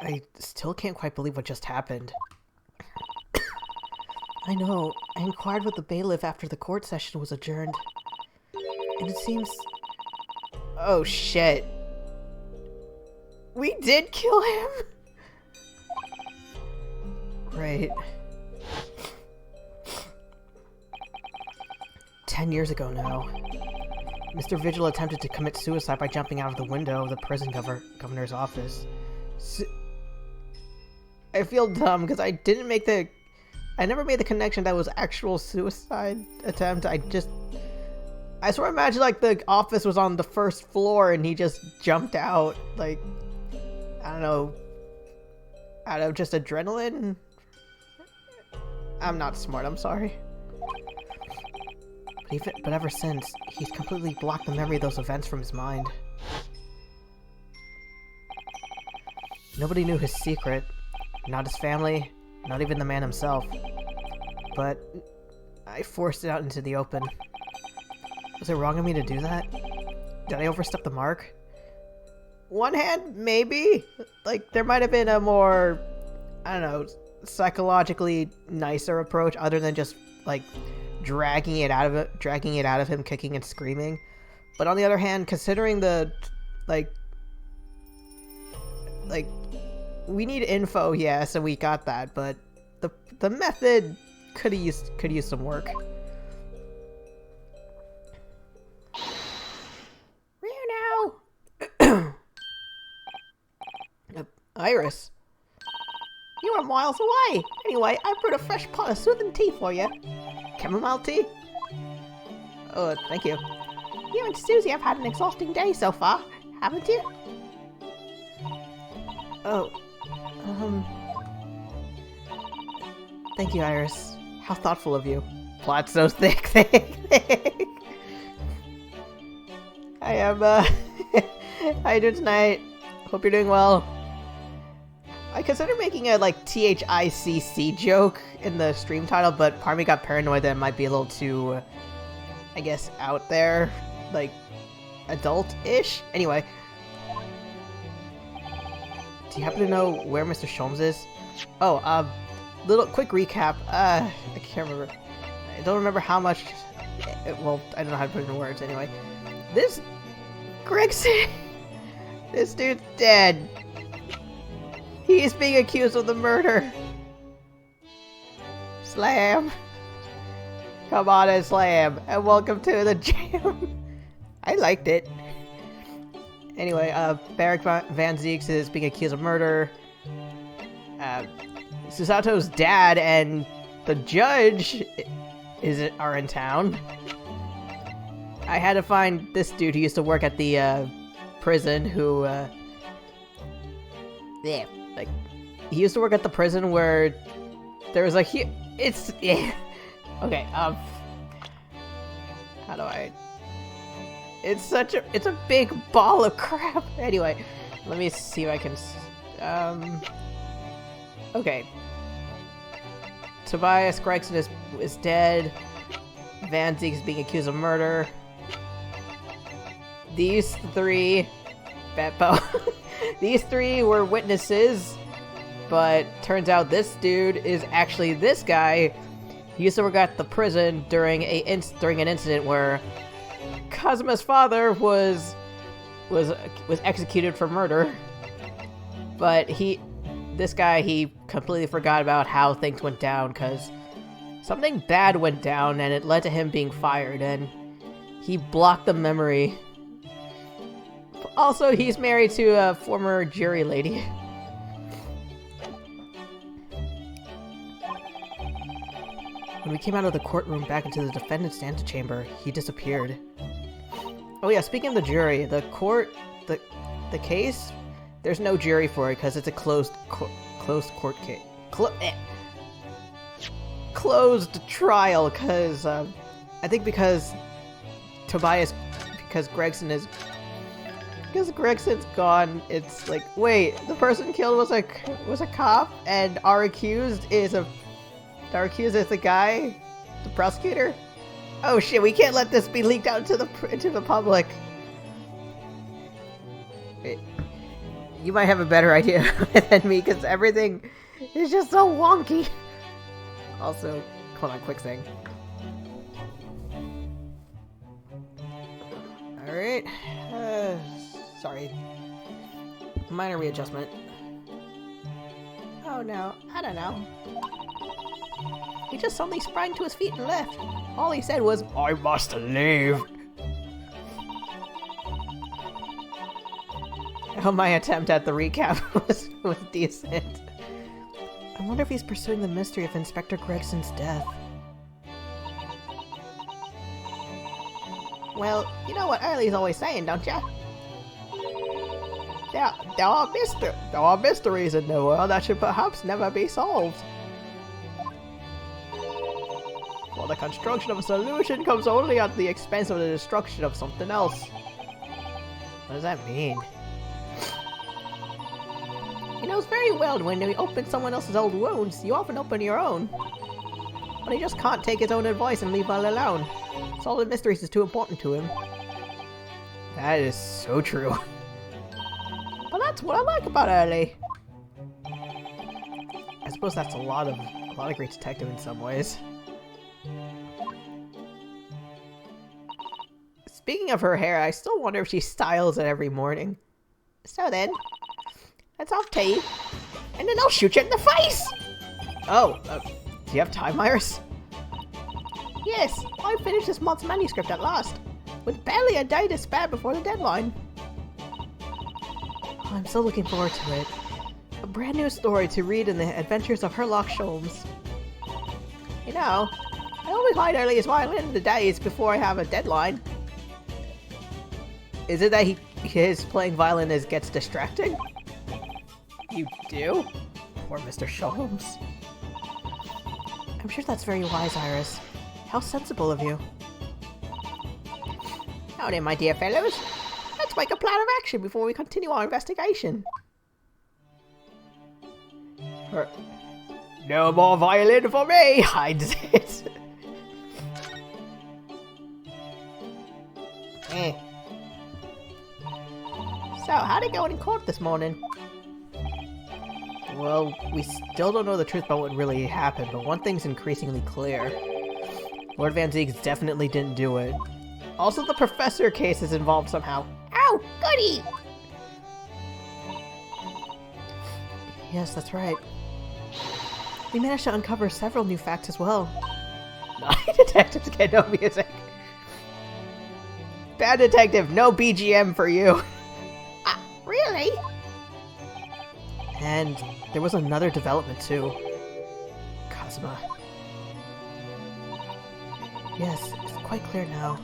I still can't quite believe what just happened. I know. I inquired with the bailiff after the court session was adjourned. And it seems... Oh, shit. We did kill him? Right. 10 years ago now. Mr. Vigil attempted to commit suicide by jumping out of the window of the prison governor's office. I feel dumb because I never made the connection that was actual suicide attempt. I sort of imagine like the office was on the first floor and he just jumped out, like, I don't know, out of just adrenaline. I'm not smart, I'm sorry. But ever since, he's completely blocked the memory of those events from his mind. Nobody knew his secret. Not his family, not even the man himself. But I forced it out into the open. Was it wrong of me to do that? Did I overstep the mark? One hand, maybe. Like, there might have been a more, I don't know, psychologically nicer approach other than just, like, dragging it out of him, kicking and screaming. But on the other hand, considering the, like, we need info, yeah, so we got that, but the method could use some work. Now. Iris. You are miles away. Anyway, I brewed a fresh pot of soothing tea for you. Chamomile tea? Oh, thank you. You and Susie have had an exhausting day so far, haven't you? Oh, thank you, Iris. How thoughtful of you. Plot so thick. I am, how you doing tonight? Hope you're doing well. I considered making a, like, THICC joke in the stream title, but part of me got paranoid that it might be a little too, I guess, out there. Like, adult-ish? Anyway. Do you happen to know where Mr. Sholmes is? Oh, little quick recap. I can't remember. I don't remember how much... Well, I don't know how to put it in words anyway. This... Gregson... This dude's dead. He's being accused of the murder. Slam. Come on and slam. And welcome to the jam. I liked it. Anyway, Barrick Van Zeeks is being accused of murder. Susato's dad and the judge are in town. I had to find this dude who used to work at the prison who yeah, like he used to work at the prison where there was like okay, how do I... It's a big ball of crap. Anyway, let me see if I can, okay. Tobias Gregson is dead. Van Zeek is being accused of murder. These three, these three were witnesses, but turns out this dude is actually this guy. He used to work at the prison during an incident where Kazuma's father was executed for murder, but this guy completely forgot about how things went down because something bad went down and it led to him being fired, and he blocked the memory. Also, he's married to a former jury lady. When we came out of the courtroom back into the defendant's antechamber, he disappeared. Oh yeah, speaking of the jury, the case, there's no jury for it because it's a closed court case. Closed trial because, I think because Gregson's gone, it's like, wait, the person killed was a cop and our accused is the guy, the prosecutor? Oh shit, we can't let this be leaked out into the public. Wait. You might have a better idea than me, because everything is just so wonky. Also, hold on, quick thing. Alright. Sorry. Minor readjustment. Oh no, I don't know. He just suddenly sprang to his feet and left. All he said was, "I must leave." Oh, my attempt at the recap was decent. I wonder if he's pursuing the mystery of Inspector Gregson's death. Well, you know what Early's always saying, don't ya? There are mysteries in the world that should perhaps never be solved. For the construction of a solution comes only at the expense of the destruction of something else. What does that mean? He knows very well when you open someone else's old wounds, you often open your own. But he just can't take his own advice and leave well alone. Solving mysteries is too important to him. That is so true. But that's what I like about Early. I suppose that's a lot of Great Detective in some ways. Speaking of her hair, I still wonder if she styles it every morning. So then, let's have tea, and then I'll shoot you in the face! Oh, do you have time, Iris? Yes, I finished this month's manuscript at last, with barely a day to spare before the deadline. Oh, I'm so looking forward to it. A brand new story to read in the adventures of Sherlock Holmes. You know, I always hide Early's violin in the days before I have a deadline. Is it that his playing violin gets distracting? You do? Poor Mr. Sholmes. I'm sure that's very wise, Iris. How sensible of you. Now then, my dear fellows, let's make a plan of action before we continue our investigation. No more violin for me, hides it. So, how'd it go in court this morning? Well, we still don't know the truth about what really happened, but one thing's increasingly clear. Lord Van Zieks definitely didn't do it. Also, the professor case is involved somehow. Ow! Goody! Yes, that's right. We managed to uncover several new facts as well. Naughty detectives get no music. Bad detective, no BGM for you. Really? And there was another development too. Kazuma. Yes, it's quite clear now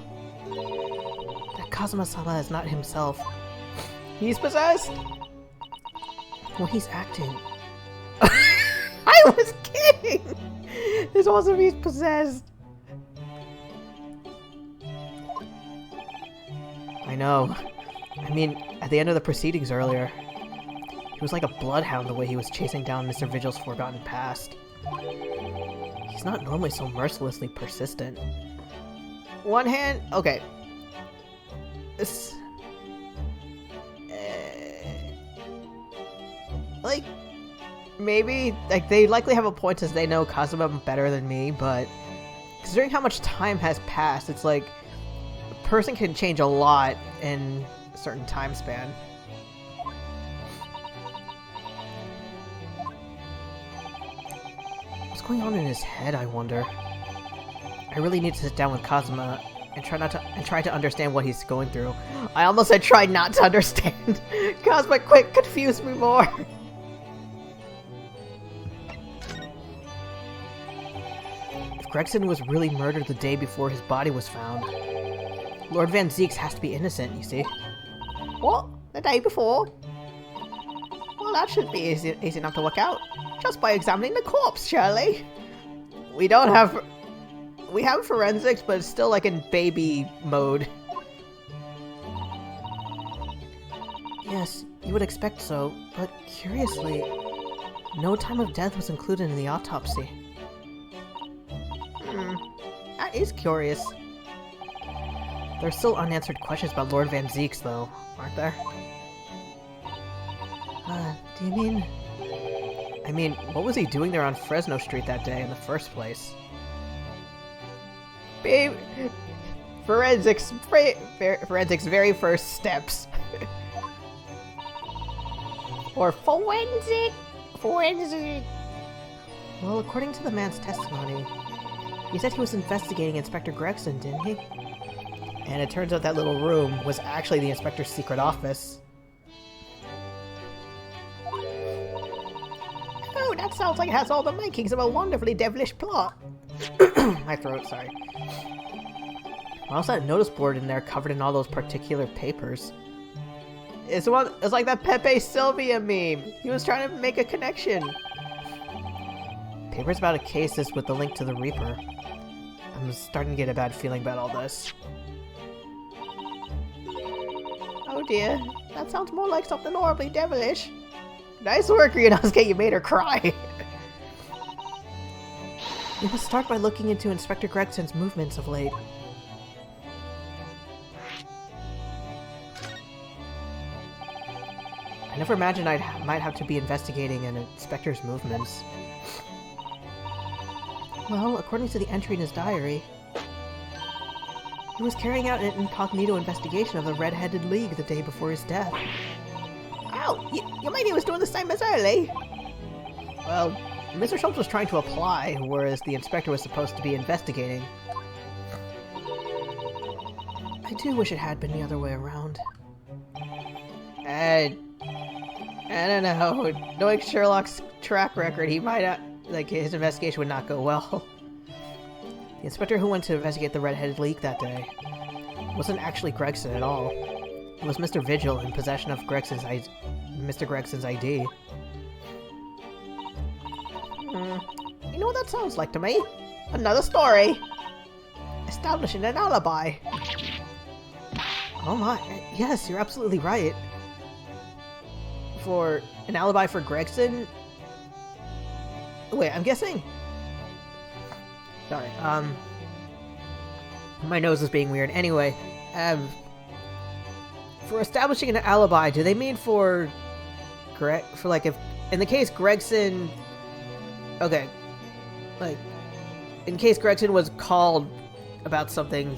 that Kazuma-sama is not himself. He's possessed! Well, he's acting. I was kidding! This wasn't he's possessed. I know. I mean, at the end of the proceedings earlier, he was like a bloodhound the way he was chasing down Mr. Vigil's forgotten past. He's not normally so mercilessly persistent. One hand... Okay. This... like... Maybe, like, they likely have a point as they know Kazuma better than me, but... considering how much time has passed, it's like... a person can change a lot in a certain time span. What's going on in his head, I wonder? I really need to sit down with Kazuma and try to understand what he's going through. I almost said try not to understand. Kazuma, quick, confuse me more. If Gregson was really murdered the day before his body was found, Lord Van Zieks has to be innocent, you see. What? The day before? Well, that should be easy enough to work out. Just by examining the corpse, surely. We have forensics, but it's still like in baby mode. Yes, you would expect so, but curiously, no time of death was included in the autopsy. That is curious. There's still unanswered questions about Lord Van Zieks, though, aren't there? Do you mean... I mean, what was he doing there on Fresno Street that day in the first place? Babe... Forensics very first steps. Or forensic. Well, according to the man's testimony, he said he was investigating Inspector Gregson, didn't he? And it turns out that little room was actually the inspector's secret office. Oh, that sounds like it has all the makings of a wonderfully devilish plot. My throat, sorry. What's that notice board in there covered in all those particular papers? It's like that Pepe Sylvia meme. He was trying to make a connection. Papers about a case with the link to the Reaper. I'm starting to get a bad feeling about all this. Oh dear, that sounds more like something horribly devilish. Nice work, Ryunosuke, you made her cry. We must start by looking into Inspector Gregson's movements of late. I never imagined I might have to be investigating an inspector's movements. Well, according to the entry in his diary, he was carrying out an incognito investigation of the Red-Headed League the day before his death. Ow! You mean he was doing the same as early? Well, Mr. Schultz was trying to apply, whereas the inspector was supposed to be investigating. I do wish it had been the other way around. I don't know. Knowing Sherlock's track record, he might not, his investigation would not go well. The inspector who went to investigate the Red-Headed League that day wasn't actually Gregson at all. It was Mr. Vigil in possession of Mr. Gregson's ID. You know what that sounds like to me? Another story! Establishing an alibi! Oh my, yes, you're absolutely right. For an alibi for Gregson? Wait, I'm guessing? Sorry, my nose is being weird. Anyway, for establishing an alibi, do they mean if, in the case Gregson, okay, in case Gregson was called about something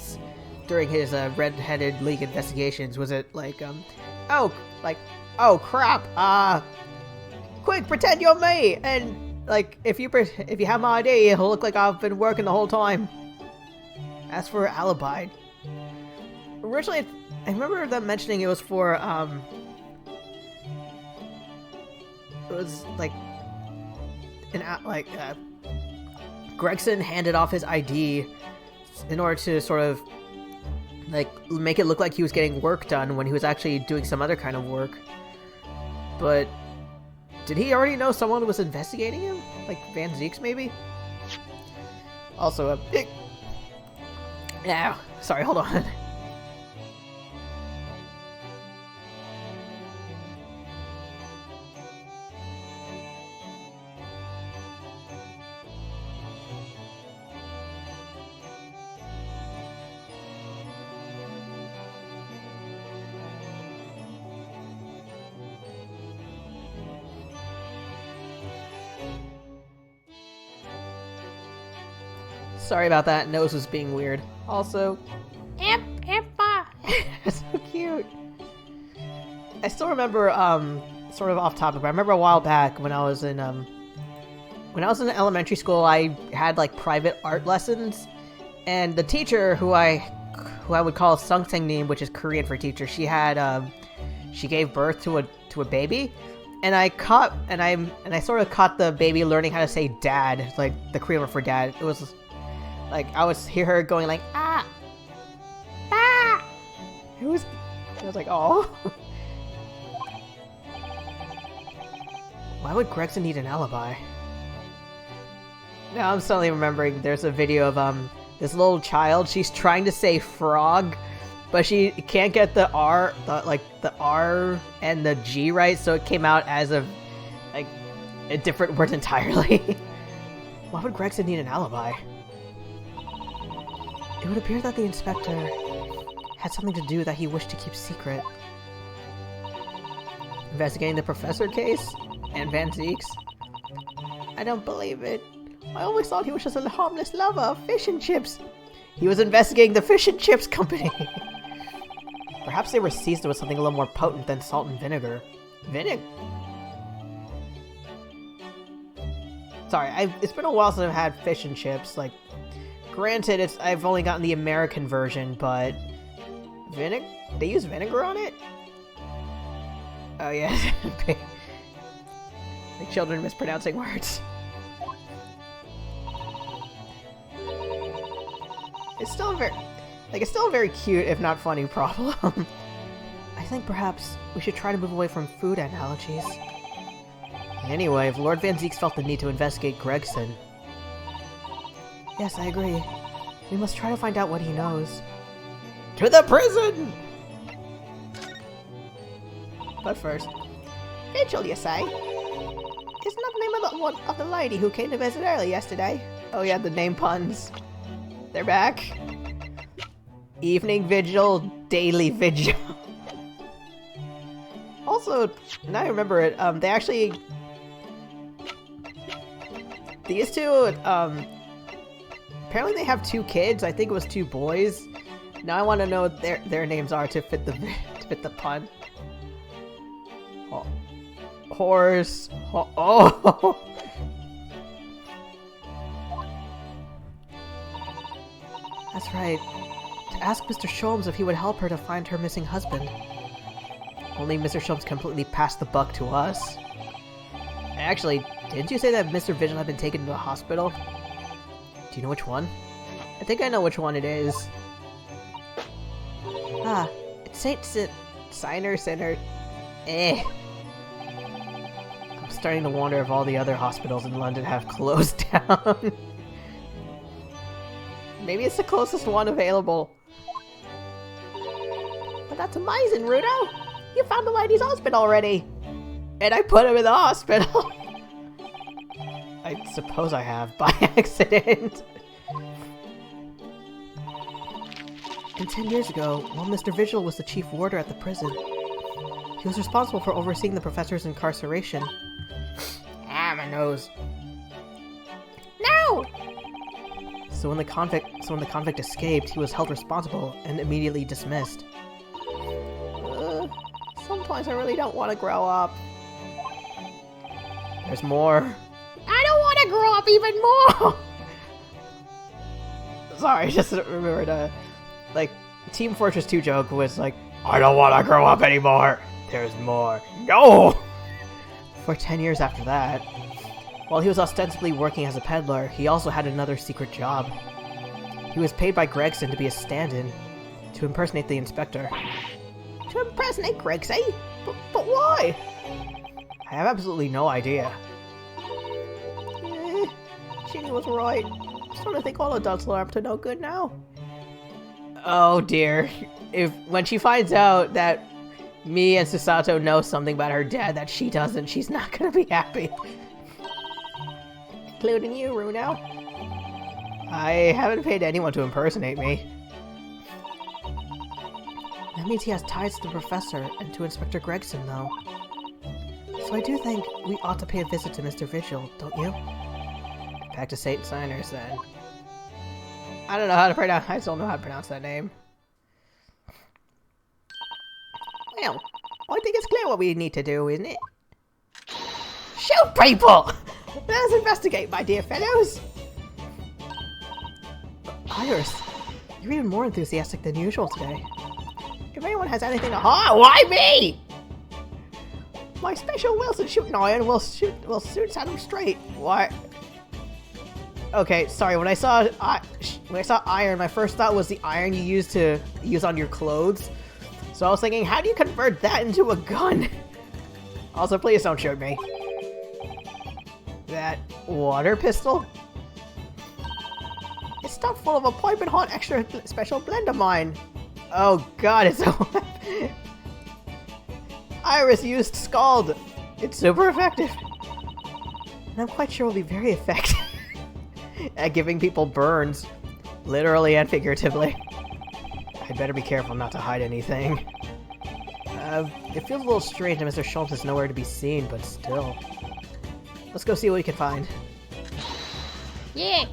during his, Red-Headed League investigations, was it oh crap, quick, pretend you're me, and, if you have my ID, it'll look like I've been working the whole time. As for alibi, originally, I remember them mentioning it was for, it was, Gregson handed off his ID in order to sort of, make it look like he was getting work done when he was actually doing some other kind of work. But did he already know someone was investigating him? Like Van Zeeks, maybe? Also, yeah, sorry, hold on. Sorry about that, nose was being weird. Also, Impa! So cute! I still remember, sort of off topic, but I remember a while back when I was in elementary school, I had, private art lessons, and the teacher, who I would call Sungsangnim, which is Korean for teacher, she gave birth to a baby, and I sort of caught the baby learning how to say dad, the Korean word for dad. It was, I would hear her going ah! I was oh. Why would Gregson need an alibi? Now I'm suddenly remembering there's a video of, this little child, she's trying to say frog, but she can't get the R, the R and the G right, so it came out as a different word entirely. Why would Gregson need an alibi? It would appear that the inspector had something to do that he wished to keep secret. Investigating the professor case? And Van Zeke's? I don't believe it. I always thought he was just a harmless lover of fish and chips. He was investigating the fish and chips company. Perhaps they were seasoned with something a little more potent than salt and vinegar. Sorry, it's been a while since I've had fish and chips. Like, granted, I've only gotten the American version, but they use vinegar on it? Oh yeah, like children mispronouncing words. It's still a very cute, if not funny, problem. I think perhaps we should try to move away from food analogies. Anyway, if Lord Van Zeeks felt the need to investigate Gregson... Yes, I agree. We must try to find out what he knows. To the prison! But first... Vigil, you say? Isn't that the name of the lady who came to visit early yesterday? Oh yeah, the name puns. They're back. Evening vigil, daily vigil. Also, now I remember it, they actually... These two, apparently they have 2 kids. I think it was 2 boys. Now I want to know what their names are to fit the pun. Oh. Horse. Oh. That's right. To ask Mr. Sholmes if he would help her to find her missing husband. Only Mr. Sholmes completely passed the buck to us. Actually, didn't you say that Mr. Vigil had been taken to the hospital? Do you know which one? I think I know which one it is. Ah, it's Sinner. I'm starting to wonder if all the other hospitals in London have closed down. Maybe it's the closest one available. But that's amazing, Rudo! You found the lady's husband already! And I put him in the hospital! I suppose I have, by accident. And 10 years ago, while Mr. Vigil was the chief warder at the prison, he was responsible for overseeing the professor's incarceration. Ah, my nose. No! So when the convict escaped, he was held responsible and immediately dismissed. Sometimes I really don't want to grow up. There's more. I don't want to grow up even more! Sorry, just remembered, like, Team Fortress 2 joke was like, I don't want to grow up anymore! There's more. No! For 10 years after that, while he was ostensibly working as a peddler, he also had another secret job. He was paid by Gregson to be a stand-in, to impersonate the inspector. To impersonate Gregson? But why? I have absolutely no idea. Ginny was right. I'm starting to think all adults are up to no good now. Oh dear. When she finds out that me and Susato know something about her dad that she doesn't, she's not gonna be happy. Including you, Runo. I haven't paid anyone to impersonate me. That means he has ties to the professor and to Inspector Gregson, though. So I do think we ought to pay a visit to Mr. Vigil, don't you? Back to St. Signers, then. I don't know how to pronounce. I still don't know how to pronounce that name. Well, I think it's clear what we need to do, isn't it? Shoot people! Let's investigate, my dear fellows! Iris, you're even more enthusiastic than usual today. If anyone has anything to why me? My special Wilson shooting iron will soon set him straight. What? Okay, sorry. When I saw iron, my first thought was the iron you use on your clothes. So I was thinking, how do you convert that into a gun? Also, please don't shoot me. That water pistol? It's stuffed full of a piping hot extra special blend of mine. Oh god, it's so... Iris used Scald. It's super effective. And I'm quite sure it'll be very effective at giving people burns. Literally and figuratively. I'd better be careful not to hide anything. It feels a little strange that Mr. Schultz is nowhere to be seen, but still. Let's go see what we can find. Yeah.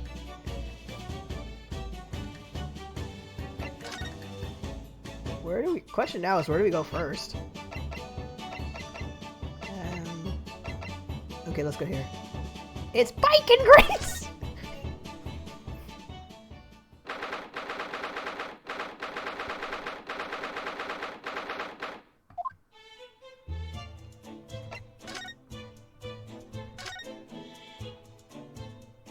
Question now is, where do we go first? Okay, let's go here. It's Bike and Grace!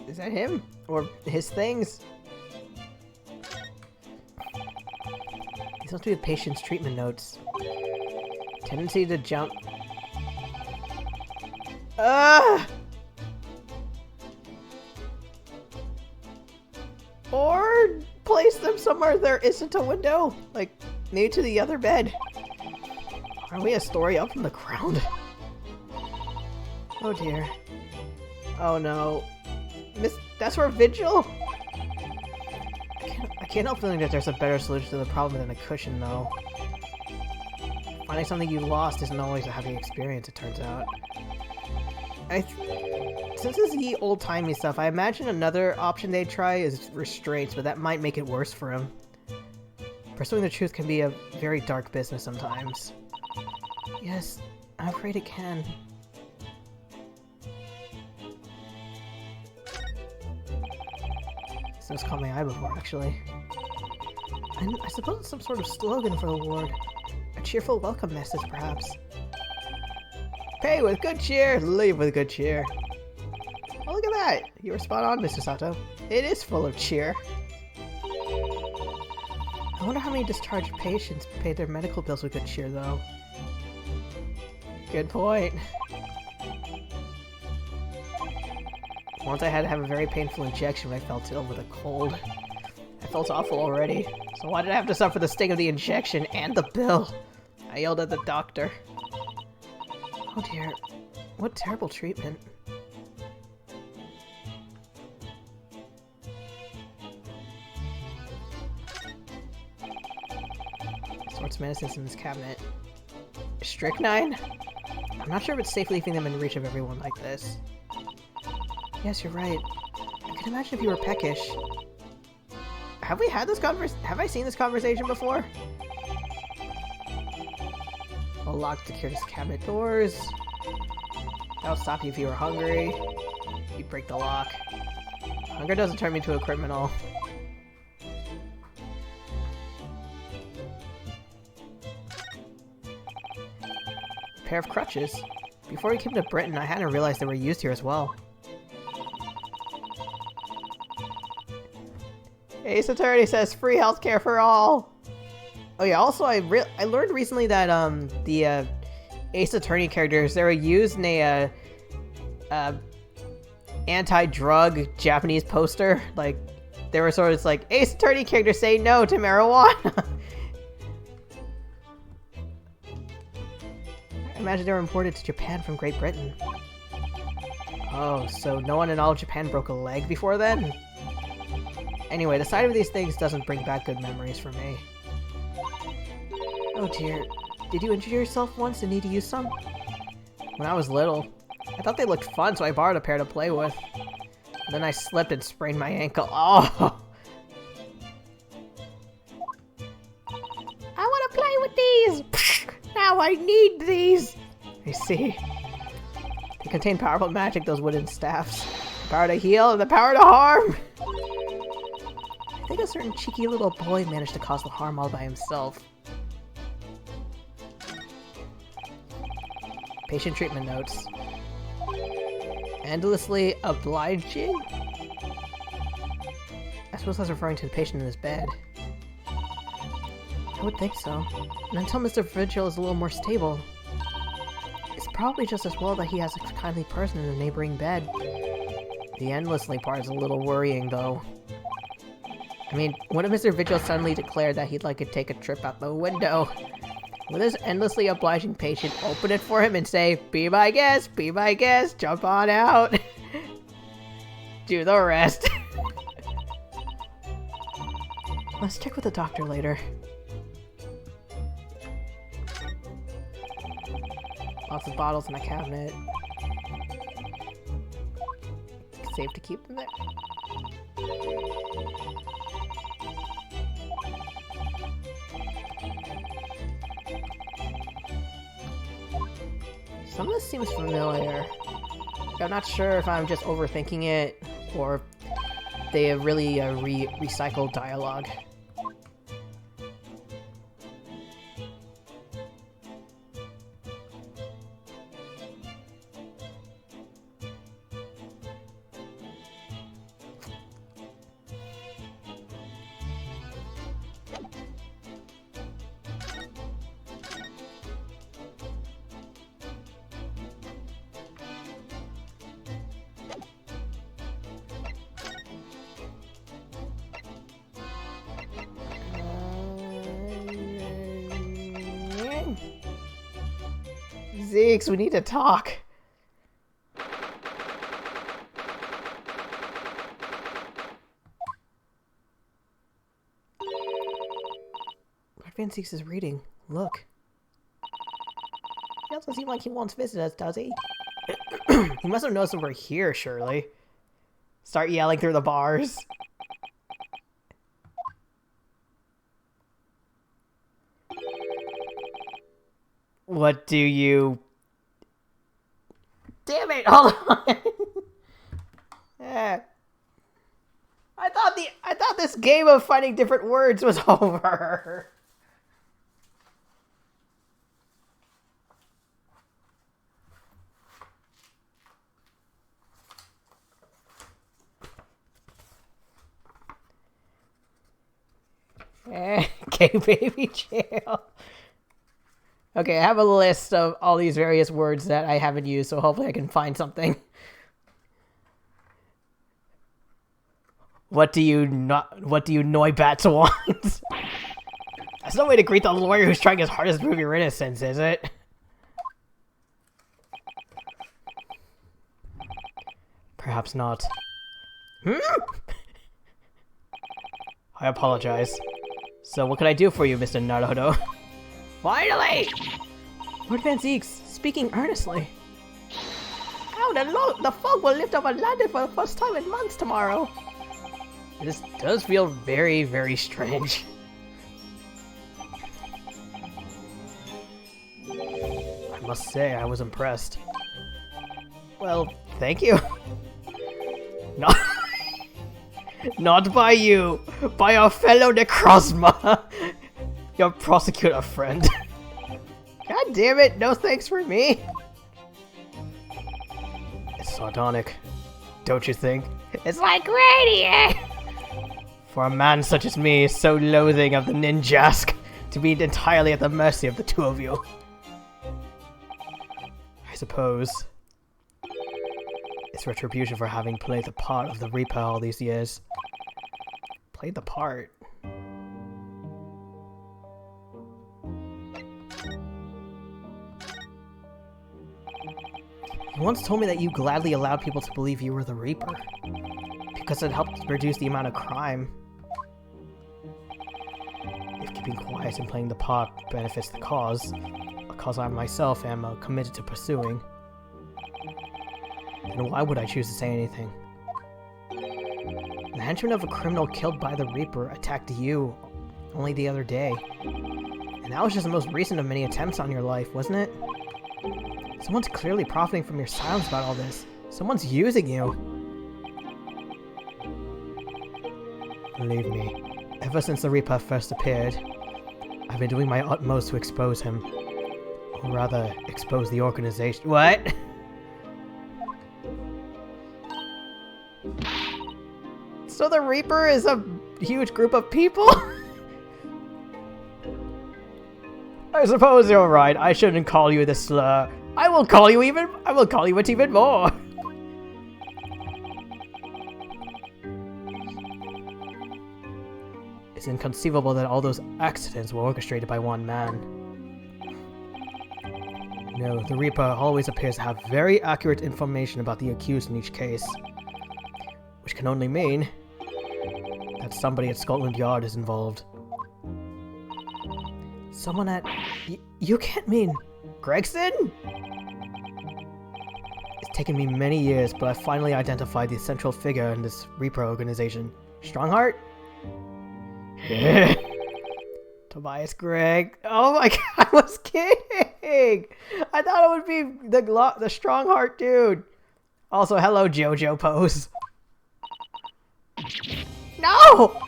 Is that him? Or his things? These must be the patient's treatment notes. Tendency to jump. Or place them somewhere there isn't a window. Like, maybe to the other bed. Are we a story up from the ground? Oh dear. Oh no. That's where Vigil? I can't help feeling that there's a better solution to the problem than a cushion, though. Finding something you lost isn't always a happy experience, it turns out. Since this is the old-timey stuff, I imagine another option they'd try is restraints, but that might make it worse for him. Pursuing the truth can be a very dark business sometimes. Yes, I'm afraid it can. This caught my eye before, actually. And I suppose it's some sort of slogan for the ward. A cheerful welcome message, perhaps. Pay with good cheer, leave with good cheer. Oh, look at that! You were spot on, Mr. Sato. It is full of cheer. I wonder how many discharged patients pay their medical bills with good cheer, though. Good point. Once I had to have a very painful injection when I felt ill with a cold. I felt awful already, so why did I have to suffer the sting of the injection and the bill? I yelled at the doctor. Oh dear, what terrible treatment. Sorts of medicines in this cabinet. Strychnine? I'm not sure if it's safe leaving them in reach of everyone like this. Yes, you're right. I can imagine if you were peckish. Have we had this have I seen this conversation before? A lock to secure this cabinet doors. That would stop you if you were hungry. You'd break the lock. Hunger doesn't turn me into a criminal. A pair of crutches. Before we came to Britain, I hadn't realized they were used here as well. Ace Attorney says free healthcare for all. Oh yeah, also I learned recently that the Ace Attorney characters, they were used in a anti-drug Japanese poster. Like they were sort of like Ace Attorney characters say no to marijuana. I imagine they were imported to Japan from Great Britain. Oh, so no one in all of Japan broke a leg before then? Anyway, the sight of these things doesn't bring back good memories for me. Oh dear. Did you injure yourself once and need to use some? When I was little. I thought they looked fun, so I borrowed a pair to play with. Then I slipped and sprained my ankle. Oh! I want to play with these! Now I need these! I see. They contain powerful magic, those wooden staffs. The power to heal and the power to harm! I think a certain cheeky little boy managed to cause the harm all by himself. Patient treatment notes. Endlessly obliging? I suppose that's referring to the patient in his bed. I would think so. And until Mr. Vigil is a little more stable. It's probably just as well that he has a kindly person in the neighboring bed. The endlessly part is a little worrying, though. I mean, what if Mr. Vigil suddenly declared that he'd like to take a trip out the window? Will this endlessly obliging patient open it for him and say, be my guest, jump on out. Do the rest. Let's check with the doctor later. Lots of bottles in a cabinet. Safe to keep them there. Some of this seems familiar. I'm not sure if I'm just overthinking it, or they have really recycled dialogue. Zeeks, we need to talk. Lord Van Zeeks is reading. Look. He doesn't seem like he wants visitors, does he? He must have noticed that we're here, surely. Start yelling through the bars. What do you... Damn it! Hold on! Yeah. I thought this game of finding different words was over. Okay, baby, chill. Okay, I have a list of all these various words that I haven't used, so hopefully I can find something. What do you Noibats want? That's no way to greet the lawyer who's trying his hardest to prove your innocence, is it? Perhaps not. I apologize. So what can I do for you, Mr. Naruto? Finally! Lord Van Zeeks, speaking earnestly. How the fog will lift over London for the first time in months tomorrow. This does feel very, very strange. I must say, I was impressed. Well, thank you. Not by you, by our fellow Necrozma, your prosecutor friend. God damn it, no thanks for me. It's sardonic, don't you think? It's like radiant. For a man such as me, so loathing of the ninjask, to be entirely at the mercy of the two of you. I suppose it's retribution for having played the part of the Reaper all these years. Played the part? You once told me that you gladly allowed people to believe you were the Reaper, because it helped reduce the amount of crime. If keeping quiet and playing the part benefits the cause, a cause I myself am committed to pursuing, then why would I choose to say anything? The henchman of a criminal killed by the Reaper attacked you only the other day. And that was just the most recent of many attempts on your life, wasn't it? Someone's clearly profiting from your silence about all this. Someone's using you. Believe me, ever since the Reaper first appeared, I've been doing my utmost to expose him. Or rather, expose the organization. What? So the Reaper is a huge group of people? I suppose you're right. I shouldn't call you the slur. I will call you it even more. It's inconceivable that all those accidents were orchestrated by one man. No, the Reaper always appears to have very accurate information about the accused in each case. Which can only mean that somebody at Scotland Yard is involved. Someone at... You can't mean... Gregson? taken me many years, but I finally identified the central figure in this Reaper organization. Strongheart? Tobias Gregg. Oh my god, I was kidding! I thought it would be the Strongheart dude. Also, hello, JoJo Pose. No!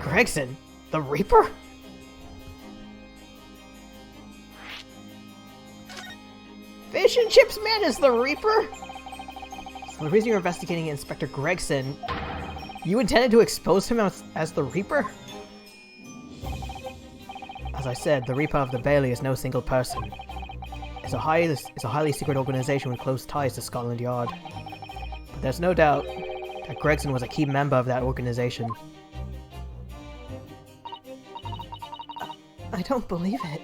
Gregson, the Reaper? Fish and Chips Man is the Reaper? So the reason you're investigating Inspector Gregson, you intended to expose him as the Reaper? As I said, the Reaper of the Bailey is no single person. It's a highly secret organization with close ties to Scotland Yard. But there's no doubt that Gregson was a key member of that organization. I don't believe it.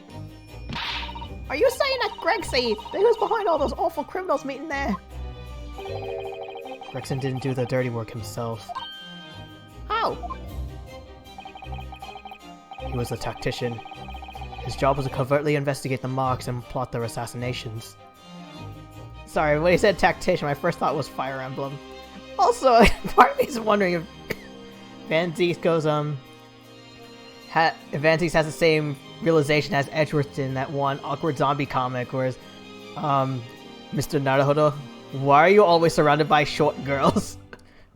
Are you saying that Gregson was behind all those awful criminals meeting there? Gregson didn't do the dirty work himself. How? He was a tactician. His job was to covertly investigate the marks and plot their assassinations. Sorry, when he said tactician, my first thought was Fire Emblem. Also, part of me is wondering if Van Zieks goes, Van Zieks has the same realization as Edgeworth in that one awkward zombie comic, whereas, Mr. Naruhodo, why are you always surrounded by short girls?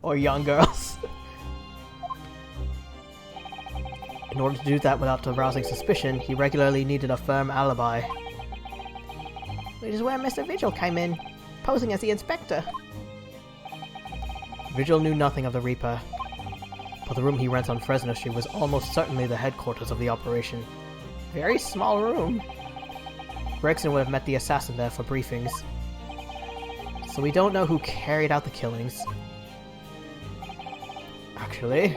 Or young girls? In order to do that without arousing suspicion, he regularly needed a firm alibi. Which is where Mr. Vigil came in, posing as the inspector. Vigil knew nothing of the Reaper, but the room he rents on Fresno Street was almost certainly the headquarters of the operation. Very small room. Gregson would have met the assassin there for briefings. So we don't know who carried out the killings. Actually,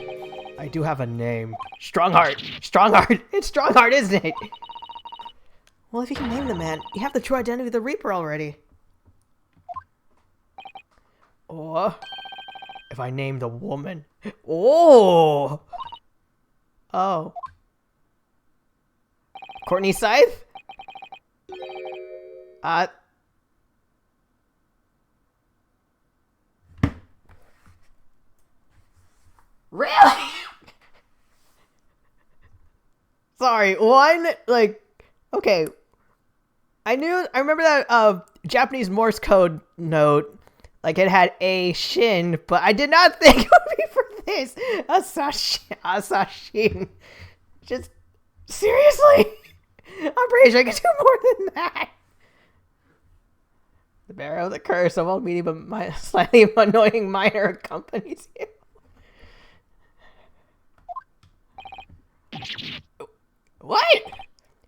I do have a name. Strongheart! Strongheart! It's Strongheart, isn't it? Well, if you can name the man, you have the true identity of the Reaper already. Or if I name the woman. Oh! Oh. Courtney Scythe? Really? Sorry, one, like, okay. I remember that, Japanese Morse code note, like, it had a shin, but I did not think it would be for this. Asashin. Just, seriously? I'm pretty sure I can do more than that. The bearer of the curse of all medium but slightly annoying minor accompanies you. What?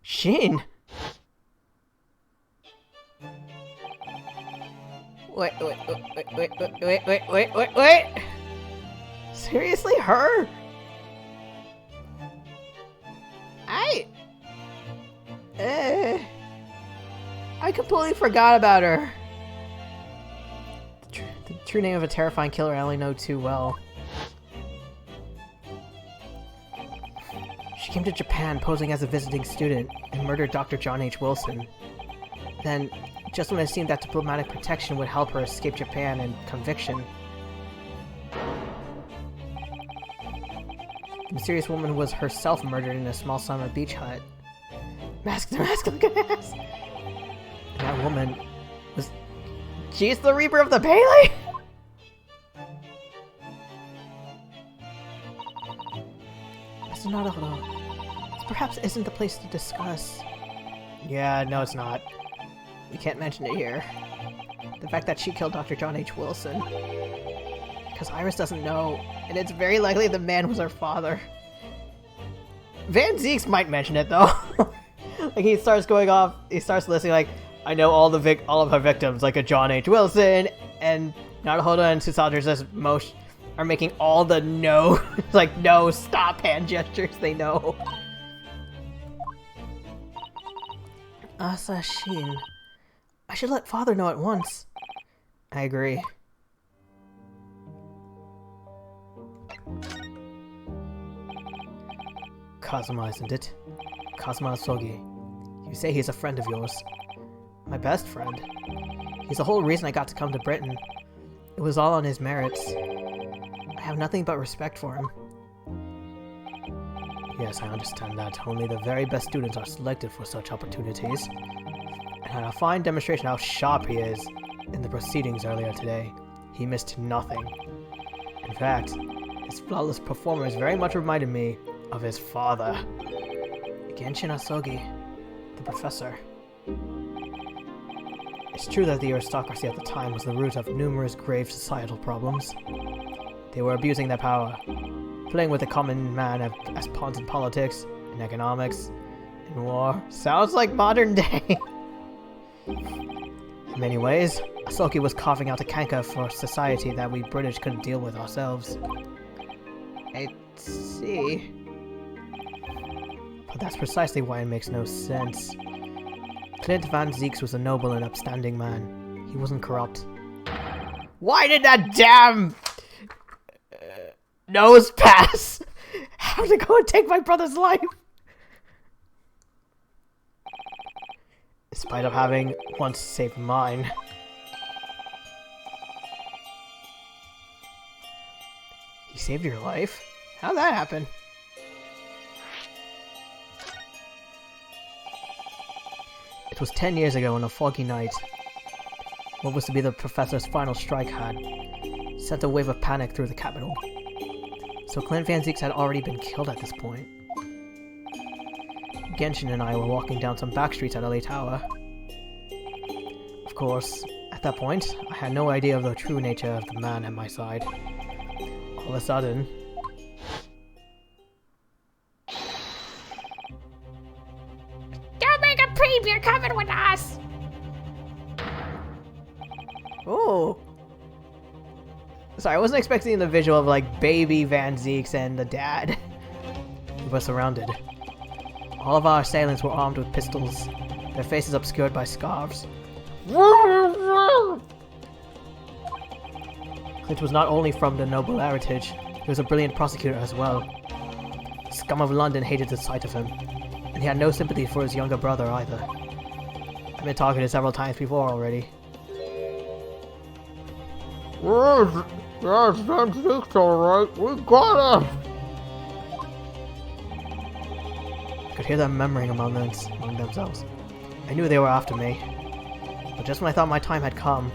Shin? Wait. Seriously, her? I completely forgot about her. The true name of a terrifying killer I only know too well. She came to Japan posing as a visiting student and murdered Dr. John H. Wilson. Then, just when it seemed that diplomatic protection would help her escape Japan and conviction, the mysterious woman was herself murdered in a small summer beach hut. Mask, look at this! And that woman was... She's the Reaper of the Bailey?! Mr. Naruhodo, this perhaps isn't the place to discuss. Yeah, no it's not. We can't mention it here. The fact that she killed Dr. John H. Wilson. Because Iris doesn't know, and it's very likely the man was her father. Van Zieks might mention it though. Like he starts going off, he starts listing like, I know all of her victims, like a John H. Wilson, and Naruhodo and Susato just are making all the no, like no, stop hand gestures they know. Asashin. I should let father know at once. I agree. Kazuma, isn't it? Kazuma Sogi. You say he's a friend of yours. My best friend. He's the whole reason I got to come to Britain. It was all on his merits. I have nothing but respect for him. Yes, I understand that. Only the very best students are selected for such opportunities. And had a fine demonstration how sharp he is in the proceedings earlier today. He missed nothing. In fact, his flawless performance very much reminded me of his father, Genshin Asogi, the professor. It's true that the aristocracy at the time was the root of numerous grave societal problems. They were abusing their power, playing with the common man as pawns in politics, in economics, in war. Sounds like modern day. In many ways, Asogi was carving out a canker for society that we British couldn't deal with ourselves. I see. But that's precisely why it makes no sense. Clint Van Zieks was a noble and upstanding man. He wasn't corrupt. Why did that damn nose pass have to go and take my brother's life? In spite of having once saved mine. He saved your life? How'd that happen? It was 10 years ago on a foggy night. What was to be the professor's final strike had sent a wave of panic through the capital. So Clint Van Zieks had already been killed at this point. Genshin and I were walking down some back streets at LA Tower. Of course, at that point, I had no idea of the true nature of the man at my side. All of a sudden... Don't make a peep, you're coming with us! Oh! Sorry, I wasn't expecting the visual of, like, baby Van Zieks and the dad. We were surrounded. All of our assailants were armed with pistols, their faces obscured by scarves. Clint was not only from the noble heritage, he was a brilliant prosecutor as well. The scum of London hated the sight of him, and he had no sympathy for his younger brother either. I've been targeted several times before already. Yes, Van Zieks, alright. We got him! I could hear them murmuring among themselves. I knew they were after me. But just when I thought my time had come...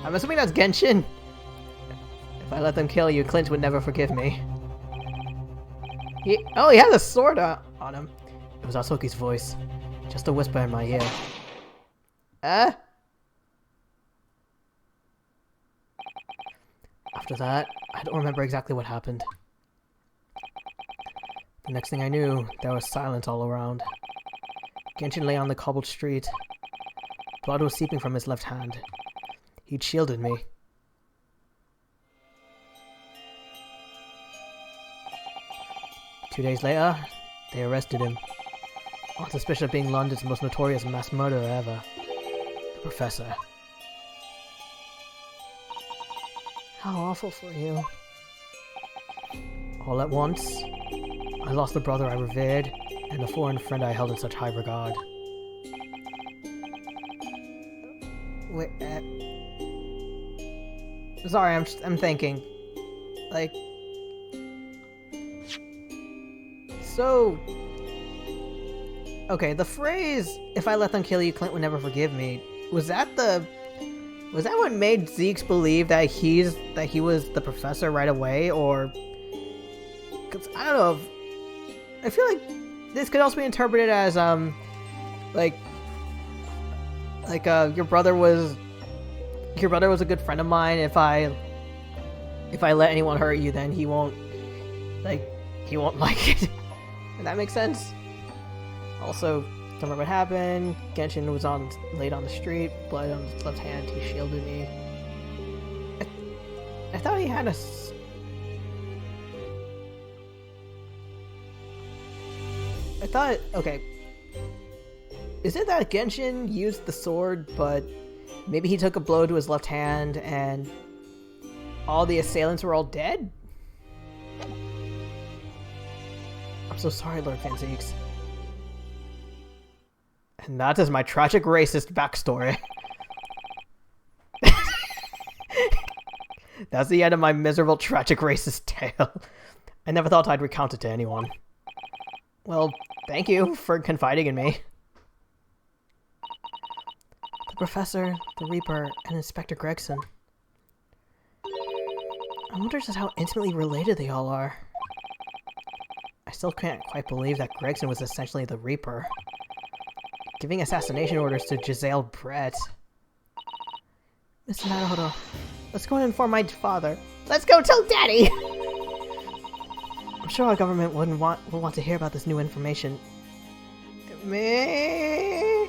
I'm assuming that's Genshin? If I let them kill you, Clint would never forgive me. He has a sword on him. It was Asoki's voice. Just a whisper in my ear. After that, I don't remember exactly what happened. The next thing I knew, there was silence all around. Genshin lay on the cobbled street. Blood was seeping from his left hand. He'd shielded me. 2 days later, they arrested him. On suspicion of being London's most notorious mass murderer ever. The Professor. How awful for you. All at once, I lost the brother I revered, and the foreign friend I held in such high regard. Wait, sorry, I'm thinking. Like... So... Okay, the phrase, if I let them kill you, Clint would never forgive me, was that what made Zieks believe that he was the professor right away, or... Cause, I don't know, I feel like this could also be interpreted as, your brother was a good friend of mine. If I let anyone hurt you, then he won't like it. Does that make sense? Also, don't remember what happened. Genshin was laid on the street, blood on his left hand. He shielded me. I thought he had a. I thought, okay. Is it that Genshin used the sword, but maybe he took a blow to his left hand and all the assailants were all dead? I'm so sorry, Lord Van Zieks. And that is my tragic racist backstory. That's the end of my miserable tragic racist tale. I never thought I'd recount it to anyone. Well, thank you for confiding in me. The Professor, the Reaper, and Inspector Gregson. I wonder just how intimately related they all are. I still can't quite believe that Gregson was essentially the Reaper, giving assassination orders to Giselle Brett. Mr. Naruhodo, let's go and inform my father. Let's go tell Daddy! I'm sure our government will want to hear about this new information. Me?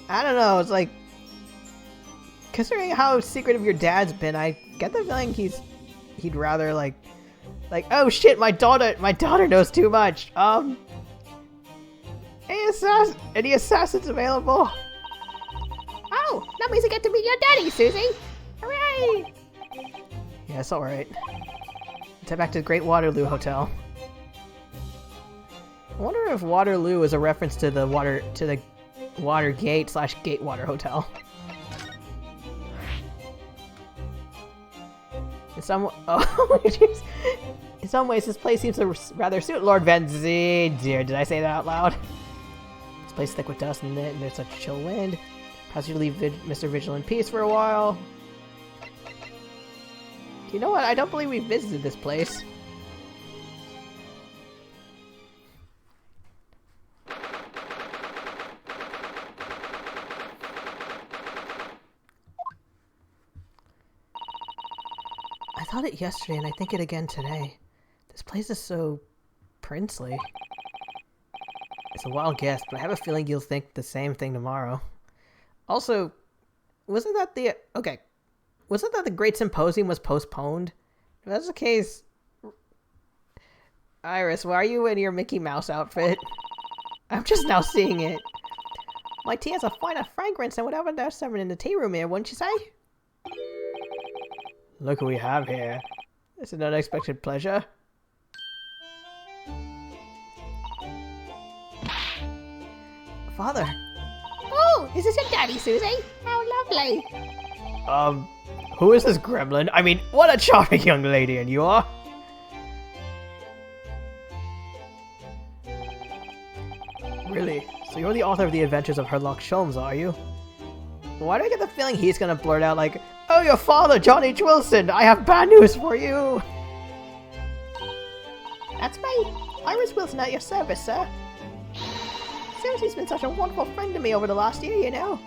I don't know, it's like... Considering how secretive your dad's been, I get the feeling he'd rather like, oh shit, my daughter knows too much. Any assassins available? Oh, that means I get to meet your daddy, Susie! Hooray! Yeah, it's alright. Let's head back to the Great Waterloo Hotel. I wonder if Waterloo is a reference to the Watergate / Gatewater Hotel. In some ways, this place seems to rather suit Lord Van Zier. Did I say that out loud? This place is thick with dust in it, and there's such a chill wind. Perhaps you leave Mr. Vigil in peace for a while. Do you know what? I don't believe we visited this place. I thought it yesterday, and I think it again today. This place is so princely. It's a wild guess, but I have a feeling you'll think the same thing tomorrow. Also, wasn't that the Great Symposium was postponed? If that's the case, Iris, why are you in your Mickey Mouse outfit? I'm just now seeing it. My tea has a finer fragrance than whatever they're serving in the tea room here, wouldn't you say? Look who we have here. It's an unexpected pleasure. Father. Oh, is this your daddy, Susie? How lovely. Who is this gremlin? I mean, what a charming young lady and you are. Really? So you're the author of The Adventures of Sherlock Holmes, are you? Why do I get the feeling he's gonna blurt out like, oh, your father, John H. Wilson, I have bad news for you! That's me, Iris Wilson at your service, sir. Susie's been such a wonderful friend to me over the last year, you know.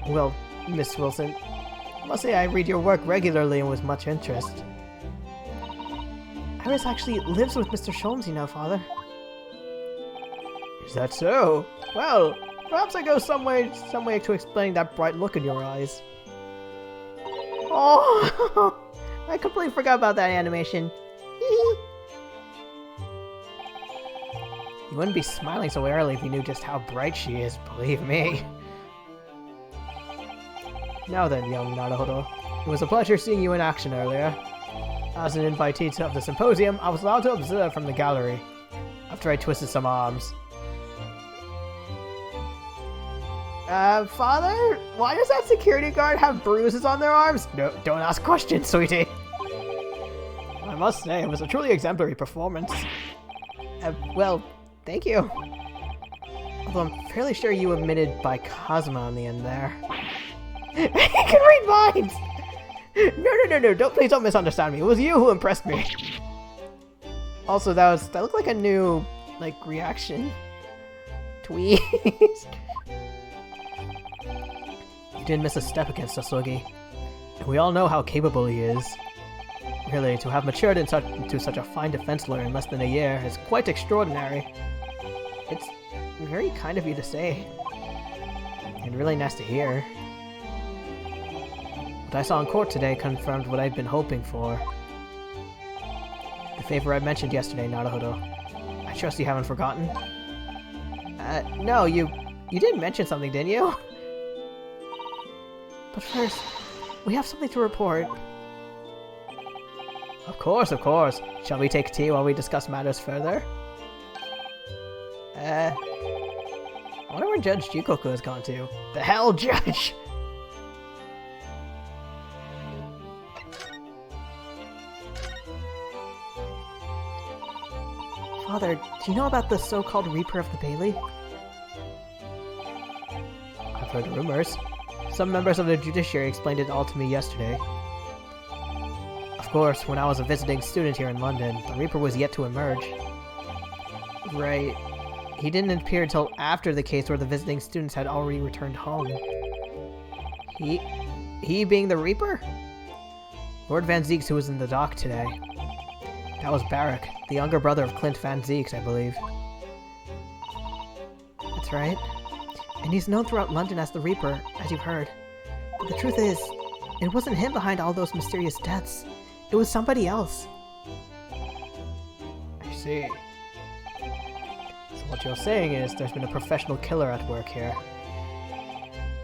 Well, Miss Wilson, I must say I read your work regularly and with much interest. Iris actually lives with Mr. Sholmes, you know, Father. Is that so? Well, perhaps I go some way to explaining that bright look in your eyes. Oh, I completely forgot about that animation. You wouldn't be smiling so early if you knew just how bright she is, believe me. Now then, young Naruhodo, it was a pleasure seeing you in action earlier. As an invitee of the symposium, I was allowed to observe from the gallery, after I twisted some arms. Father? Why does that security guard have bruises on their arms? No, don't ask questions, sweetie. I must say, it was a truly exemplary performance. Well, thank you. Although I'm fairly sure you omitted by Cosmo in the end there. He can read minds! No, please don't misunderstand me. It was you who impressed me. Also, that looked like a new, reaction. Tweet. You didn't miss a step against Osugi. And we all know how capable he is. Really, to have matured into such a fine defense lawyer in less than a year is quite extraordinary. It's very kind of you to say. And really nice to hear. What I saw in court today confirmed what I'd been hoping for. The favor I mentioned yesterday, Naruhodo. I trust you haven't forgotten? No, you did mention something, didn't you? But first, we have something to report. Of course. Shall we take tea while we discuss matters further? I wonder where Judge Jikoku has gone to. The hell, Judge! Father, do you know about the so-called Reaper of the Bailey? I've heard rumors. Some members of the judiciary explained it all to me yesterday. Of course, when I was a visiting student here in London, the Reaper was yet to emerge. Right. He didn't appear until after the case where the visiting students had already returned home. He being the Reaper? Lord Van Zieks, who was in the dock today. That was Barak, the younger brother of Clint Van Zieks, I believe. That's right. And he's known throughout London as the Reaper, as you've heard. But the truth is, it wasn't him behind all those mysterious deaths. It was somebody else. I see. So what you're saying is there's been a professional killer at work here.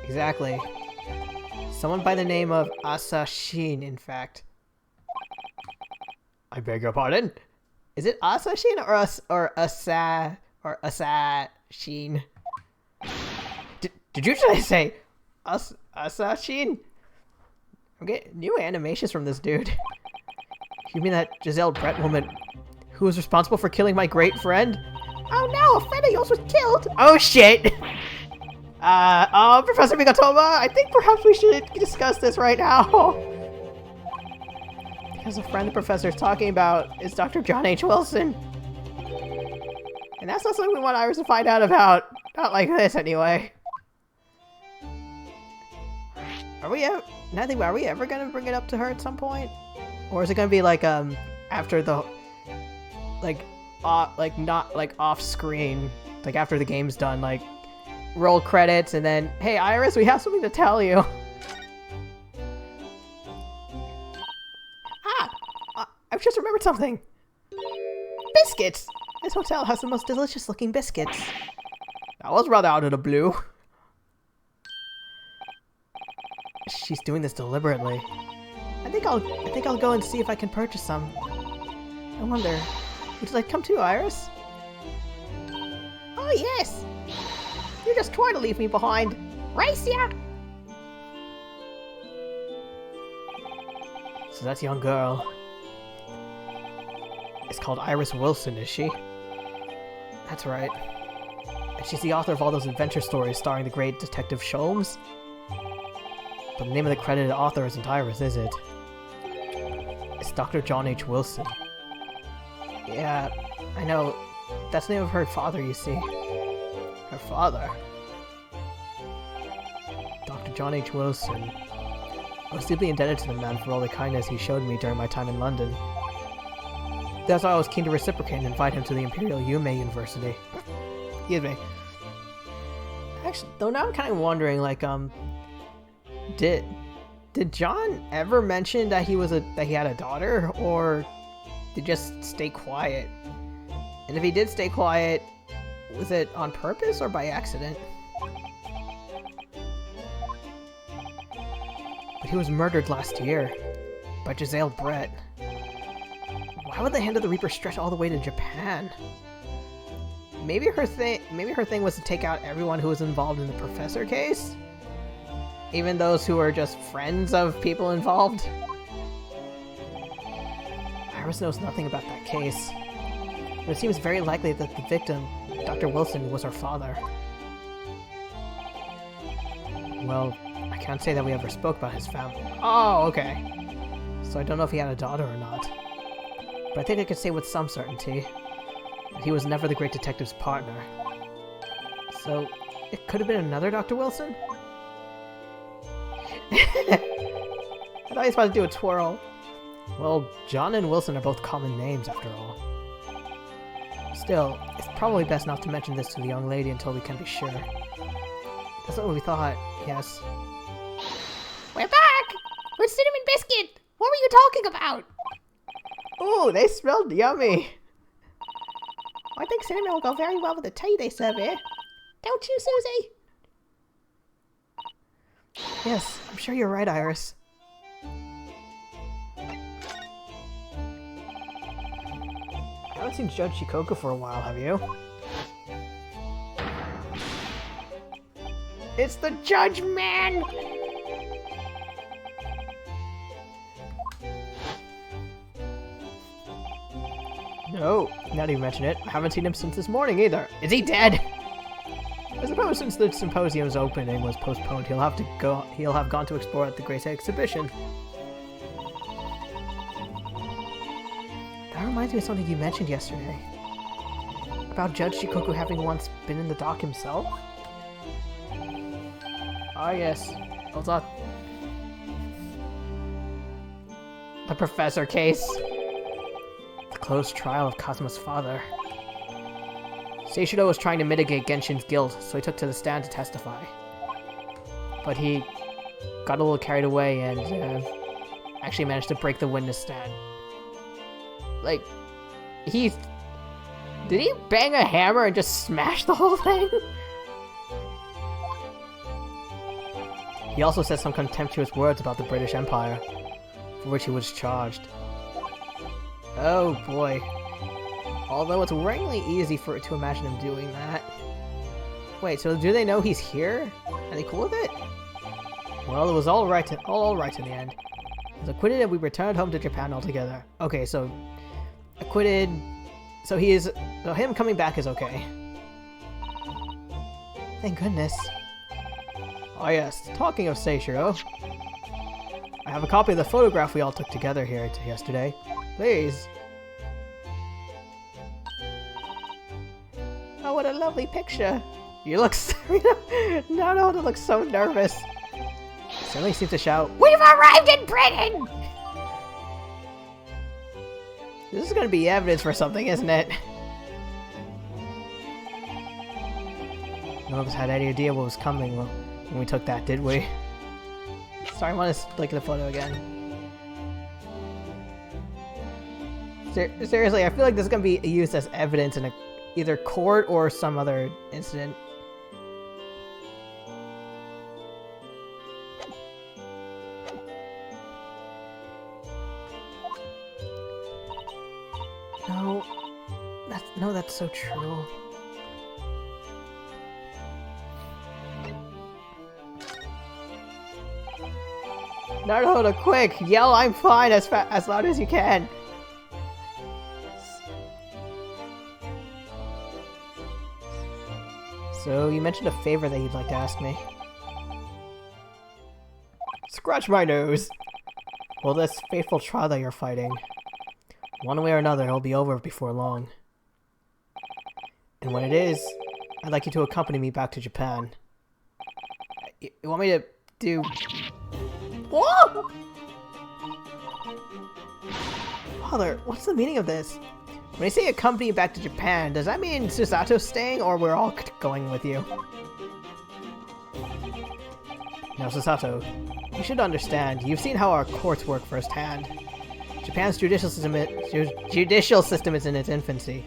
Exactly. Someone by the name of Asashin, in fact. I beg your pardon? Is it Asashin or Asashin? Did you try to say Asashin? I'm getting new animations from this dude. You mean that Giselle Brett woman who was responsible for killing my great friend? Oh no, a friend of yours was killed! Oh shit! Professor Migatoma, I think perhaps we should discuss this right now. Because a friend the professor's talking about is Dr. John H. Wilson. And that's not something we want Iris to find out about. Not like this, anyway. Are we ever gonna bring it up to her at some point? Or is it gonna be like, after the, not, off screen, like after the game's done, like, roll credits and then, hey Iris, we have something to tell you. I've just remembered something. Biscuits! This hotel has the most delicious looking biscuits. That was rather out of the blue. She's doing this deliberately. I think I'll go and see if I can purchase some. I wonder, would you like to come too, Iris? Oh yes! You're just trying to leave me behind. Race ya! So that's young girl. It's called Iris Wilson, is she? That's right. And she's the author of all those adventure stories starring the great Detective Sholmes. But the name of the credited author isn't Iris, is it? It's Dr. John H. Wilson. Yeah, I know. That's the name of her father, you see. Her father? Dr. John H. Wilson. I was deeply indebted to the man for all the kindness he showed me during my time in London. That's why I was keen to reciprocate and invite him to the Imperial Yume University. Excuse me. Actually, though now I'm kind of wondering, like, did John ever mention that he had a daughter, or did he just stay quiet? And if he did stay quiet, was it on purpose or by accident? But he was murdered last year by Giselle Brett. Why would the hand of the Reaper stretch all the way to Japan? Maybe her thing was to take out everyone who was involved in the Professor case? Even those who are just friends of people involved? Iris knows nothing about that case. But it seems very likely that the victim, Dr. Wilson, was her father. Well, I can't say that we ever spoke about his family. Oh, okay. So I don't know if he had a daughter or not. But I think I could say with some certainty that he was never the Great Detective's partner. So, it could have been another Dr. Wilson? I thought he was about to do a twirl. Well, John and Wilson are both common names, after all. Still, it's probably best not to mention this to the young lady until we can be sure. That's what we thought, yes. We're back! With cinnamon biscuit! What were you talking about? Ooh, they smelled yummy! I think cinnamon will go very well with the tea they serve here. Don't you, Susie? Yes, I'm sure you're right, Iris. I haven't seen Judge Shikoku for a while, have you? It's the judge, man! No, now that you mention it, I haven't seen him since this morning either. Is he dead? I suppose since the symposium's opening was postponed, he'll have gone to explore at the Great Exhibition. That reminds me of something you mentioned yesterday. About Judge Shikoku having once been in the dock himself? Ah yes, I thought... The Professor case. The closed trial of Kazuma's father. Seishiro was trying to mitigate Genshin's guilt, so he took to the stand to testify. But he got a little carried away and actually managed to break the witness stand. Like, did he bang a hammer and just smash the whole thing? He also said some contemptuous words about the British Empire, for which he was charged. Oh boy. Although it's worryingly easy to imagine him doing that. Wait, so do they know he's here? Are they cool with it? Well, it was all right in the end. He was acquitted and we returned home to Japan altogether. Okay, so acquitted. So him coming back is okay. Thank goodness. Oh yes, talking of Seishiro, I have a copy of the photograph we all took together here yesterday. Please. Oh, what a lovely picture. You look... Naruto looks so nervous. He suddenly seems to shout, "We've arrived in Britain!" This is gonna be evidence for something, isn't it? None of us had any idea what was coming when we took that, did we? Sorry, I want to look at the photo again. Seriously, I feel like this is gonna be used as evidence in either court or some other incident. No, that's so true. Naruto, quick! Yell, "I'm fine!" as loud as you can. So, you mentioned a favor that you'd like to ask me. Scratch my nose! Well, this fateful trial that you're fighting, one way or another, it'll be over before long. And when it is, I'd like you to accompany me back to Japan. You want me to do... Whoa! Father, what's the meaning of this? When I say accompany you back to Japan, does that mean Susato's staying, or we're all going with you? Now, Susato, you should understand, you've seen how our courts work firsthand. Japan's judicial system is in its infancy,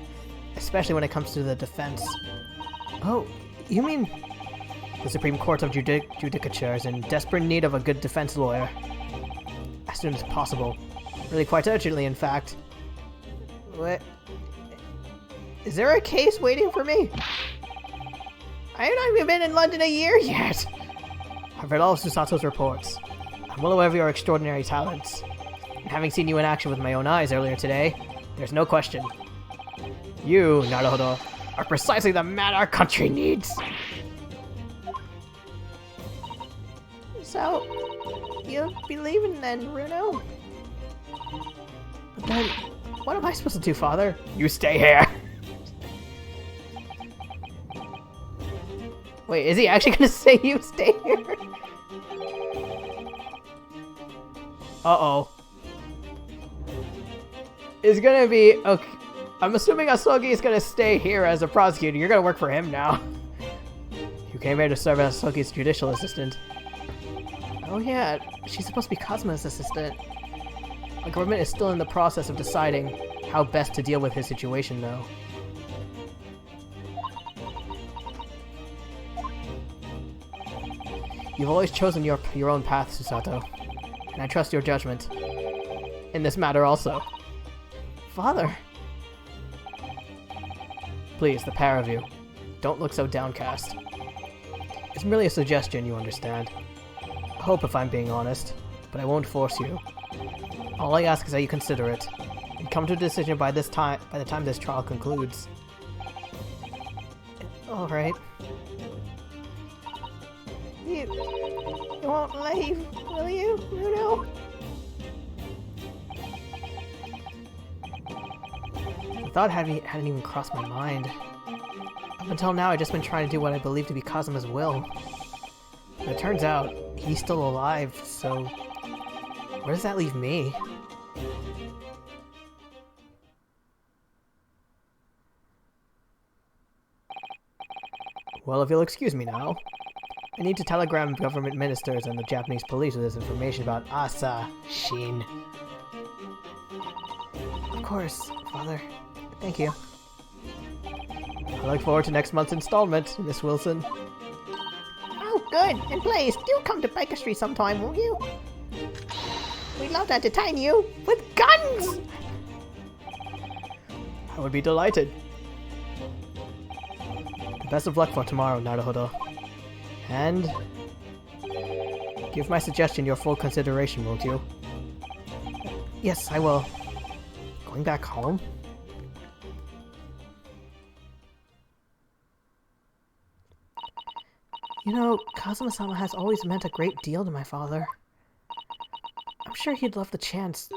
especially when it comes to the defense. Oh, you mean... The Supreme Court of Judicature is in desperate need of a good defense lawyer. As soon as possible. Really quite urgently, in fact. What? Is there a case waiting for me? I have not even been in London a year yet! I've read all of Susato's reports. I'm well aware of your extraordinary talents. And having seen you in action with my own eyes earlier today, there's no question. You, Naruto, are precisely the man our country needs! So, you believe in then, Runo? But then, what am I supposed to do, Father? You stay here! Wait, is he actually gonna say you stay here? Uh-oh. It's gonna be... Okay. I'm assuming Asogi is gonna stay here as a prosecutor. You're gonna work for him now. You came here to serve as Asogi's judicial assistant. Oh yeah, she's supposed to be Kazuma's assistant. The government is still in the process of deciding how best to deal with his situation, though. You've always chosen your own path, Susato, and I trust your judgment. In this matter also. Father! Please, the pair of you, don't look so downcast. It's merely a suggestion, you understand. I hope if I'm being honest, but I won't force you. All I ask is that you consider it, and come to a decision by the time this trial concludes. Alright. You won't leave, will you, Bruno? The thought hadn't even crossed my mind. Up until now, I've just been trying to do what I believe to be Kazuma's will. But it turns out, he's still alive, so... where does that leave me? Well, if you'll excuse me now, I need to telegram government ministers and the Japanese police with this information about Asa Shin. Of course, Father. Thank you. I look forward to next month's installment, Miss Wilson. Oh, good. And please, do come to Baker Street sometime, won't you? We'd love to entertain you with guns! I would be delighted. Best of luck for tomorrow, Naruhodo. And... give my suggestion your full consideration, won't you? Yes, I will. Going back home? You know, Kazuma-sama has always meant a great deal to my father. I'm sure he'd love the chance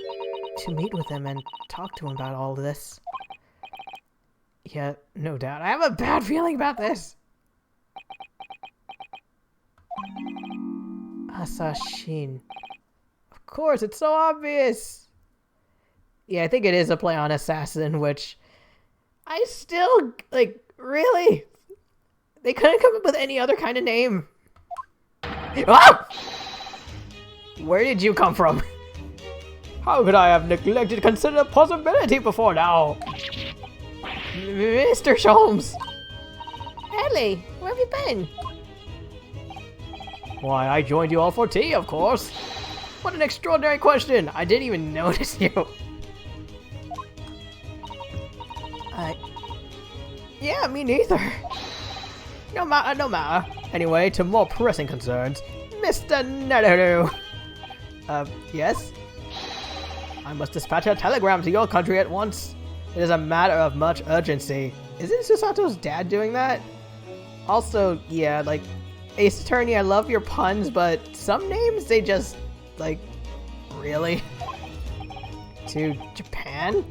to meet with him and talk to him about all this. Yeah, no doubt. I have a bad feeling about this! Asashin. Of course, it's so obvious! Yeah, I think it is a play on assassin, which... I still... like, really? They couldn't come up with any other kind of name. Ah! Where did you come from? How could I have neglected to consider the possibility before now? Mr. Sholmes! Ellie, where have you been? Why, I joined you all for tea, of course. What an extraordinary question! I didn't even notice you. Yeah, me neither. No matter, no matter. Anyway, to more pressing concerns. Mr. Naruto! Yes? I must dispatch a telegram to your country at once. It is a matter of much urgency. Isn't Susato's dad doing that? Also, yeah, like, Ace Attorney, I love your puns, but some names, they just, like, really? To Japan?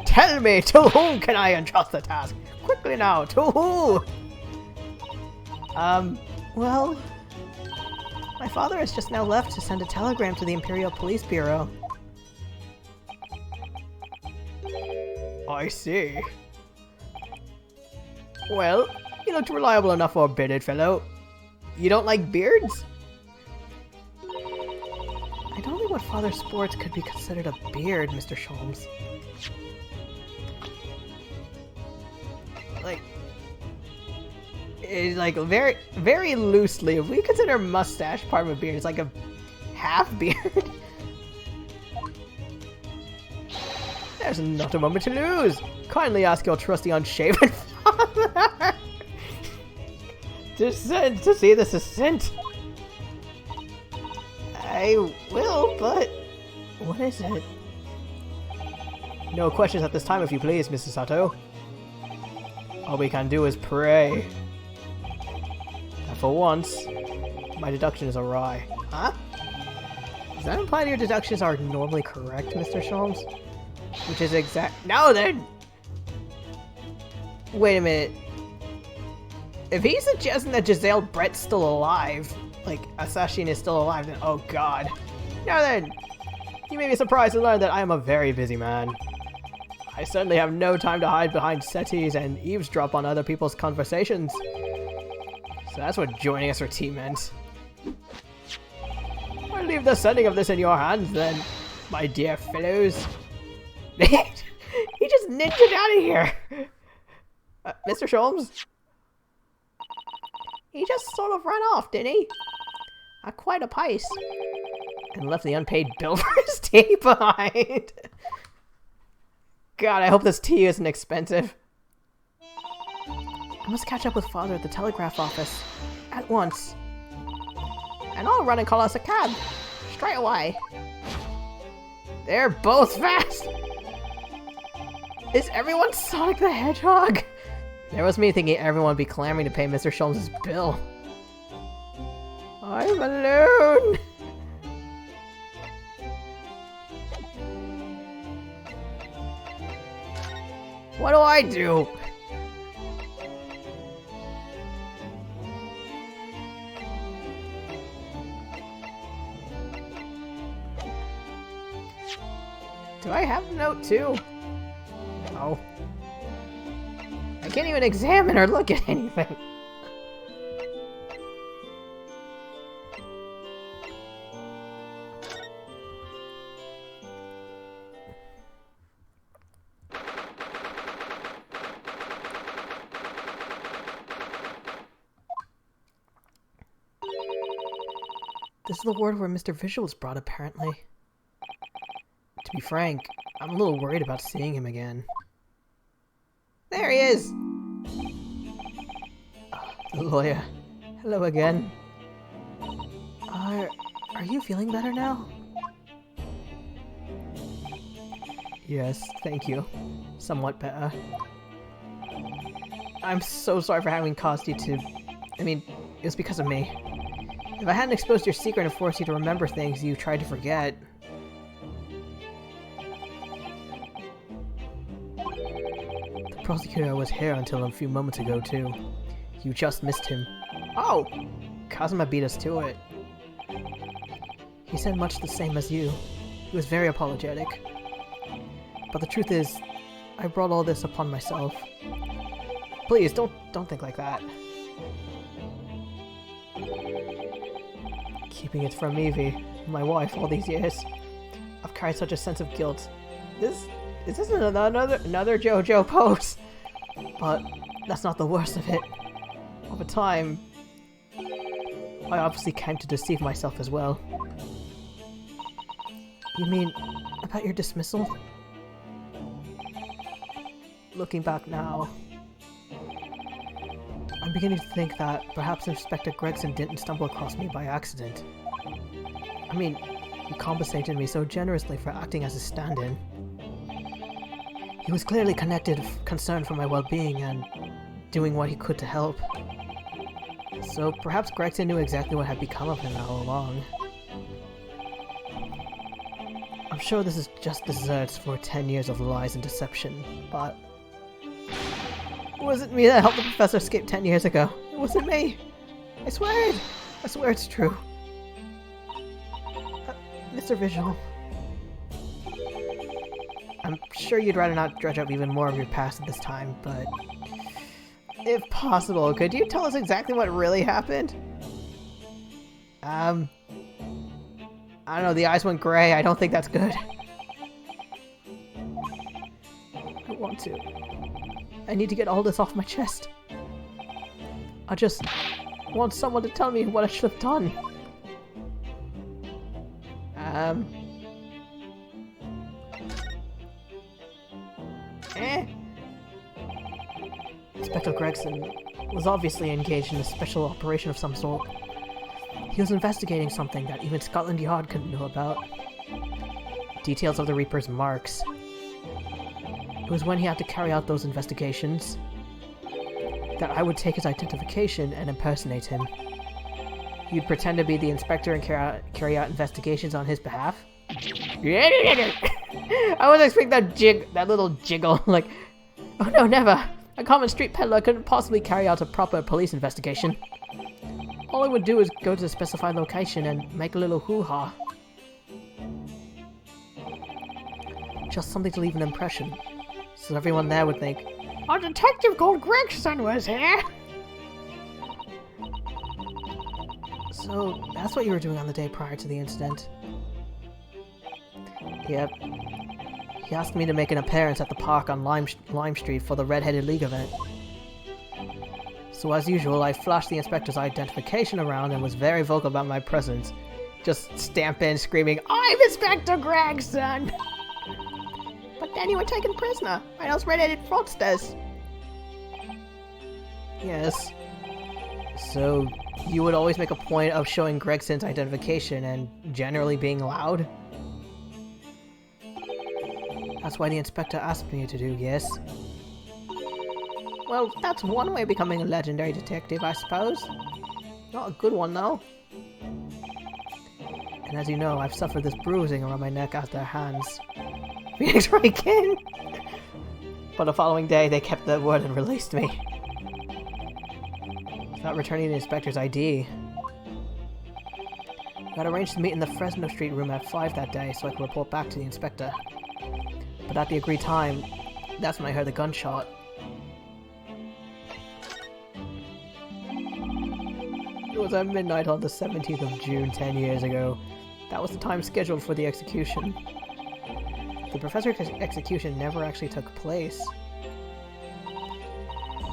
Tell me, to whom can I entrust the task? Quickly now, to who? Well... my father has just now left to send a telegram to the Imperial Police Bureau. I see. Well, you looked reliable enough for a bearded fellow. You don't like beards? I don't think what father sports could be considered a beard, Mr. Sholmes. Like, very, very loosely, if we consider mustache part of a beard, it's like a half beard. There's not a moment to lose. Kindly ask your trusty unshaven father to see this ascent. I will, but what is it? No questions at this time, if you please, Mrs. Sato. All we can do is pray. And for once, my deduction is awry. Huh? Does that imply that your deductions are normally correct, Mr. Sholmes? Which is exact. No, then. Wait a minute. If he's suggesting that Giselle Brett's still alive, like Asashin is still alive, then oh god. Now then, you may be surprised to learn that I am a very busy man. I certainly have no time to hide behind settees and eavesdrop on other people's conversations. So that's what joining us for tea meant. I'll leave the sending of this in your hands then, my dear fellows. He just ninja'd out of here! Mr. Sholmes? He just sort of ran off, didn't he? Quite a pace. And left the unpaid bill for his tea behind. God, I hope this tea isn't expensive. I must catch up with Father at the telegraph office. At once. And I'll run and call us a cab. Straight away. They're both fast! Is everyone Sonic the Hedgehog? There was me thinking everyone would be clamoring to pay Mr. Sholmes' bill. I'm alone! What do I do? Do I have a note too? No. I can't even examine or look at anything. This is the ward where Mr. Visual was brought, apparently. To be frank, I'm a little worried about seeing him again. There he is! The lawyer. Hello again. Are you feeling better now? Yes, thank you. Somewhat better. I'm so sorry for having caused you to... I mean, it was because of me. If I hadn't exposed your secret and forced you to remember things you tried to forget... The prosecutor was here until a few moments ago, too. You just missed him. Oh! Kazuma beat us to it. He said much the same as you. He was very apologetic. But the truth is, I brought all this upon myself. Please, don't think like that. Keeping it from Evie, my wife, all these years. I've carried such a sense of guilt. Is this another JoJo pose? But that's not the worst of it. Over time, I obviously came to deceive myself as well. You mean about your dismissal? Looking back now, I'm beginning to think that perhaps Inspector Gregson didn't stumble across me by accident. I mean, he compensated me so generously for acting as a stand-in. He was clearly concerned for my well-being and doing what he could to help. So perhaps Gregson knew exactly what had become of him all along. I'm sure this is just desserts for 10 years of lies and deception, but... It wasn't me that helped the professor escape 10 years ago. It wasn't me. I swear it. I swear it's true. Mr. Visual. I'm sure you'd rather not dredge up even more of your past at this time, but... If possible, could you tell us exactly what really happened? I don't know, the eyes went gray. I don't think that's good. I want to. I need to get all this off my chest. I just want someone to tell me what I should have done. Inspector Gregson was obviously engaged in a special operation of some sort. He was investigating something that even Scotland Yard couldn't know about. Details of the Reaper's marks. It was when he had to carry out those investigations that I would take his identification and impersonate him. He'd pretend to be the inspector and carry out investigations on his behalf. I was expecting that little jiggle, like, oh no, never! A common street peddler couldn't possibly carry out a proper police investigation. All I would do is go to the specified location and make a little hoo-ha. Just something to leave an impression, so everyone there would think, a detective called Gregson was here! So, that's what you were doing on the day prior to the incident? Yep. He asked me to make an appearance at the park on Lime Street for the Red-Headed League event. So as usual, I flashed the inspector's identification around and was very vocal about my presence. Just stamp in, screaming, I'm Inspector Gregson! But then you were taken prisoner by those red-headed fraudsters. Yes. So, you would always make a point of showing Gregson's identification and generally being loud? That's why the inspector asked me to do, yes? Well, that's one way of becoming a legendary detective, I suppose. Not a good one, though. And as you know, I've suffered this bruising around my neck at their hands. Phoenix Wright again! But the following day, they kept their word and released me. Without returning the inspector's ID. I had arranged to meet in the Fresno Street room at 5 that day so I could report back to the inspector. But at the agreed time, that's when I heard the gunshot. It was at midnight on the 17th of June 10 years ago. That was the time scheduled for the execution. The professor's execution never actually took place.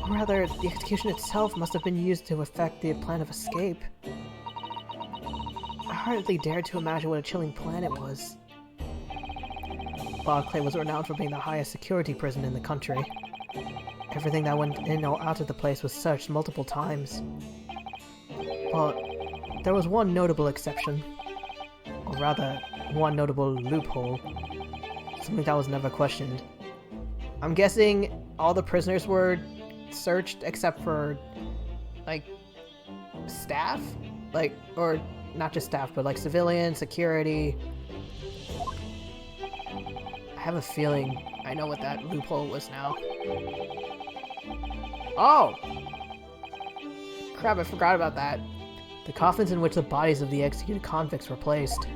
Or rather, the execution itself must have been used to effect the plan of escape. I hardly dared to imagine what a chilling plan it was. Clay was renowned for being the highest security prison in the country. Everything that went in or out of the place was searched multiple times. But there was one notable exception. Or rather, one notable loophole. Something that was never questioned. I'm guessing all the prisoners were searched except for, like, staff? Like, or not just staff, but like civilian, security. I have a feeling I know what that loophole was now. Oh! Crap, I forgot about that. The coffins in which the bodies of the executed convicts were placed.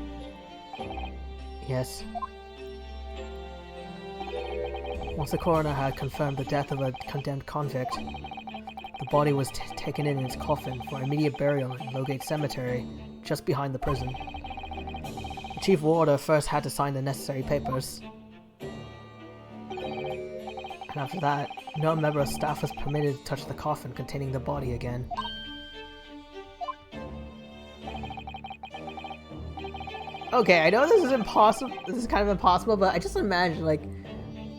Yes. Once the coroner had confirmed the death of a condemned convict, the body was taken in its coffin for immediate burial in Lowgate Cemetery, just behind the prison. The chief warder first had to sign the necessary papers. And after that, no member of staff was permitted to touch the coffin containing the body again. Okay, I know this is impossible. This is kind of impossible, but I just imagine, like,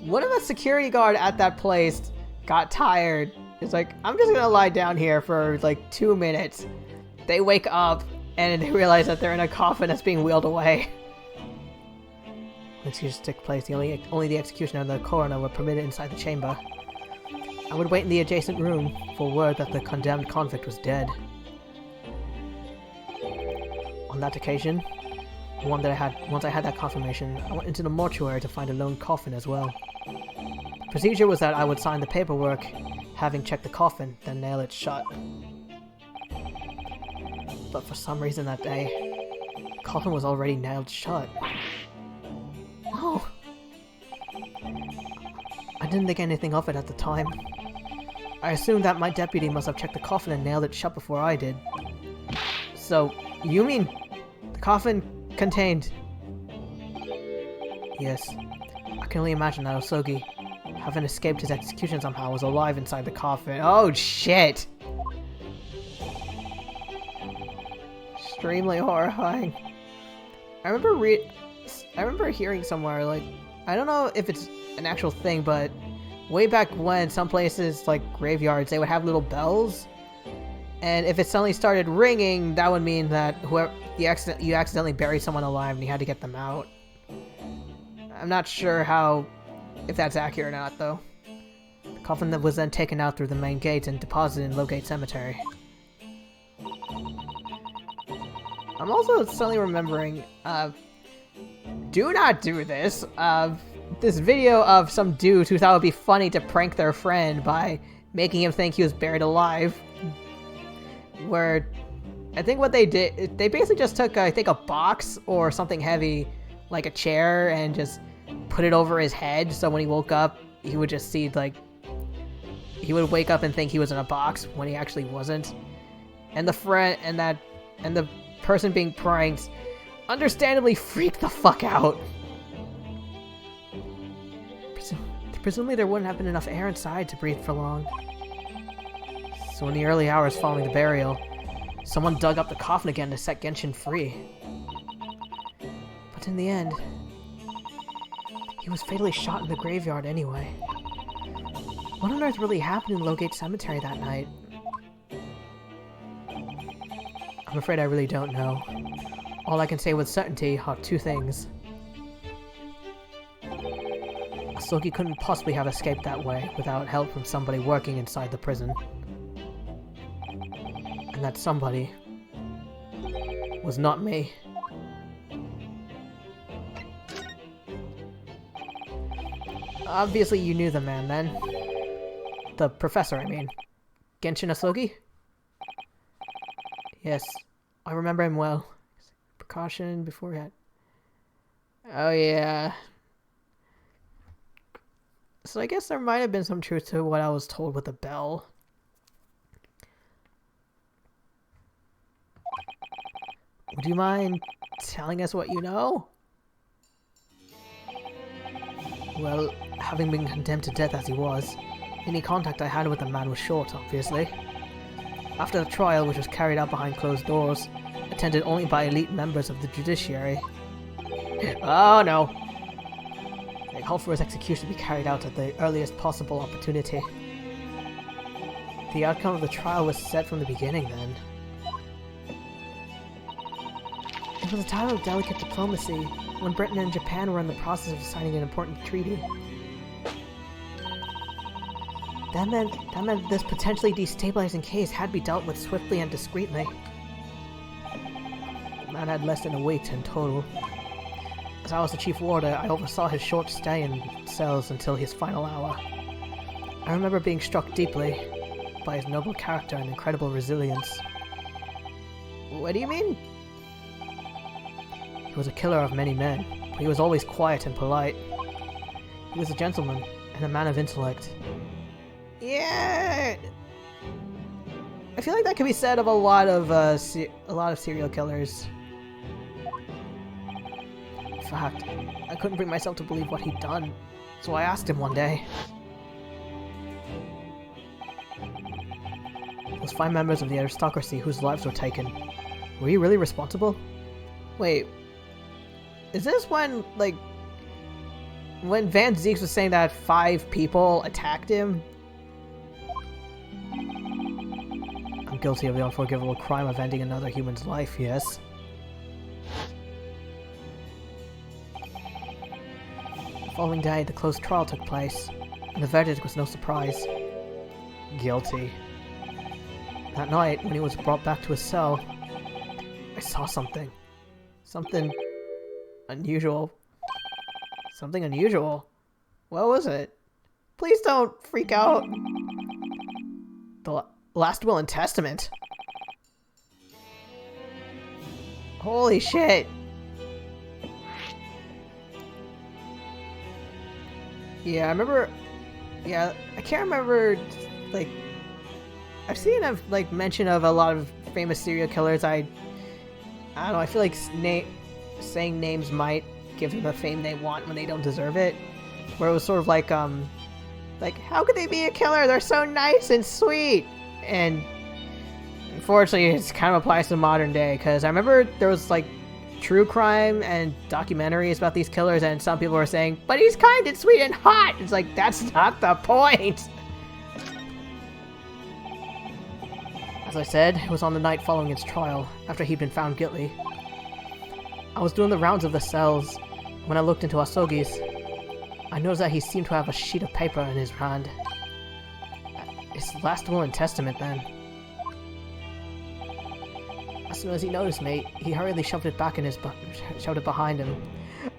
what if a security guard at that place got tired? It's like, I'm just gonna lie down here for like 2 minutes. They wake up and they realize that they're in a coffin that's being wheeled away. When the execution took place, only the executioner and the coroner were permitted inside the chamber. I would wait in the adjacent room for word that the condemned convict was dead. On that occasion, once I had that confirmation, I went into the mortuary to find a lone coffin as well. The procedure was that I would sign the paperwork, having checked the coffin, then nail it shut. But for some reason that day, the coffin was already nailed shut. No! I didn't think anything of it at the time. I assumed that my deputy must have checked the coffin and nailed it shut before I did. So, you mean the coffin contained... Yes. I can only imagine that Osogi, having escaped his execution somehow, was alive inside the coffin. Oh shit! Extremely horrifying. I remember hearing somewhere, like, I don't know if it's an actual thing, but way back when, some places, like graveyards, they would have little bells. And if it suddenly started ringing, that would mean that you accidentally buried someone alive and you had to get them out. I'm not sure if that's accurate or not, though. The coffin that was then taken out through the main gate and deposited in Lowgate Cemetery. I'm also suddenly remembering, do not do this, this video of some dude who thought it would be funny to prank their friend by making him think he was buried alive. Where, I think what they did, they basically just took, I think, a box or something heavy, like a chair, and just put it over his head, so when he woke up, he would just see, like, he would wake up and think he was in a box when he actually wasn't. And the the person being pranked understandably freaked the fuck out. Presumably there wouldn't have been enough air inside to breathe for long. So in the early hours following the burial, someone dug up the coffin again to set Genshin free. But in the end, he was fatally shot in the graveyard anyway. What on earth really happened in Lowgate Cemetery that night? I'm afraid I really don't know. All I can say with certainty are two things. Asogi couldn't possibly have escaped that way without help from somebody working inside the prison. And that somebody was not me. Obviously you knew the man then. The professor, I mean. Genshin Asogi? Yes, I remember him well. Precaution before he had... Oh yeah. So I guess there might have been some truth to what I was told with the bell. Would you mind telling us what you know? Well, having been condemned to death as he was, any contact I had with the man was short, obviously. After the trial, which was carried out behind closed doors, attended only by elite members of the judiciary. Oh no! They called for his execution to be carried out at the earliest possible opportunity. The outcome of the trial was set from the beginning then. It was a time of delicate diplomacy, when Britain and Japan were in the process of signing an important treaty. That meant this potentially destabilizing case had to be dealt with swiftly and discreetly. The man had less than a week in total. As I was the chief warder, I oversaw his short stay in cells until his final hour. I remember being struck deeply by his noble character and incredible resilience. What do you mean? He was a killer of many men, but he was always quiet and polite. He was a gentleman and a man of intellect. Yeah, I feel like that could be said of a lot of serial killers. In fact, I couldn't bring myself to believe what he'd done, so I asked him one day. Those 5 members of the aristocracy whose lives were taken, were you really responsible? Wait, is this when Van Zeeks was saying that 5 people attacked him? I'm guilty of the unforgivable crime of ending another human's life, yes. The following day, the closed trial took place, and the verdict was no surprise. Guilty. That night, when he was brought back to his cell, I saw something. Something unusual. Something unusual? What was it? Please don't freak out. The last will and testament. Holy shit. Yeah, I remember... Yeah, I can't remember, I've seen mention of a lot of famous serial killers. I don't know, I feel like saying names might give them the fame they want when they don't deserve it. Where it was sort of like, how could they be a killer? They're so nice and sweet! And unfortunately, it kind of applies to modern day, because I remember there was, true crime and documentaries about these killers, and some people were saying, but he's kind and sweet and hot! It's like, that's not the point! As I said, it was on the night following his trial, after he'd been found guilty. I was doing the rounds of the cells when I looked into Asogi's. I noticed that he seemed to have a sheet of paper in his hand. His last will and testament, then. As soon as he noticed me, he hurriedly shoved it back in his shoved it behind him.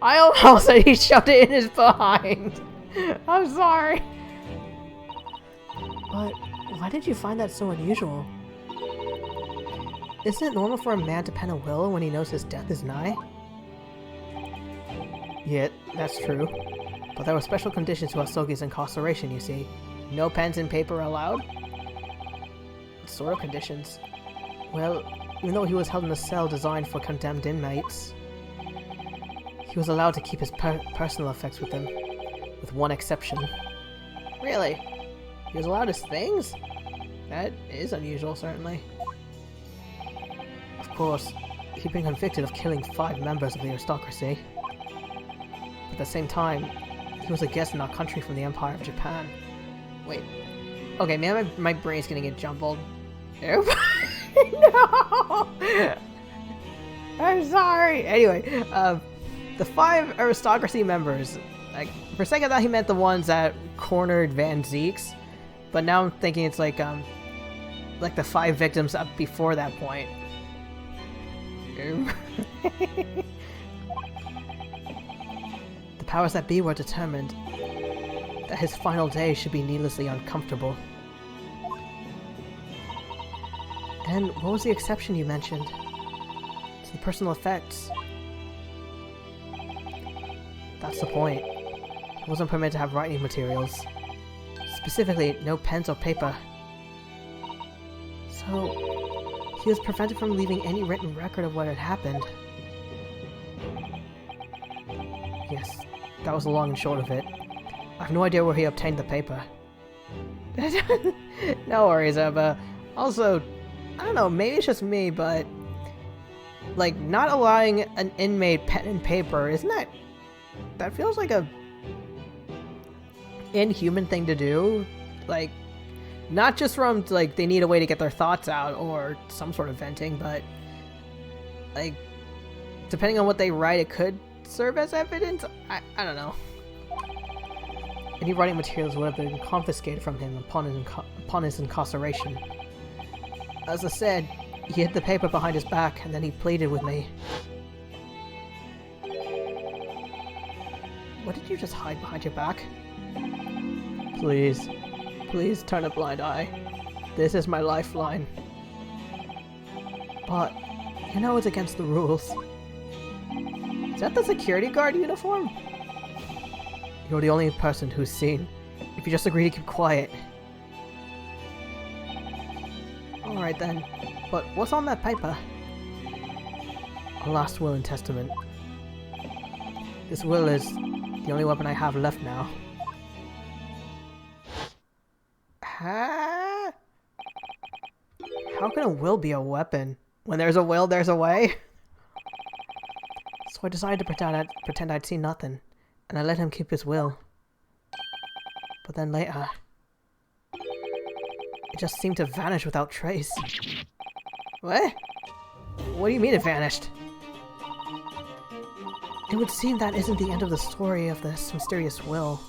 I almost said he shoved it in his behind. I'm sorry. But why did you find that so unusual? Isn't it normal for a man to pen a will when he knows his death is nigh? Yet, that's true. But there were special conditions to Asogi's incarceration, you see. No pens and paper allowed? What sort of conditions? Well, even though he was held in a cell designed for condemned inmates, he was allowed to keep his personal effects with him, with one exception. Really? He was allowed his things? That is unusual, certainly. Of course, he'd been convicted of killing 5 members of the aristocracy. But at the same time, he was a guest in our country from the Empire of Japan. Wait. Okay, man, my brain's gonna get jumbled. No, I'm sorry. Anyway, the 5 aristocracy members. Like, for a second, I thought he meant the ones that cornered Van Zeeks, but now I'm thinking it's like the 5 victims up before that point. The powers that be were determined that his final day should be needlessly uncomfortable. And what was the exception you mentioned? To the personal effects. That's the point. He wasn't permitted to have writing materials. Specifically, no pens or paper. So, he was prevented from leaving any written record of what had happened. Yes, that was the long and short of it. I have no idea where he obtained the paper. No worries, Eva. Also, I don't know, maybe it's just me, but like, not allowing an inmate pen and paper, isn't that feels like a inhuman thing to do? Like, not just from, like, they need a way to get their thoughts out or some sort of venting, but like, depending on what they write, it could serve as evidence? I don't know. Any writing materials would have been confiscated from him upon his incarceration. As I said, he hid the paper behind his back, and then he pleaded with me. What did you just hide behind your back? Please, please turn a blind eye. This is my lifeline. But, you know it's against the rules. Is that the security guard uniform? You're the only person who's seen. If you just agree to keep quiet. Alright then, but what's on that paper? A last will and testament. This will is the only weapon I have left now. Huh? How can a will be a weapon? When there's a will, there's a way? So I decided to pretend I'd seen nothing, and I let him keep his will. But then later, it just seemed to vanish without trace. What? What do you mean it vanished? It would seem that isn't the end of the story of this mysterious will.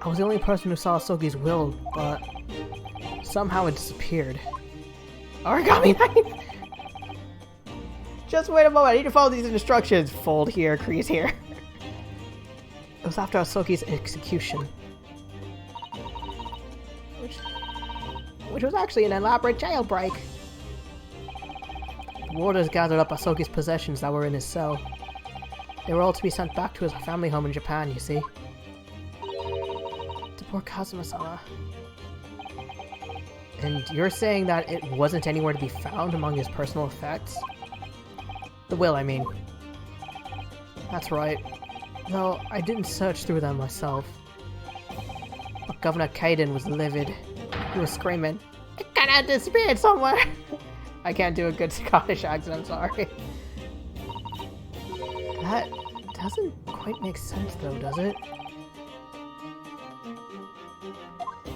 I was the only person who saw Sogi's will, but somehow it disappeared. Origami knife! Just wait a moment, I need to follow these instructions. Fold here, crease here. It was after Asoki's execution. Which was actually an elaborate jailbreak. The warders gathered up Asoki's possessions that were in his cell. They were all to be sent back to his family home in Japan, you see. To poor Kazuma-sama. And you're saying that it wasn't anywhere to be found among his personal effects? The will, I mean. That's right. No, I didn't search through them myself. But Governor Kaiden was livid. He was screaming, "It kinda disappeared somewhere!" I can't do a good Scottish accent, I'm sorry. That doesn't quite make sense though, does it?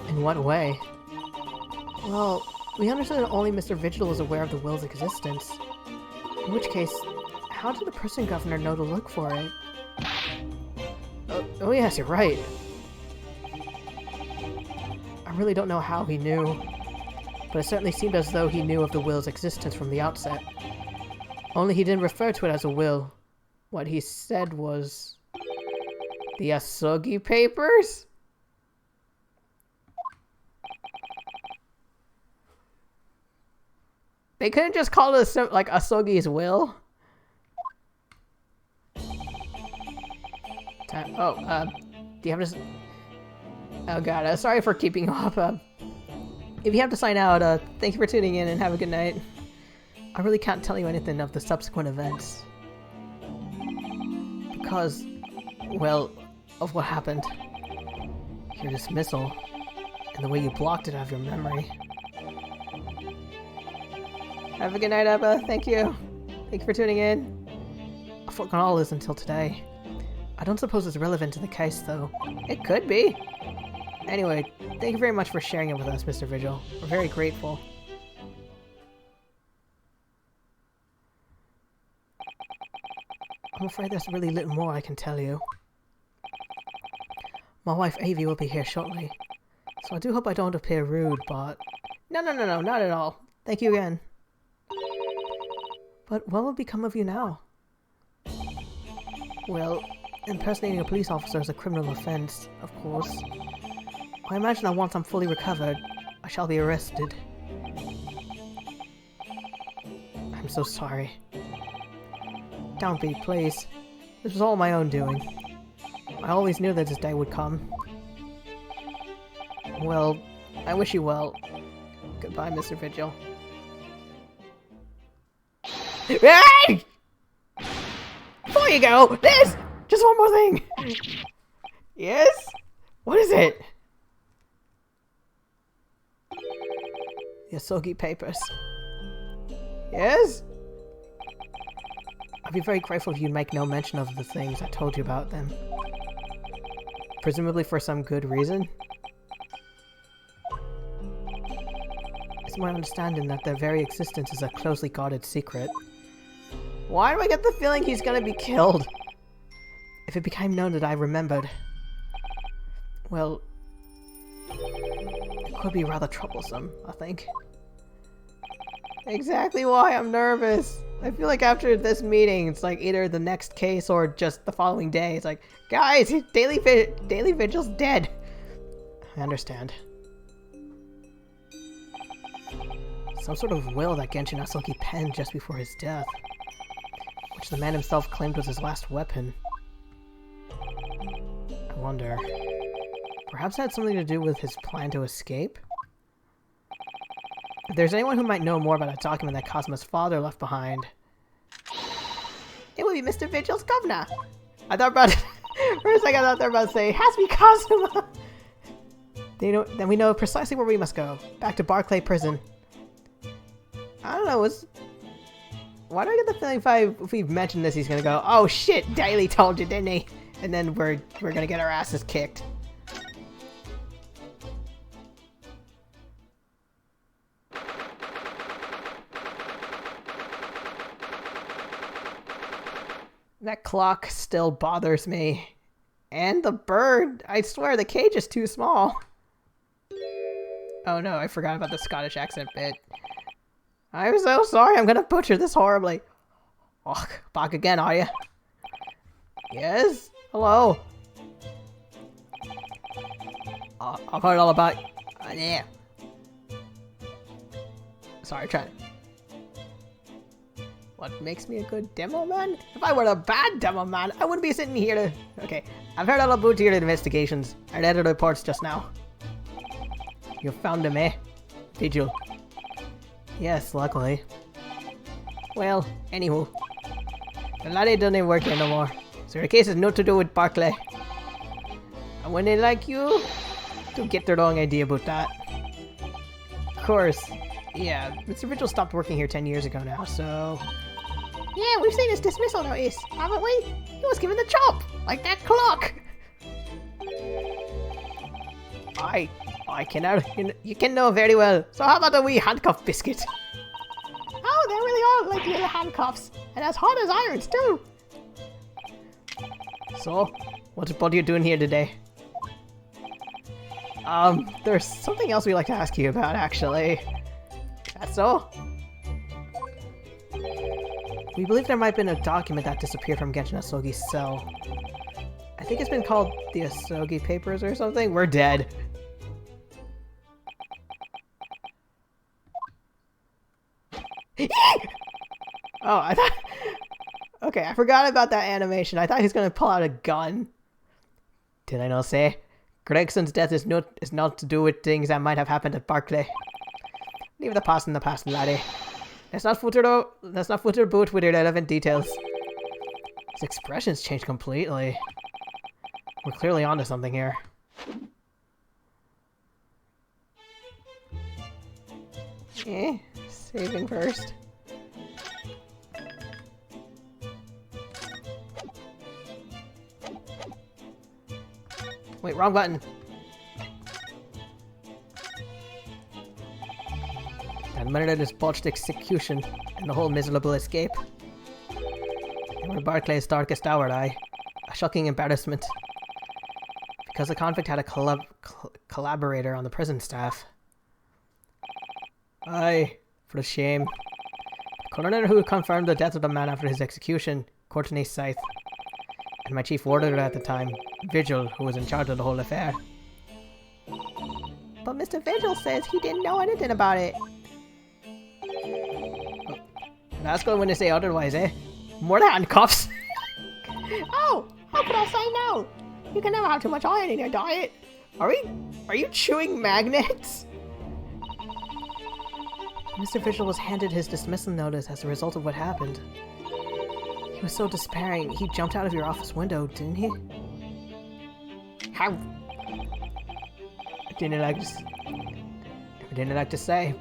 In what way? Well, we understood that only Mr. Vigil was aware of the will's existence. In which case, how did the person governor know to look for it? Oh yes, you're right. I really don't know how he knew, but it certainly seemed as though he knew of the will's existence from the outset. Only he didn't refer to it as a will. What he said was... the Asogi Papers? They couldn't just call it like Asogi's will? Do you have to... Oh god, sorry for keeping up. If you have to sign out, thank you for tuning in and have a good night. I really can't tell you anything of the subsequent events. Because, well, of what happened. Your dismissal, and the way you blocked it out of your memory. Have a good night, Ebba. Thank you. Thank you for tuning in. I've forgotten all this until today. I don't suppose it's relevant to the case, though. It could be. Anyway, thank you very much for sharing it with us, Mr. Vigil. We're very grateful. I'm afraid there's really little more I can tell you. My wife Avi will be here shortly, so I do hope I don't appear rude, but... No, not at all. Thank you again. But what will become of you now? Well, impersonating a police officer is a criminal offense, of course. I imagine that once I'm fully recovered, I shall be arrested. I'm so sorry. Don't be, please. This was all my own doing. I always knew that this day would come. Well, I wish you well. Goodbye, Mr. Vigil. Hey! Before you go, there's just one more thing. Yes? What is it? The Asogi papers. Yes? I'd be very grateful if you'd make no mention of the things I told you about them. Presumably for some good reason. It's my understanding that their very existence is a closely guarded secret. Why do I get the feeling he's gonna be killed? If it became known that I remembered, well, it could be rather troublesome, I think. Exactly why I'm nervous. I feel like after this meeting, it's like either the next case or just the following day. It's like, guys, Daily Vigil's dead. I understand. Some sort of will that Genshin Asogi penned just before his death, which the man himself claimed was his last weapon. I wonder, perhaps it had something to do with his plan to escape? If there's anyone who might know more about a document that Cosmo's father left behind... It would be Mr. Vigil's governor. I thought about for a second I thought they were about to say, it has to be Cosmo. Then we know precisely where we must go. Back to Barclay Prison. I don't know, why do I get the feeling if we mention this he's gonna go, oh shit, Daily told you, didn't he? And then we're gonna get our asses kicked. That clock still bothers me. And the bird. I swear the cage is too small. Oh no, I forgot about the Scottish accent bit. I'm so sorry, I'm gonna butcher this horribly. Ugh, back again, are you? Yes? Hello? I've heard all about... yeah. Sorry, trying. What makes me a good demo man? If I were a bad demo man, I wouldn't be sitting here to... Okay, I've heard all about your investigations. I read the reports just now. You found him, eh? Vigil. Yes, luckily. Well, anywho. The laddie doesn't work here no more. So the case is not to do with Barclay. And when they like you, don't get the wrong idea about that. Of course. Yeah, Mr. Vigil stopped working here 10 years ago now, so... Yeah, we've seen his dismissal notice, haven't we? He was given the chop, like that clock. I cannot. You can know very well. So how about a wee handcuff biscuit? Oh, they really are like little handcuffs, and as hot as irons too. So, what are you doing here today? There's something else we'd like to ask you about, actually. That's all. We believe there might have been a document that disappeared from Genshin Asogi's cell. I think it's been called the Asogi Papers or something. We're dead. Oh, I thought... Okay, I forgot about that animation. I thought he was going to pull out a gun. Did I not say? Gregson's death is not to do with things that might have happened at Barclay. Leave the past in the past, laddie. Let's not footer the boot with irrelevant details. His expressions changed completely. We're clearly onto something here. Saving first. Wait, wrong button. and murdered his botched execution and the whole miserable escape. They were Barclay's darkest hour, a shocking embarrassment. Because the convict had a collaborator on the prison staff. Aye, for shame. The coroner who confirmed the death of the man after his execution, Courtney Scythe, and my chief warder at the time, Vigil, who was in charge of the whole affair. But Mr. Vigil says he didn't know anything about it. That's going when they say otherwise, eh? More handcuffs! Oh, how could I say no? You can never have too much iron in your diet. Are you chewing magnets? Mr. Vigil was handed his dismissal notice as a result of what happened. He was so despairing, he jumped out of your office window, didn't he? How? I didn't like to say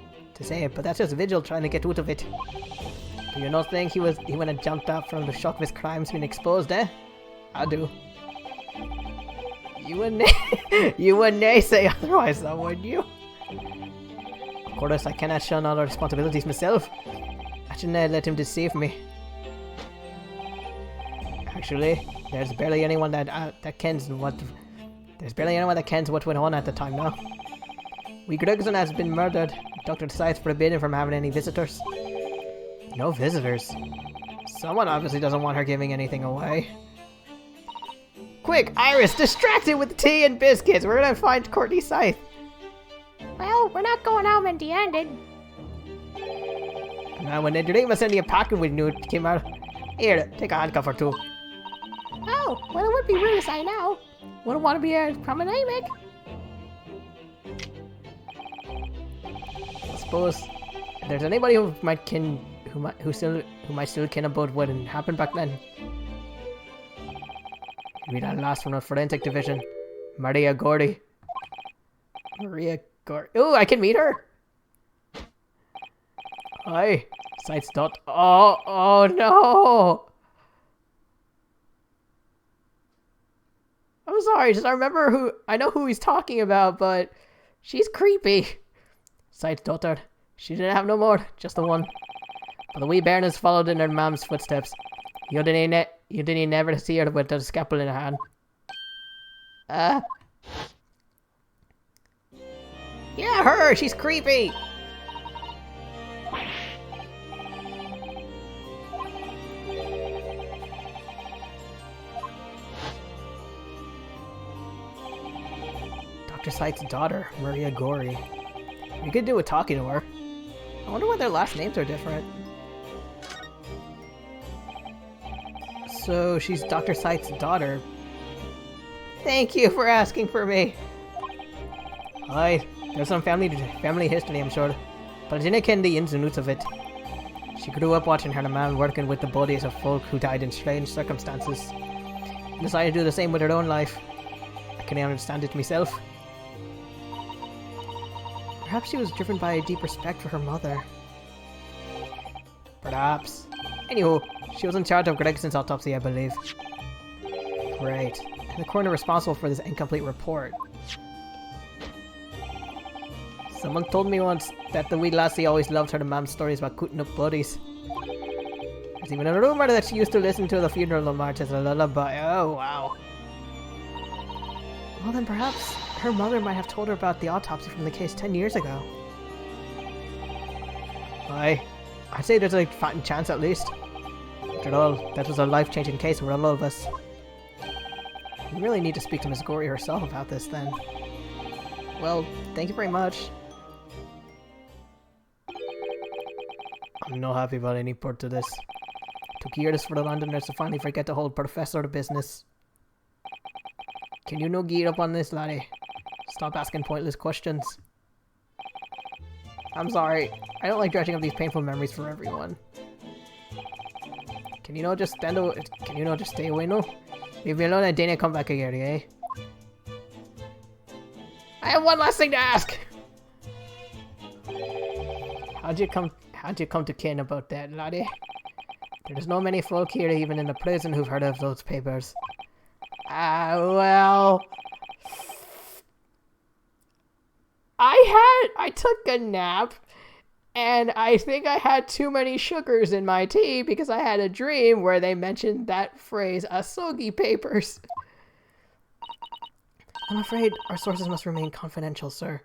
it, but that's just Vigil trying to get out of it. Do you not think he went and jumped out from the shock of his crimes being exposed, eh? I do. You wouldn't say otherwise, though, would you? Of course, I cannot shun all the responsibilities myself. I shouldn't have let him deceive me. Actually, there's barely anyone that kens what went on at the time now. Gregson has been murdered. Dr. Scythe forbidden from having any visitors. No visitors? Someone obviously doesn't want her giving anything away. Quick, Iris, distract it with tea and biscuits. We're gonna find Courtney Scythe. Well, we're not going home empty-handed. Now, when they must send you a packet with new came out. Here, take a handcuff or two. Oh, well, it would be rude to say no. Wouldn't want to be a promenade. I suppose if there's anybody who might still ken about what happened back then. Maybe that last from the forensic division, Maria Gordy. Oh, I can meet her. Hi, Scythe's dot. Oh no. I'm sorry, I know who he's talking about, but she's creepy. Scythe's daughter. She didn't have no more, just the one. But the wee bairness followed in her mom's footsteps. You didn't never see her with the scalpel in her hand. Yeah, her! She's creepy! Dr. Scythe's daughter, Maria Gorey. We could do with talking to her. I wonder why their last names are different. So, she's Dr. Scythe's daughter. Thank you for asking for me. Aye, there's some family history, I'm sure, but I didn't ken the ins and outs of it. She grew up watching her man working with the bodies of folk who died in strange circumstances, and decided to do the same with her own life. I can understand it myself. Perhaps she was driven by a deep respect for her mother. Perhaps. Anywho, she was in charge of Gregson's autopsy, I believe. Great. And the coroner responsible for this incomplete report. Someone told me once that the wee lassie always loved her mom's stories about cutting up bodies. There's even a rumor that she used to listen to the funeral march as a lullaby. Oh, wow. Well, then perhaps her mother might have told her about the autopsy from the case 10 years ago. I'd say there's a fighting chance at least. After all, that was a life-changing case for all of us. We really need to speak to Miss Gorey herself about this then. Well, thank you very much. I'm not happy about any part of this. Took years for the Londoners to finally forget the whole professor business. Can you no gear up on this, laddie? Stop asking pointless questions. I'm sorry. I don't like dredging up these painful memories for everyone. Can you not just stay away now? Leave me alone and Dana come back again, eh? I have one last thing to ask! How'd you come to ken about that, laddie? There's no many folk here, even in the prison, who've heard of those papers. Well... I took a nap, And I think I had too many sugars in my tea because I had a dream where they mentioned that phrase, asogi papers. I'm afraid our sources must remain confidential, sir.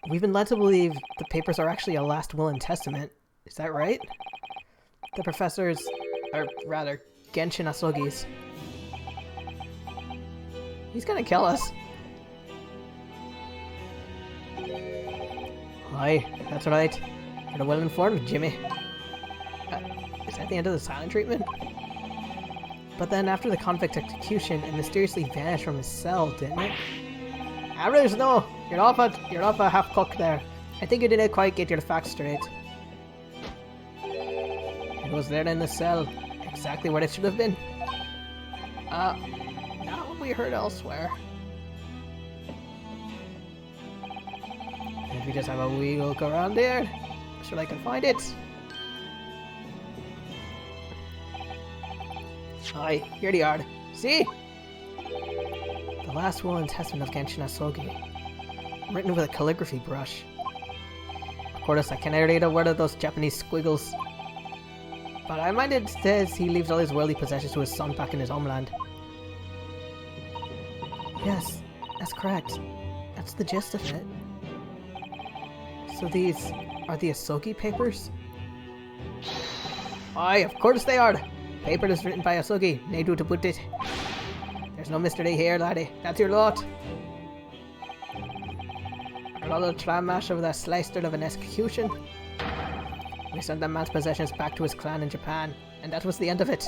We've been led to believe the papers are actually a last will and testament. Is that right? The professors, or rather, Genshin Asogi's. He's gonna kill us. Aye, that's right. You're well informed, Jimmy. Is that the end of the silent treatment? But then after the convict execution, it mysteriously vanished from his cell, didn't it? Average, no. You're off a half cook there. I think you didn't quite get your facts straight. It was there in the cell, exactly where it should have been. Not what we heard elsewhere. If we just have a wee look around there, I'm sure I can find it. Aye, here they are. See? The last will and testament of Genshin Asogi, written with a calligraphy brush. Of course, I cannot read a word of those Japanese squiggles. But I mind it says he leaves all his worldly possessions to his son back in his homeland. Yes, that's correct. That's the gist of it. So these are the Asogi papers? Aye, of course they are. Paper is written by Asogi, nae do to put it. There's no mystery here, laddie. That's your lot. A little tramash of the slicer of an execution. We sent that man's possessions back to his clan in Japan, and that was the end of it.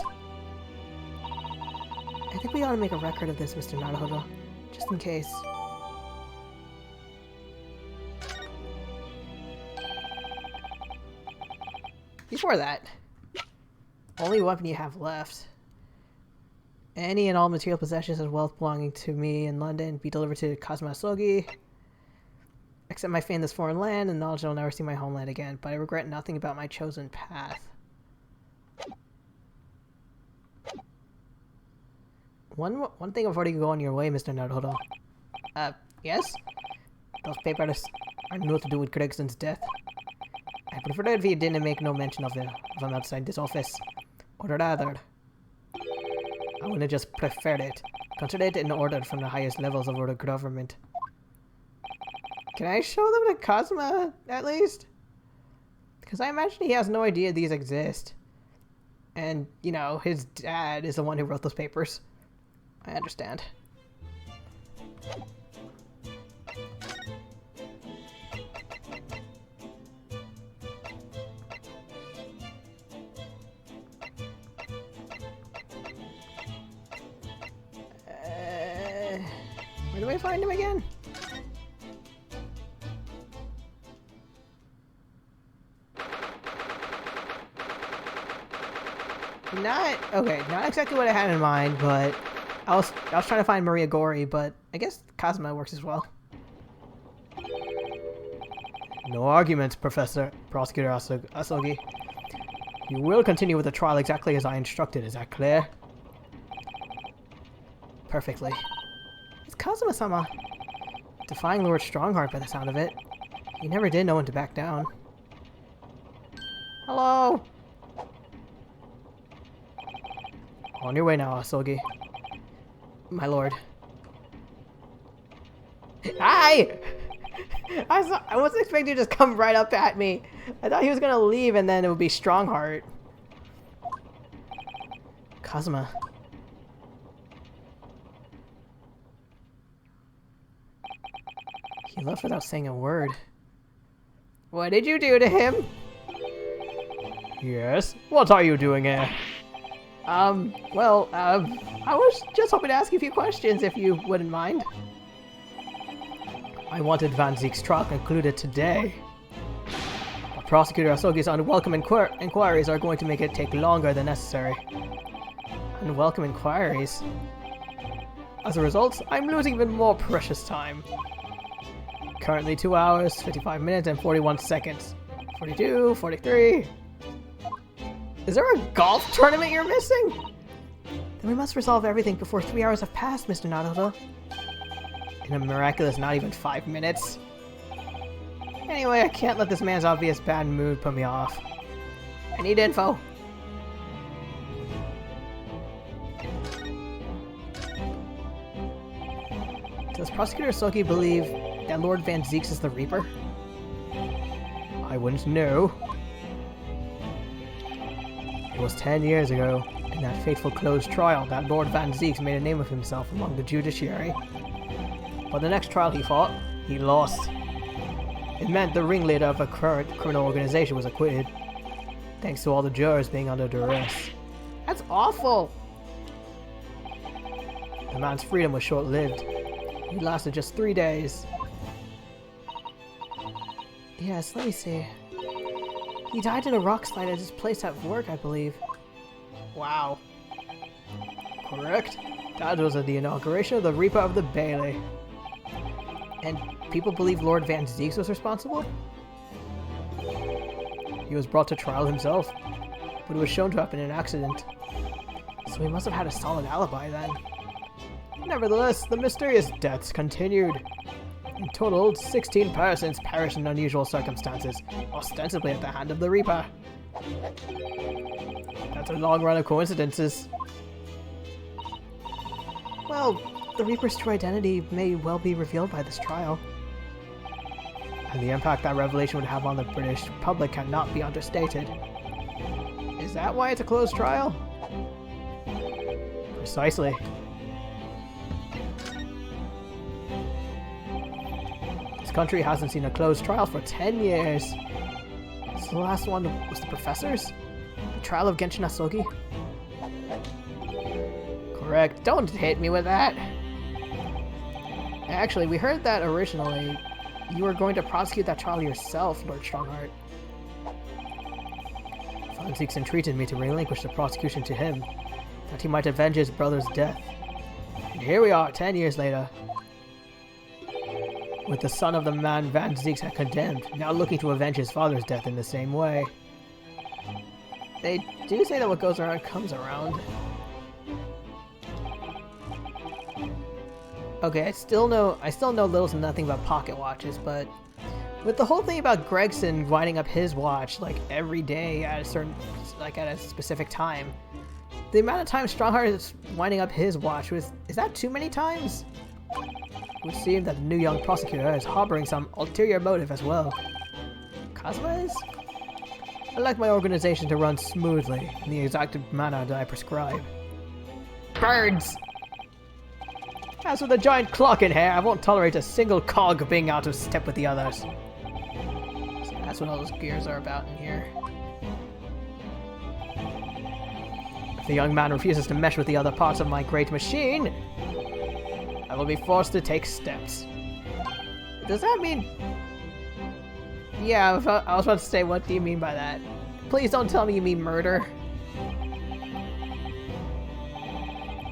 I think we ought to make a record of this, Mr. Naruhodo, just in case. Before that, only weapon you have left. Any and all material possessions and wealth belonging to me in London be delivered to Kazuma Asogi. Accept my fate in this foreign land and knowledge I'll never see my homeland again, but I regret nothing about my chosen path. One thing before you go on your way, Mr. Naruhodo. Yes? Those papers are not to do with Gregson's death. I prefer it if you didn't make no mention of him outside this office. Or rather, I would have just preferred it. Consider it an order from the highest levels of our government. Can I show them to Kazuma, at least? Because I imagine he has no idea these exist. And, you know, his dad is the one who wrote those papers. I understand. Where do I find him again? Not exactly what I had in mind, but I was trying to find Maria Gori, but I guess Kazuma works as well. No arguments, Prosecutor Asogi. You will continue with the trial exactly as I instructed, is that clear? Perfectly. It's Kazuma-sama. Defying Lord Strongheart by the sound of it. He never did know when to back down. Hello! On your way now, Asogi. My lord. Hi! I wasn't expecting you to just come right up at me. I thought he was gonna leave and then it would be Strongheart. Kazuma. He left without saying a word. What did you do to him? Yes? What are you doing here? I was just hoping to ask you a few questions if you wouldn't mind. I wanted Van Zeek's trial concluded today. Prosecutor Asogi's unwelcome inquiries are going to make it take longer than necessary. Unwelcome inquiries? As a result, I'm losing even more precious time. Currently 2 hours, 55 minutes, and 41 seconds. 42, 43... Is there a golf tournament you're missing? Then we must resolve everything before 3 hours have passed, Mr. Naruto. In a miraculous not even 5 minutes. Anyway, I can't let this man's obvious bad mood put me off. I need info. Does Prosecutor Soki believe that Lord Van Zeeks is the Reaper? I wouldn't know. It was 10 years ago, in that fateful closed trial, that Lord Van Zeeks made a name of himself among the judiciary. But the next trial he fought, he lost. It meant the ringleader of a current criminal organization was acquitted, thanks to all the jurors being under duress. That's awful! The man's freedom was short-lived. He lasted just 3 days. Yes, let me see. He died in a rock slide at his place at work, I believe. Wow. Correct. That was at the inauguration of the Reaper of the Bailey. And people believe Lord Van Zeeks was responsible? He was brought to trial himself, but it was shown to have been an accident. So he must have had a solid alibi then. Nevertheless, the mysterious deaths continued. In total, 16 persons perished in unusual circumstances, ostensibly at the hand of the Reaper. That's a long run of coincidences. Well, the Reaper's true identity may well be revealed by this trial. And the impact that revelation would have on the British public cannot be understated. Is that why it's a closed trial? Precisely. This country hasn't seen a closed trial for 10 years. So the last one was the Professor's? The trial of Genshin Asogi? Correct. Don't hit me with that! Actually, we heard that originally you were going to prosecute that trial yourself, Lord Strongheart. Van Zeeks entreated me to relinquish the prosecution to him, that he might avenge his brother's death. And here we are, 10 years later, with the son of the man Van Zeeks had condemned, now looking to avenge his father's death in the same way. They do say that what goes around comes around. Okay, I still know little to nothing about pocket watches, but with the whole thing about Gregson winding up his watch like every day at a certain, like at a specific time, the amount of time Strongheart is winding up his watch is that too many times? It would seem that the new young prosecutor is harboring some ulterior motive as well. Cosmo is? I like my organization to run smoothly in the exact manner that I prescribe. Birds! As with a giant clock in here, I won't tolerate a single cog being out of step with the others. So that's what all those gears are about in here. If the young man refuses to mesh with the other parts of my great machine, I will be forced to take steps. Does that mean... Yeah, I was about to say, what do you mean by that? Please don't tell me you mean murder.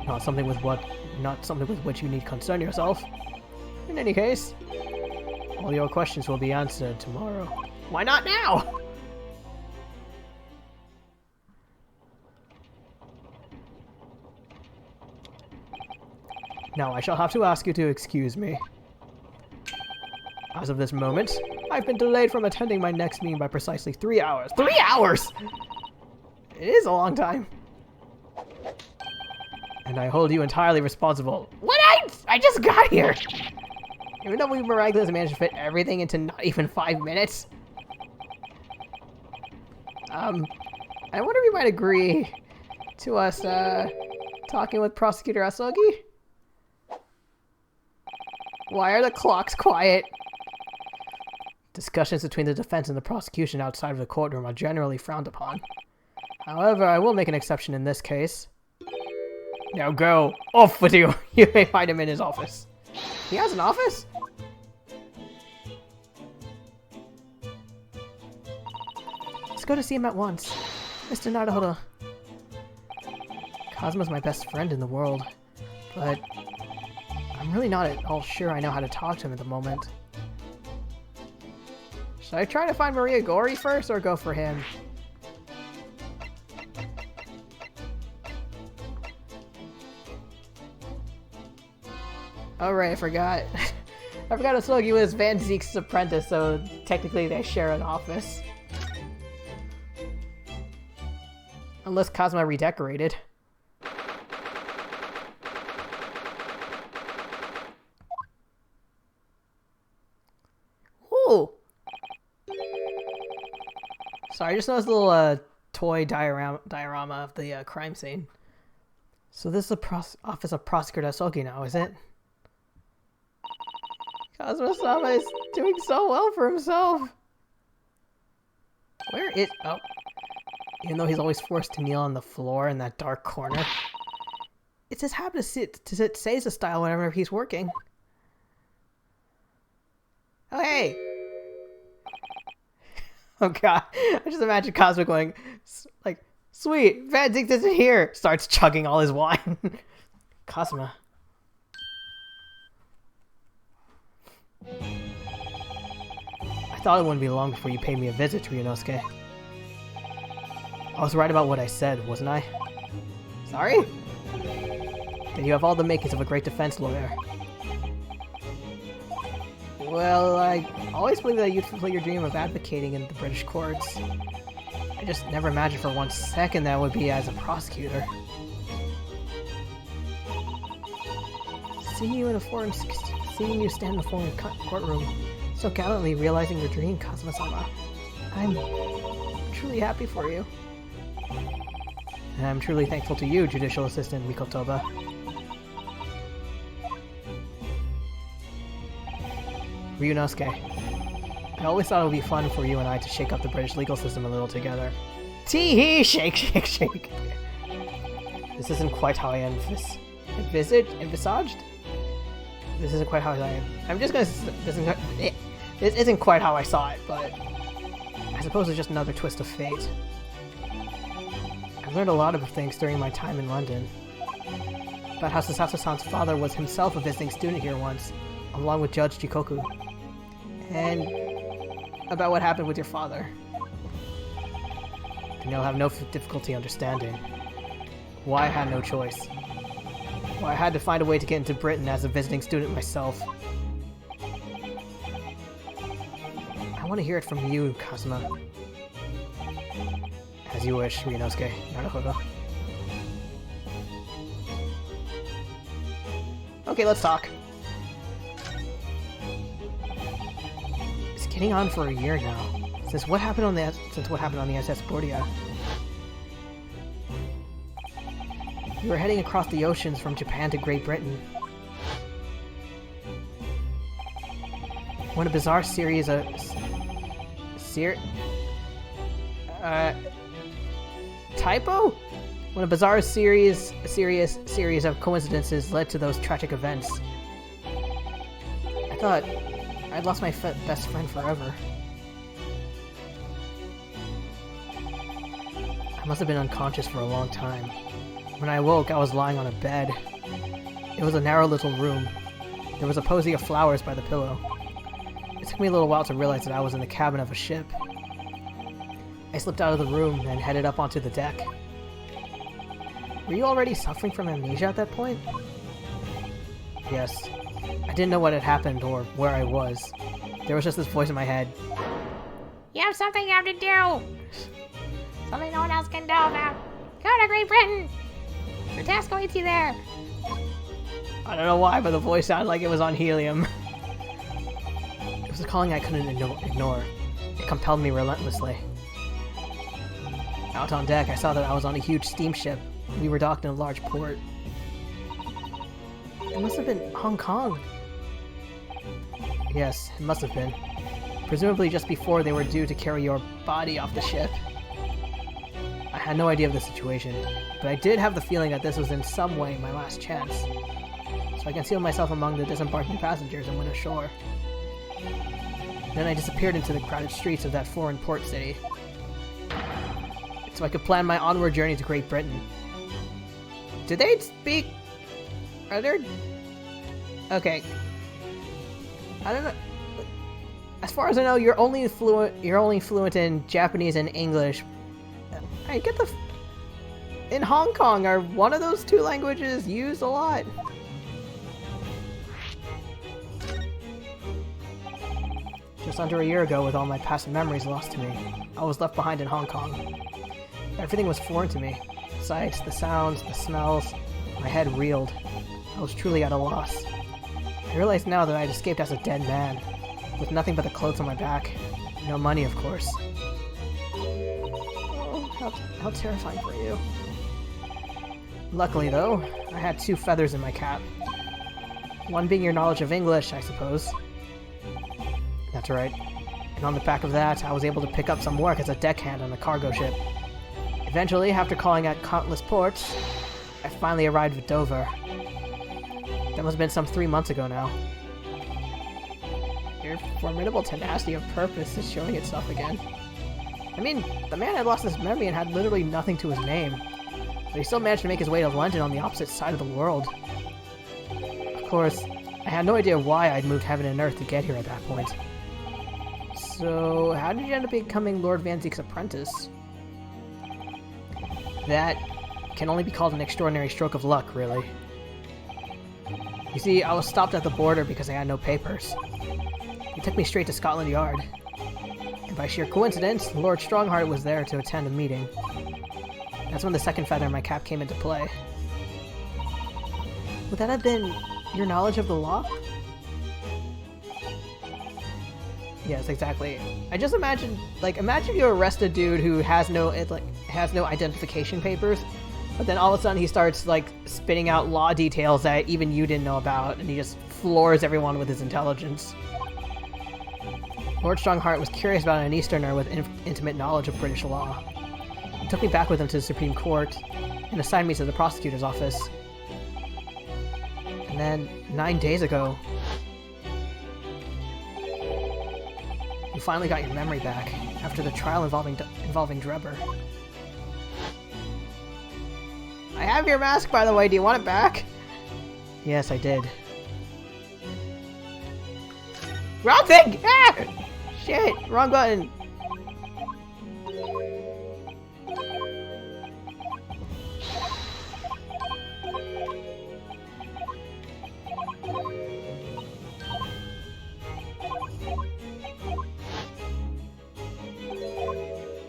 Not something with which you need concern yourself. In any case, all your questions will be answered tomorrow. Why not now? Now I shall have to ask you to excuse me. As of this moment, I've been delayed from attending my next meeting by precisely 3 hours. 3 hours?! It is a long time. And I hold you entirely responsible. What? I just got here! Even though we miraculously managed to fit everything into not even 5 minutes. I wonder if you might agree to us, talking with Prosecutor Asogi? Why are the clocks quiet? Discussions between the defense and the prosecution outside of the courtroom are generally frowned upon. However, I will make an exception in this case. Now go! Off with you! You may find him in his office. He has an office? Let's go to see him at once. Mr. Naruhodo. Cosmo's my best friend in the world, but I'm really not at all sure I know how to talk to him at the moment. Should I try to find Maria Gori first, or go for him? Oh right, I forgot. I forgot Asogi was Van Zeke's apprentice, so technically they share an office. Unless Cosmo redecorated. Ooh! Sorry, I just noticed a little toy diorama of the crime scene. So this is the office of Prosecutor Asogi now, is it? Cosmo-sama is doing so well for himself. Where is... Oh. Even though he's always forced to kneel on the floor in that dark corner. It's his habit to sit Seiza style whenever he's working. Oh, hey! Oh god, I just imagine Cosmo going, like, sweet, Van Zeke isn't here! Starts chugging all his wine. Cosmo. I thought it wouldn't be long before you paid me a visit, Ryunosuke. I was right about what I said, wasn't I? Sorry? Then you have all the makings of a great defense lawyer. Well, I always believed that you'd fulfill your dream of advocating in the British courts. I just never imagined for 1 second that would be as a prosecutor. Seeing you stand in a foreign courtroom, so gallantly realizing your dream, Kazuma-sama. I'm truly happy for you. And I'm truly thankful to you, Judicial Assistant Mikotoba. Ryunosuke, I always thought it would be fun for you and I to shake up the British legal system a little together. Tee-hee! Shake, shake, shake! This isn't quite how I envisaged? This isn't quite how I... I'm just gonna... This isn't quite how I saw it, but... I suppose it's just another twist of fate. I've learned a lot of things during my time in London. About how Susato-san's father was himself a visiting student here once, along with Judge Jikoku. And about what happened with your father. And you'll have no difficulty understanding why I had no choice. Why I had to find a way to get into Britain as a visiting student myself. I want to hear it from you, Kazuma. As you wish, Ryunosuke. Naruhodo. Okay, let's talk. It's getting on for a year now. Since what happened on the SS Bordia. You were heading across the oceans from Japan to Great Britain. When a bizarre series of... typo? When a bizarre series of coincidences led to those tragic events. I thought I'd lost my best friend forever. I must have been unconscious for a long time. When I awoke, I was lying on a bed. It was a narrow little room. There was a posy of flowers by the pillow. It took me a little while to realize that I was in the cabin of a ship. I slipped out of the room and headed up onto the deck. Were you already suffering from amnesia at that point? Yes. I didn't know what had happened or where I was. There was just this voice in my head. You have something you have to do! Something no one else can do now! Go to Great Britain! Your task awaits you there! I don't know why, but the voice sounded like it was on helium. It was a calling I couldn't ignore. It compelled me relentlessly. Out on deck, I saw that I was on a huge steamship. We were docked in a large port. It must have been Hong Kong. Yes, it must have been. Presumably just before they were due to carry your body off the ship. I had no idea of the situation, but I did have the feeling that this was in some way my last chance. So I concealed myself among the disembarking passengers and went ashore. Then I disappeared into the crowded streets of that foreign port city. So I could plan my onward journey to Great Britain. Did they speak... Are there... Okay. I don't know... As far as I know, you're only fluent in Japanese and English. I get the... In Hong Kong, are one of those two languages used a lot? Just under a year ago, with all my past memories lost to me, I was left behind in Hong Kong. Everything was foreign to me. The sights, the sounds, the smells. My head reeled. I was truly at a loss. I realize now that I had escaped as a dead man, with nothing but the clothes on my back. No money, of course. Oh, how terrifying for you. Luckily, though, I had 2 feathers in my cap. One being your knowledge of English, I suppose. That's right. And on the back of that, I was able to pick up some work as a deckhand on a cargo ship. Eventually, after calling at countless ports, I finally arrived at Dover. That must have been some 3 months ago now. Your formidable tenacity of purpose is showing itself again. I mean, the man had lost his memory and had literally nothing to his name. But he still managed to make his way to London on the opposite side of the world. Of course, I had no idea why I'd moved heaven and earth to get here at that point. So, how did you end up becoming Lord Van Zeek's apprentice? That can only be called an extraordinary stroke of luck, really. You see, I was stopped at the border because I had no papers. He took me straight to Scotland Yard. And by sheer coincidence, Lord Strongheart was there to attend a meeting. That's when the second feather in my cap came into play. Would that have been your knowledge of the law? Yes, exactly. I just imagine you arrest a dude who has no identification papers, but then all of a sudden he starts spitting out law details that even you didn't know about, and he just floors everyone with his intelligence. Lord Strongheart was curious about an Easterner with intimate knowledge of British law. He took me back with him to the Supreme Court and assigned me to the prosecutor's office. And then, 9 days ago, you finally got your memory back after the trial involving Drebber. I have your mask, by the way. Do you want it back? Yes, I did. Wrong thing! Ah! Shit! Wrong button.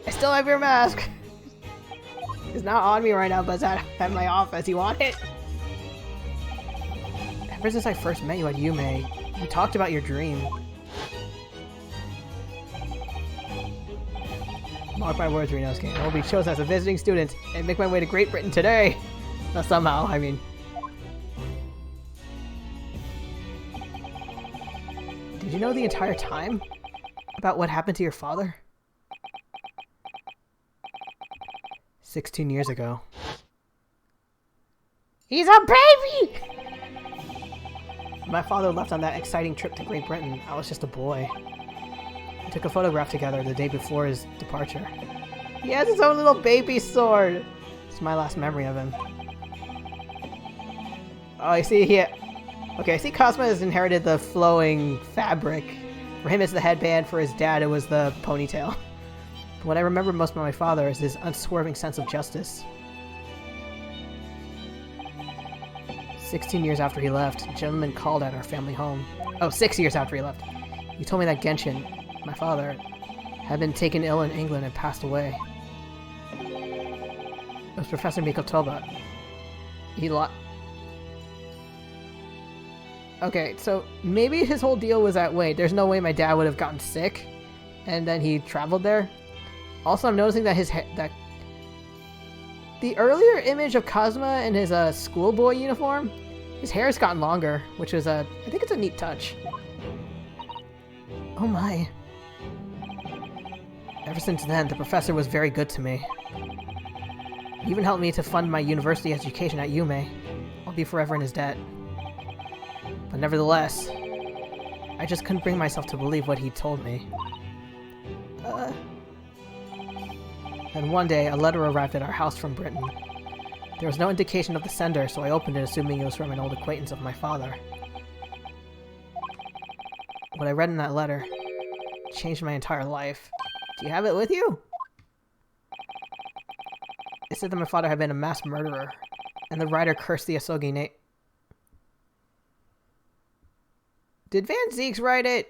I still have your mask. It's not on me right now, but it's at my office. You want it? Ever since I first met you at Yume, you talked about your dream. Mark my words, Renosuke. I will be chosen as a visiting student and make my way to Great Britain today. Not somehow, I mean. Did you know the entire time about what happened to your father? 16 years ago. He's a baby! When my father left on that exciting trip to Great Britain, I was just a boy. We took a photograph together the day before his departure. He has his own little baby sword. It's my last memory of him. Oh, I see here. Okay, I see Cosmo has inherited the flowing fabric. For him, it's the headband. For his dad, it was the ponytail. But what I remember most about my father is his unswerving sense of justice. 16 years after he left, a gentleman called at our family home. Oh, 6 years after he left. He told me that Genshin, my father, had been taken ill in England and passed away. It was Professor Mikotoba. Okay, so maybe his whole deal was that, wait, there's no way my dad would have gotten sick, and then he traveled there. Also, I'm noticing that the earlier image of Cosma in his schoolboy uniform, his hair's gotten longer, which is I think it's a neat touch. Oh my. Ever since then, the professor was very good to me. He even helped me to fund my university education at Yume. I'll be forever in his debt. But nevertheless, I just couldn't bring myself to believe what he told me. Then one day, a letter arrived at our house from Britain. There was no indication of the sender, so I opened it assuming it was from an old acquaintance of my father. What I read in that letter changed my entire life. Do you have it with you? It said that my father had been a mass murderer, and the writer cursed the Asogi name. Did Van Zeeks write it?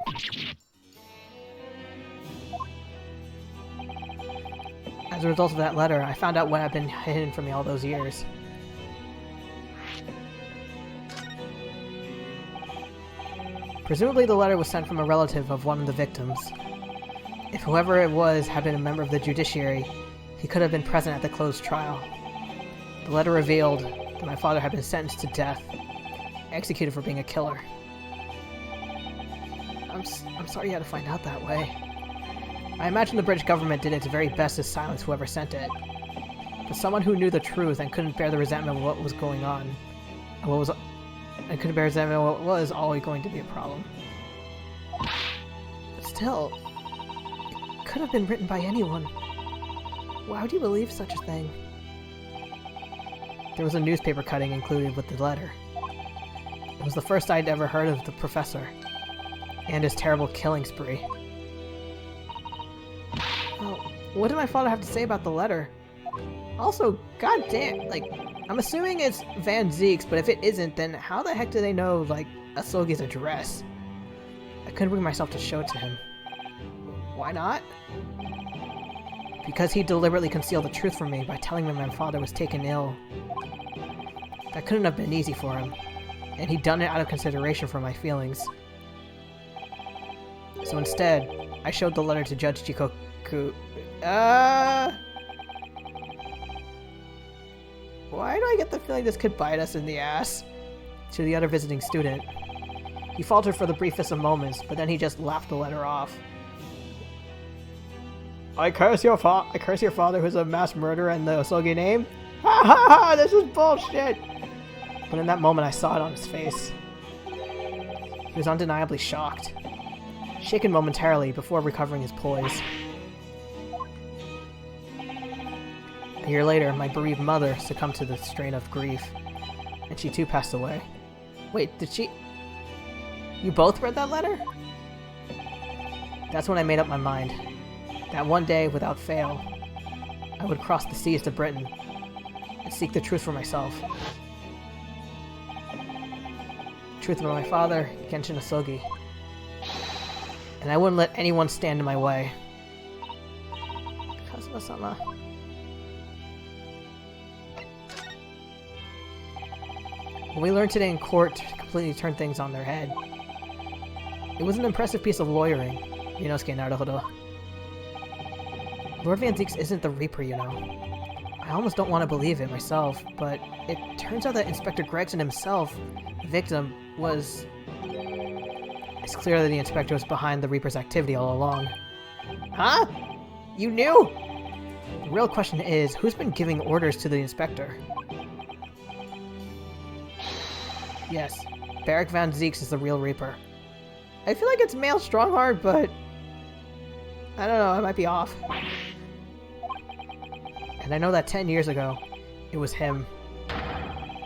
As a result of that letter, I found out what had been hidden from me all those years. Presumably the letter was sent from a relative of one of the victims. If whoever it was had been a member of the judiciary, he could have been present at the closed trial. The letter revealed that my father had been sentenced to death, executed for being a killer. I'm sorry you had to find out that way. I imagine the British government did its very best to silence whoever sent it. But someone who knew the truth and couldn't bear the resentment of what was going on, and couldn't bear resentment of what was always going to be a problem. But still, it could have been written by anyone. Why would you believe such a thing? There was a newspaper cutting included with the letter. It was the first I'd ever heard of the professor, and his terrible killing spree. Oh, what did my father have to say about the letter? Also, goddamn, like, I'm assuming it's Van Zeek's, but if it isn't, then how the heck do they know, like, Asogi's address? I couldn't bring myself to show it to him. Why not? Because he deliberately concealed the truth from me by telling me my father was taken ill. That couldn't have been easy for him, and he'd done it out of consideration for my feelings. So instead, I showed the letter to Judge Jikoku. Why do I get the feeling this could bite us in the ass? To the other visiting student. He faltered for the briefest of moments, but then he just laughed the letter off. I curse your father who's a mass murderer in the Osogi name? Ha ha ha! This is bullshit! But in that moment I saw it on his face. He was undeniably shocked. Shaken momentarily before recovering his poise. A year later, my bereaved mother succumbed to the strain of grief, and she too passed away. Wait, did she... You both read that letter? That's when I made up my mind. That one day, without fail, I would cross the seas to Britain and seek the truth for myself. Truth about my father, Genshin Asogi. And I wouldn't let anyone stand in my way. Kazuma-sama. What we learned today in court completely turned things on their head. It was an impressive piece of lawyering, Inosuke Naruhodo. Lord Van Zeeks isn't the Reaper, you know. I almost don't want to believe it myself, but it turns out that Inspector Gregson himself, the victim, was... It's clear that the Inspector was behind the Reaper's activity all along. Huh? You knew? The real question is, who's been giving orders to the Inspector? Yes, Barrack Van Zeeks is the real Reaper. I feel like it's male Strongheart, but... I don't know, I might be off. And I know that 10 years ago, it was him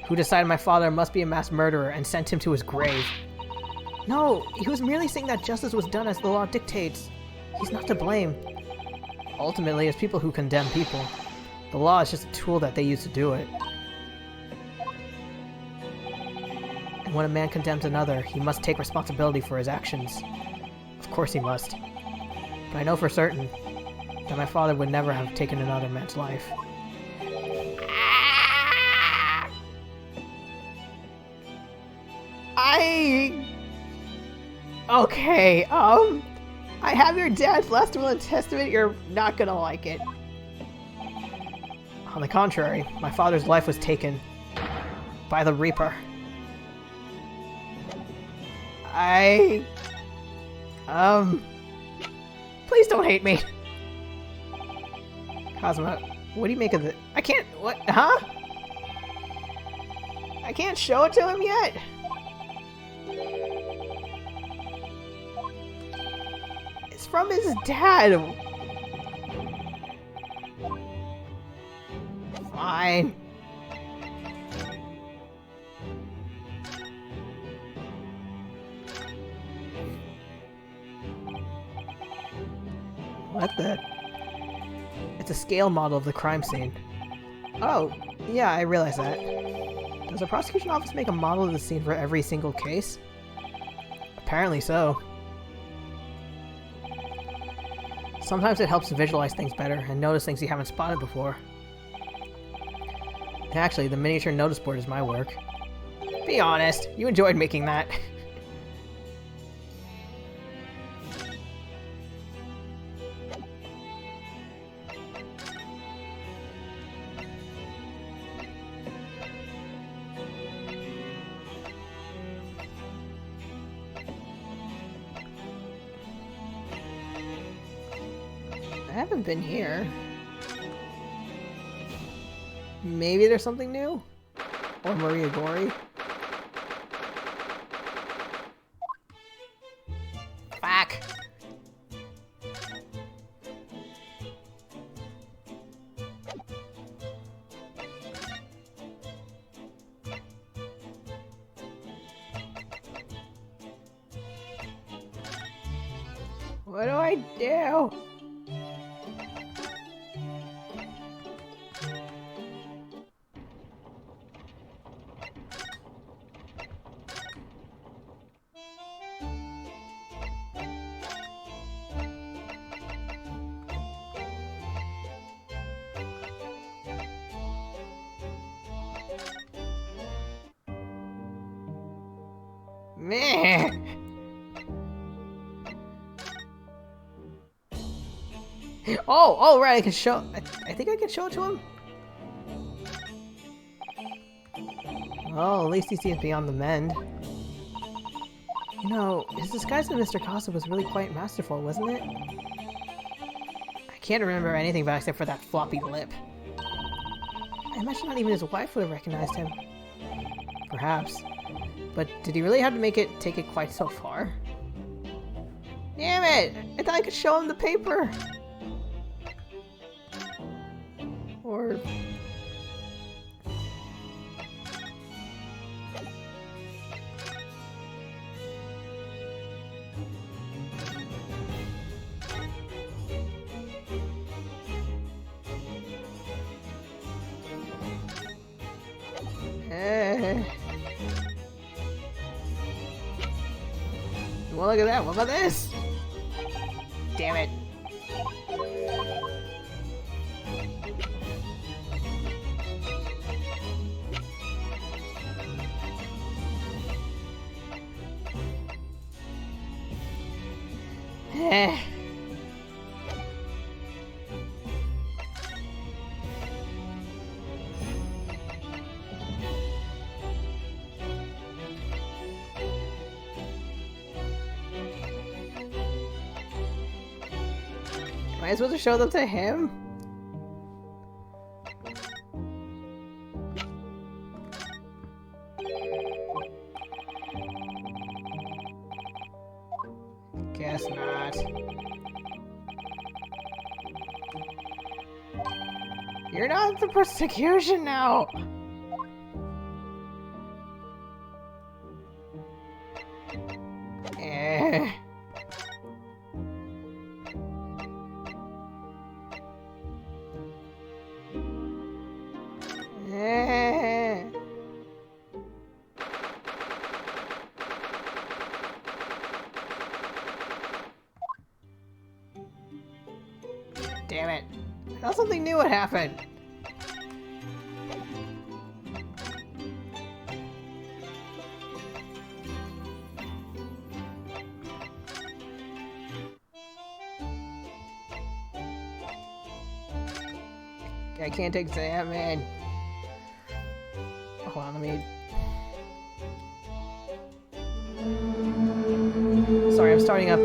who decided my father must be a mass murderer and sent him to his grave. No, he was merely saying that justice was done as the law dictates. He's not to blame. Ultimately, it's people who condemn people. The law is just a tool that they use to do it. And when a man condemns another, he must take responsibility for his actions. Of course he must. But I know for certain that my father would never have taken another man's life. Okay, I have your dad's last will and testament. You're not gonna like it. On the contrary, my father's life was taken by the Reaper. Please don't hate me. Kazuma, what do you make of it? I can't, what, huh? I can't show it to him yet? It's from his dad. Fine. What the? It's a scale model of the crime scene. Oh, yeah, I realize that. Does the prosecution office make a model of the scene for every single case? Apparently so. Sometimes it helps to visualize things better and notice things you haven't spotted before. Actually, the miniature notice board is my work. Be honest, you enjoyed making that. I haven't been here. Maybe there's something new? Or Maria Gori? Fuck! What do I do? Meh. Oh, right, I can show... I think I can show it to him? Well, at least he seems beyond the mend. You know, his disguise of Mr. Casa was really quite masterful, wasn't it? I can't remember anything about it except for that floppy lip. I imagine not even his wife would have recognized him. Perhaps. But did he really have to take it quite so far? Damn it! I thought I could show him the paper! Or... Well, look at that. What about this? Damn it. Eh. Am I supposed to show them to him? Guess not. You're not the persecution now! Eh. Eh. Damn it. I thought something new would happen. I can't examine. Hold on, let me... Sorry, I'm starting up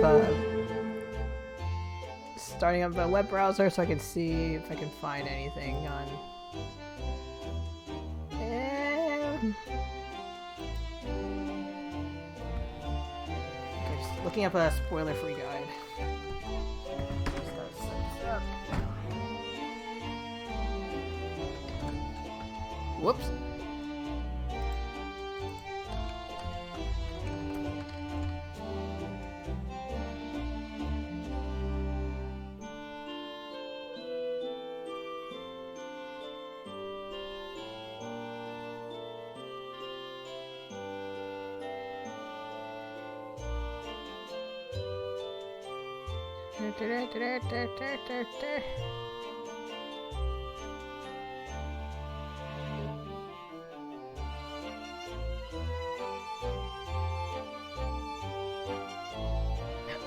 a web browser so I can see if I can find anything on... Okay, just looking up a spoiler-free guide. Whoops.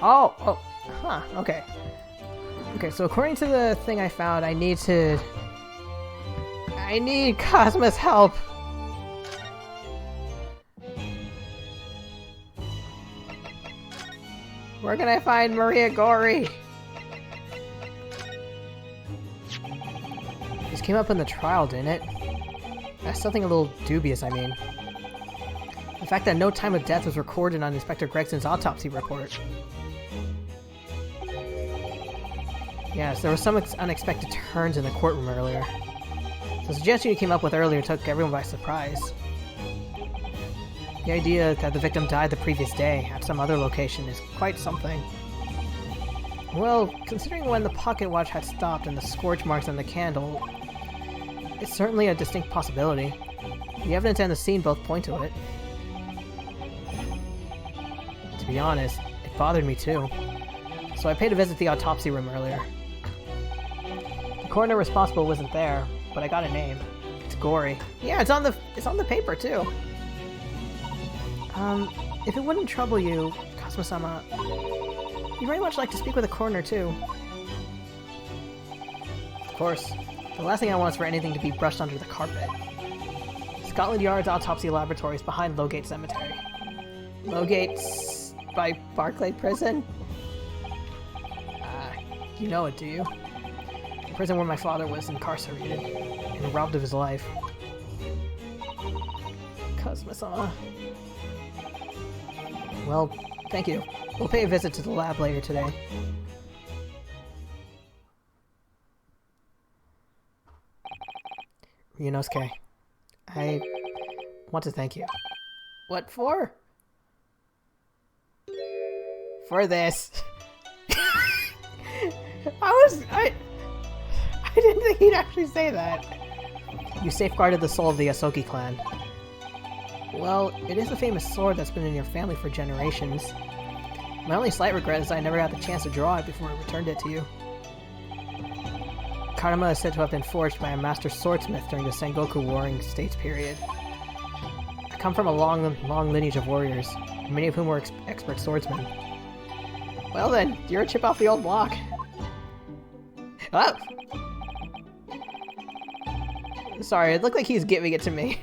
Oh, huh, okay. Okay, so according to the thing I found, I need Cosmo's help. Where can I find Maria Gori? This came up in the trial, didn't it? That's something a little dubious, I mean. The fact that no time of death was recorded on Inspector Gregson's autopsy report. Yes, there were some unexpected turns in the courtroom earlier. The suggestion you came up with earlier took everyone by surprise. The idea that the victim died the previous day at some other location is quite something. Well, considering when the pocket watch had stopped and the scorch marks on the candle, it's certainly a distinct possibility. The evidence and the scene both point to it. To be honest, it bothered me too. So I paid a visit to the autopsy room earlier. The coroner responsible wasn't there, but I got a name. It's Gory. Yeah, it's on the paper too. If it wouldn't trouble you, Cosmo-sama, you'd very much like to speak with the coroner too. Of course, the last thing I want is for anything to be brushed under the carpet. Scotland Yard's autopsy laboratory is behind Lowgate Cemetery. Lowgate's by Barclay Prison? You know it, do you? The prison where my father was incarcerated and robbed of his life. Cosmo-sama. Well, thank you. We'll pay a visit to the lab later today. Ryunosuke, I want to thank you. What for? For this. I didn't think he'd actually say that. You safeguarded the soul of the Asoki clan. Well, it is a famous sword that's been in your family for generations. My only slight regret is I never got the chance to draw it before I returned it to you. Karama is said to have been forged by a master swordsmith during the Sengoku Warring States period. I come from a long lineage of warriors, many of whom were expert swordsmen. Well then, you're a chip off the old block. Oh! Sorry, it looked like he's giving it to me.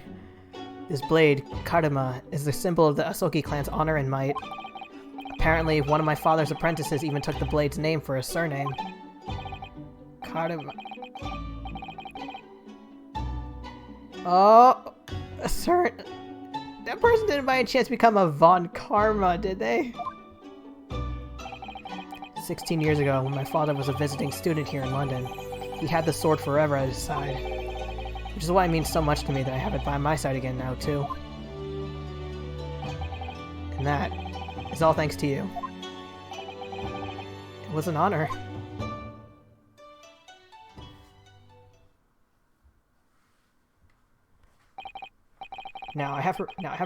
This blade, Karama, is the symbol of the Asoki clan's honor and might. Apparently, one of my father's apprentices even took the blade's name for his surname. Karama. Oh, that person didn't by any chance become a Von Karma, did they? 16 years ago, when my father was a visiting student here in London, he had the sword forever at his side. Which is why it means so much to me that I have it by my side again now, too. And that is all thanks to you. It was an honor. Now I have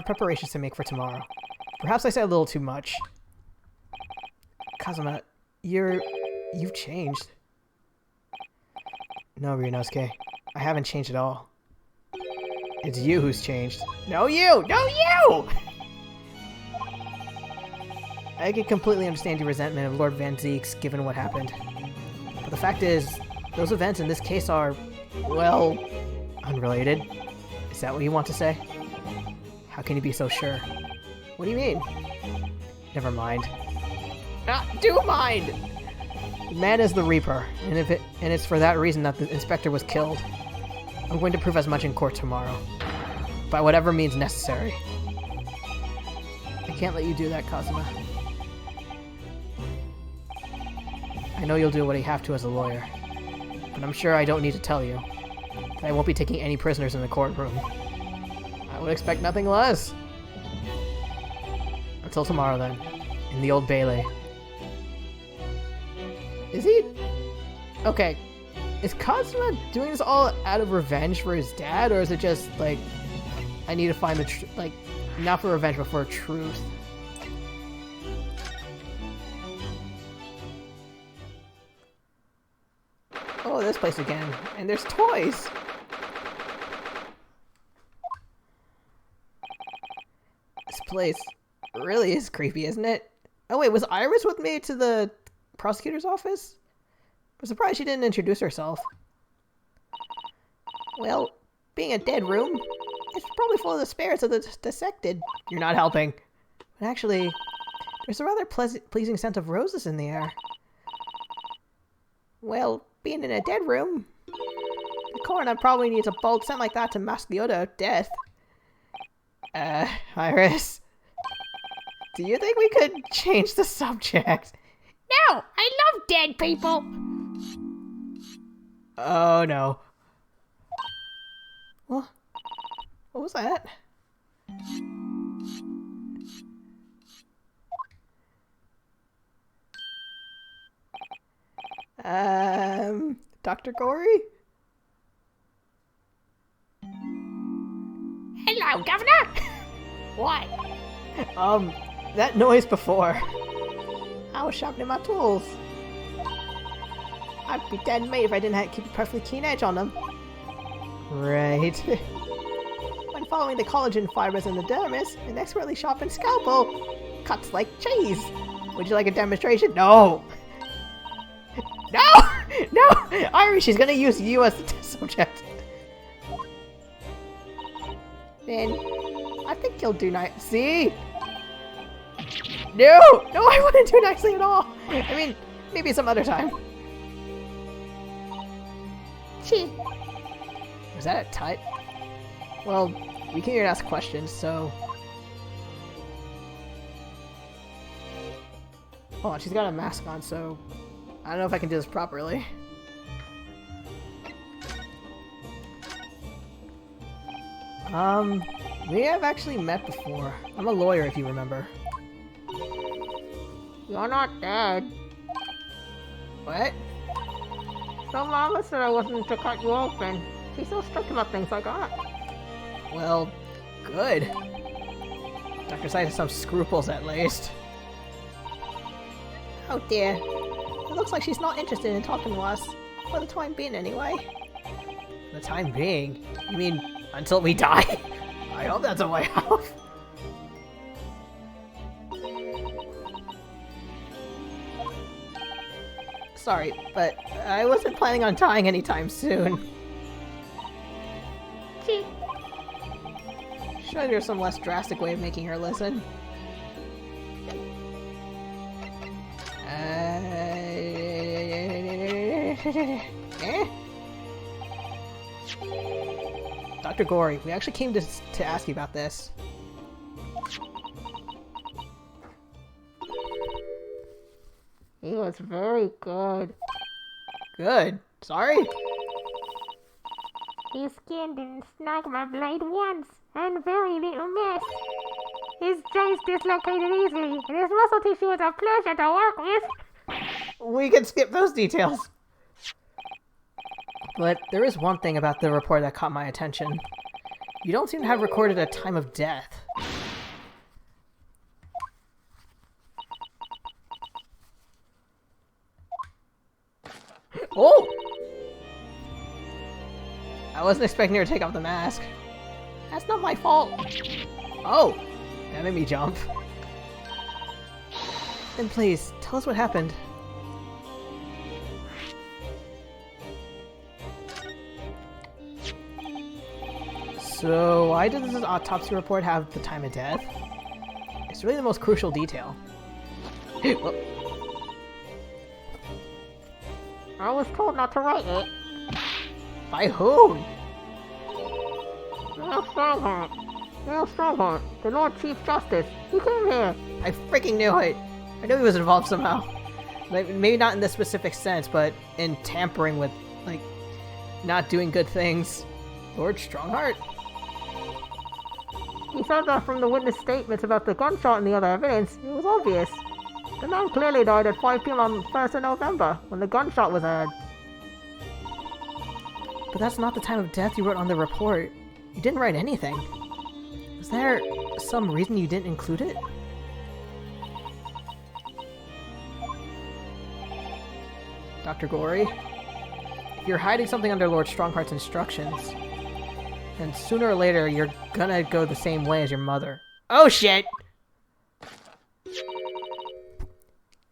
preparations to make for tomorrow. Perhaps I said a little too much. Kazuma, you've changed. No, Ryunosuke. I haven't changed at all. It's you who's changed. No, you! No, you! I can completely understand your resentment of Lord Van Zeek's given what happened. But the fact is, those events in this case are, well, unrelated. Is that what you want to say? How can you be so sure? What do you mean? Never mind. Do mind! The man is the Reaper, and it's for that reason that the inspector was killed. I'm going to prove as much in court tomorrow. By whatever means necessary. I can't let you do that, Kazuma. I know you'll do what you have to as a lawyer. But I'm sure I don't need to tell you that I won't be taking any prisoners in the courtroom. I would expect nothing less. Until tomorrow, then. In the Old Bailey. Is he? Okay. Is Kazuma doing this all out of revenge for his dad, or is it just, like, I need to find the like, not for revenge, but for truth? Oh, this place again. And there's toys! This place really is creepy, isn't it? Oh wait, was Iris with me to the prosecutor's office? I'm surprised she didn't introduce herself. Well, being a dead room, it's probably full of the spirits of the dissected. You're not helping. But actually, there's a rather pleasing scent of roses in the air. Well, being in a dead room, the coroner probably needs a bold scent like that to mask the odor of death. Iris, do you think we could change the subject? No, I love dead people. Oh no. What was that? Dr. Gory? Hello, Governor. What? That noise before. I was sharpening my tools. I'd be dead mate if I didn't keep a perfectly keen edge on them. Right. When following the collagen fibers in the dermis, an expertly sharpened scalpel cuts like cheese. Would you like a demonstration? No! No! No! Iris, she's gonna use you as the test subject. Then, I think you'll do nice. See? No! No, I wouldn't do nicely at all! I mean, maybe some other time. Gee. Was that a tut? Well, we can hear and ask questions, so... Hold on, she's got a mask on, so... I don't know if I can do this properly. We have actually met before. I'm a lawyer, if you remember. You're not dead. What? So Mama said I wasn't to cut you open. She's so strict about things like that. Well, good. Dr. Site has some scruples at least. Oh dear. It looks like she's not interested in talking to us. For the time being, anyway. For the time being? You mean until we die? I hope that's a way out. Sorry, but I wasn't planning on dying anytime soon. Gee. Should there's some less drastic way of making her listen. Eh? Dr. Gory, we actually came to ask you about this. He was very good. Good. Sorry? He skinned and snagged my blade once, and very little miss. His joints dislocated easily, and his muscle tissue was a pleasure to work with. We can skip those details. But there is one thing about the report that caught my attention. You don't seem to have recorded a time of death. Oh! I wasn't expecting her to take off the mask. That's not my fault. Oh! That made me jump. Then please, tell us what happened. So, why does this autopsy report have the time of death? It's really the most crucial detail. Well, I was told not to write it. by whom? Neil Stronghart, the Lord Chief Justice. He came here. I freaking knew it! I knew he was involved somehow. Like, maybe not in this specific sense, but in tampering with, like, not doing good things. Lord Strongheart? He said that from the witness statements about the gunshot and the other evidence, it was obvious. The man clearly died at 5 p.m. on 1st of November, when the gunshot was heard. But that's not the time of death you wrote on the report. You didn't write anything. Was there some reason you didn't include it? Dr. Gory? If you're hiding something under Lord Strongheart's instructions. And sooner or later, you're gonna go the same way as your mother. Oh shit!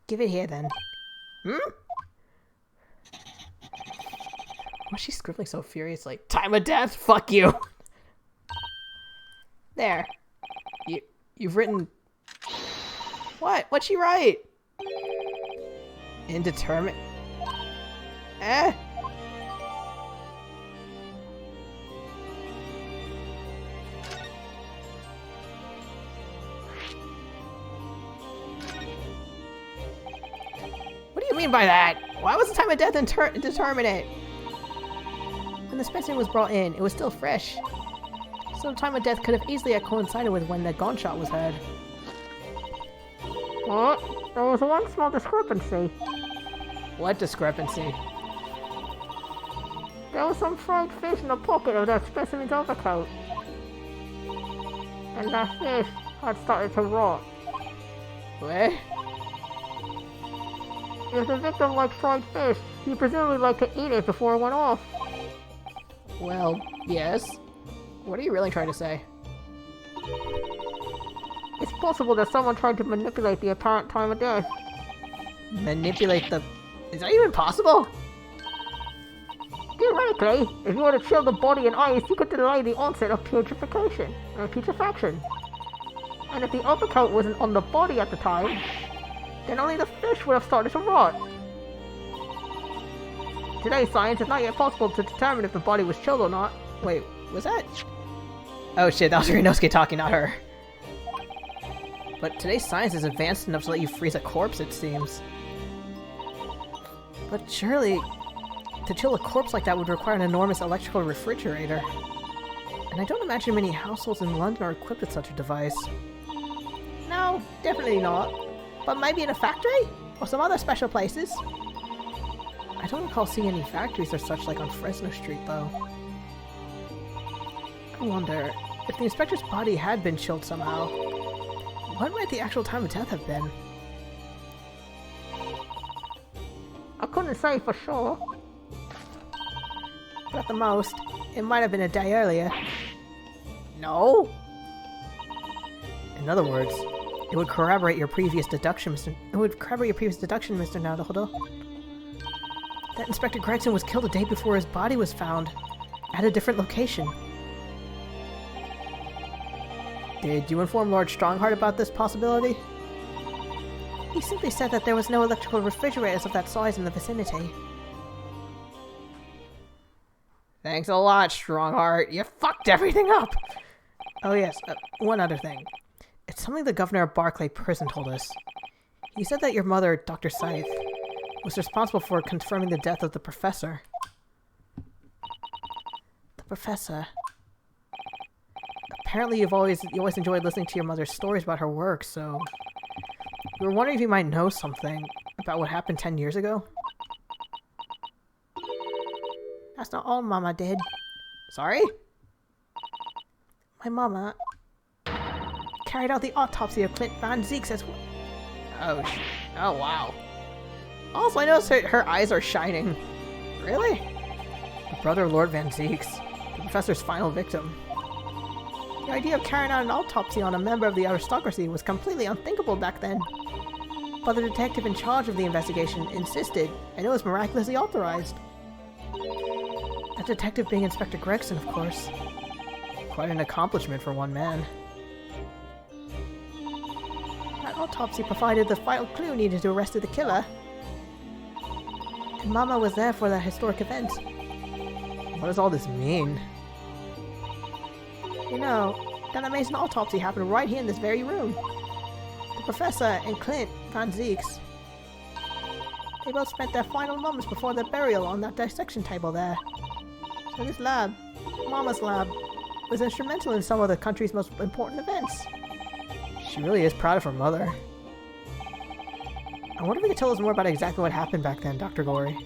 Give it here then. Hmm? Why's she scribbling so furiously? Time of death? Fuck you! There. You've written... What? What'd she write? Indeterminate... Eh? What do you mean by that? Why was the time of death indeterminate? When the specimen was brought in, it was still fresh. So the time of death could have easily coincided with when the gunshot was heard. What? There was one small discrepancy. What discrepancy? There was some fried fish in the pocket of that specimen's overcoat. And that fish had started to rot. What? If the victim liked fried fish, he presumably liked to eat it before it went off. Well, yes. What are you really trying to say? It's possible that someone tried to manipulate the apparent time of death. Manipulate the... Is that even possible? Theoretically, if you were to chill the body in ice, you could delay the onset of putrefaction. And if the overcoat wasn't on the body at the time, then only the fish would have started to rot. Today's science is not yet possible to determine if the body was chilled or not. Wait, was that... Oh shit, that was Rinosuke talking, not her. But today's science is advanced enough to let you freeze a corpse, it seems. But surely, to chill a corpse like that would require an enormous electrical refrigerator. And I don't imagine many households in London are equipped with such a device. No, definitely not. But maybe in a factory? Or some other special places? I don't recall seeing any factories or such like on Fresno Street, though. I wonder, if the inspector's body had been chilled somehow, what might the actual time of death have been? I couldn't say for sure. But at the most, it might have been a day earlier. No? In other words, it would corroborate your previous deduction, Mr. Naruhodo. That Inspector Gregson was killed a day before his body was found, at a different location. Did you inform Lord Strongheart about this possibility? He simply said that there was no electrical refrigerators of that size in the vicinity. Thanks a lot, Strongheart. You fucked everything up! Oh yes, one other thing. It's something the governor of Barclay Prison told us. He said that your mother, Dr. Scythe, was responsible for confirming the death of the professor. The professor. Apparently you always enjoyed listening to your mother's stories about her work, so... We were wondering if you might know something about what happened 10 years ago? That's not all Mama did. Sorry? My mama carried out the autopsy of Clint Van Zeeks as well. Oh wow. Also, I noticed her eyes are shining. Really? The brother of Lord Van Zeeks, the professor's final victim. The idea of carrying out an autopsy on a member of the aristocracy was completely unthinkable back then. But the detective in charge of the investigation insisted, and it was miraculously authorized. That detective being Inspector Gregson, of course. Quite an accomplishment for one man. That autopsy provided the final clue needed to arrest the killer. And Mama was there for that historic event. What does all this mean? You know, that amazing autopsy happened right here in this very room. The professor and Clint Van Zeeks. They both spent their final moments before their burial on that dissection table there. So this lab, Mama's lab, was instrumental in some of the country's most important events. She really is proud of her mother. I wonder if you could tell us more about exactly what happened back then, Dr. Gory.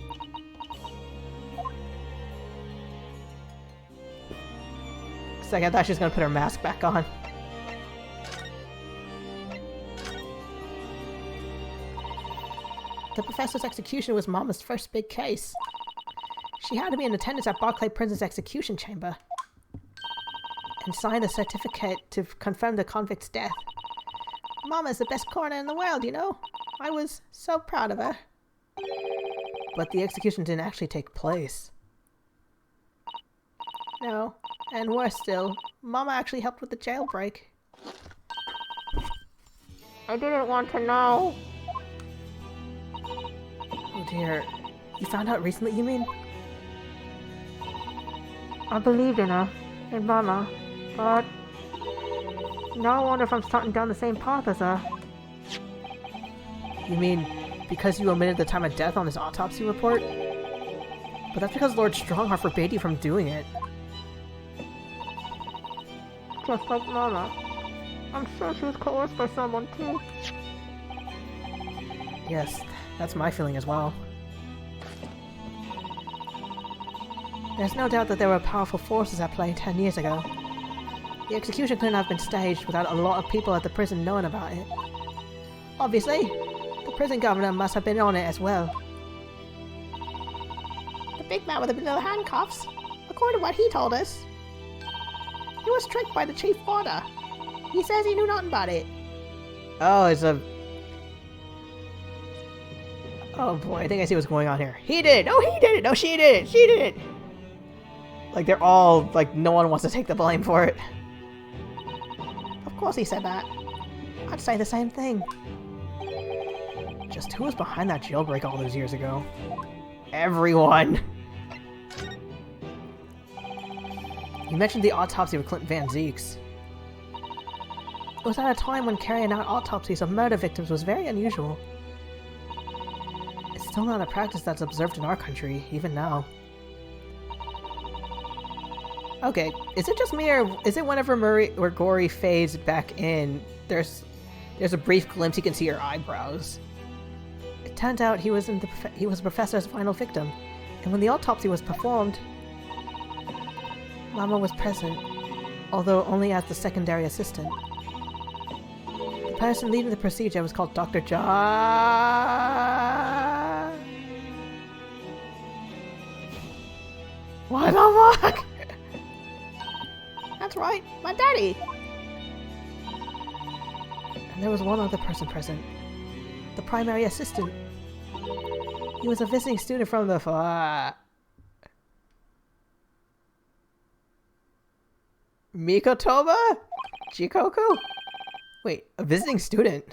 Second, I thought she was going to put her mask back on. The professor's execution was Mama's first big case. She had to be in attendance at Barclay Prison's execution chamber and signed a certificate to confirm the convict's death. Mama's the best coroner in the world, you know? I was so proud of her. But the execution didn't actually take place. No, and worse still, Mama actually helped with the jailbreak. I didn't want to know. Oh dear. You found out recently, you mean? I believed in her, in Mama, but now I wonder if I'm starting down the same path as her. You mean because you omitted the time of death on his autopsy report? But that's because Lord Strongheart forbade you from doing it. Just like Mama. I'm sure she was coerced by someone too. Yes, that's my feeling as well. There's no doubt that there were powerful forces at play 10 years ago. The execution couldn't have been staged without a lot of people at the prison knowing about it. Obviously, the prison governor must have been on it as well. The big man with the little handcuffs. According to what he told us, he was tricked by the chief warder. He says he knew nothing about it. Oh, it's a... Oh boy, I think I see what's going on here. He did it! No, he did it! No, she did it! She did it! Like, they're all, like, no one wants to take the blame for it. Of course he said that. I'd say the same thing. Just who was behind that jailbreak all those years ago? Everyone! You mentioned the autopsy of Clint Van Zeeks. It was at a time when carrying out autopsies of murder victims was very unusual. It's still not a practice that's observed in our country, even now. Okay, is it just me, or is it whenever Murray or Gory fades back in, there's a brief glimpse you can see her eyebrows? It turns out he was the professor's final victim, and when the autopsy was performed, Mama was present, although only as the secondary assistant. The person leading the procedure was called Dr. John... What the fuck? That's right, my daddy. And there was one other person present. The primary assistant. He was a visiting student from the... Mikotoba? Chikoku? Wait, a visiting student?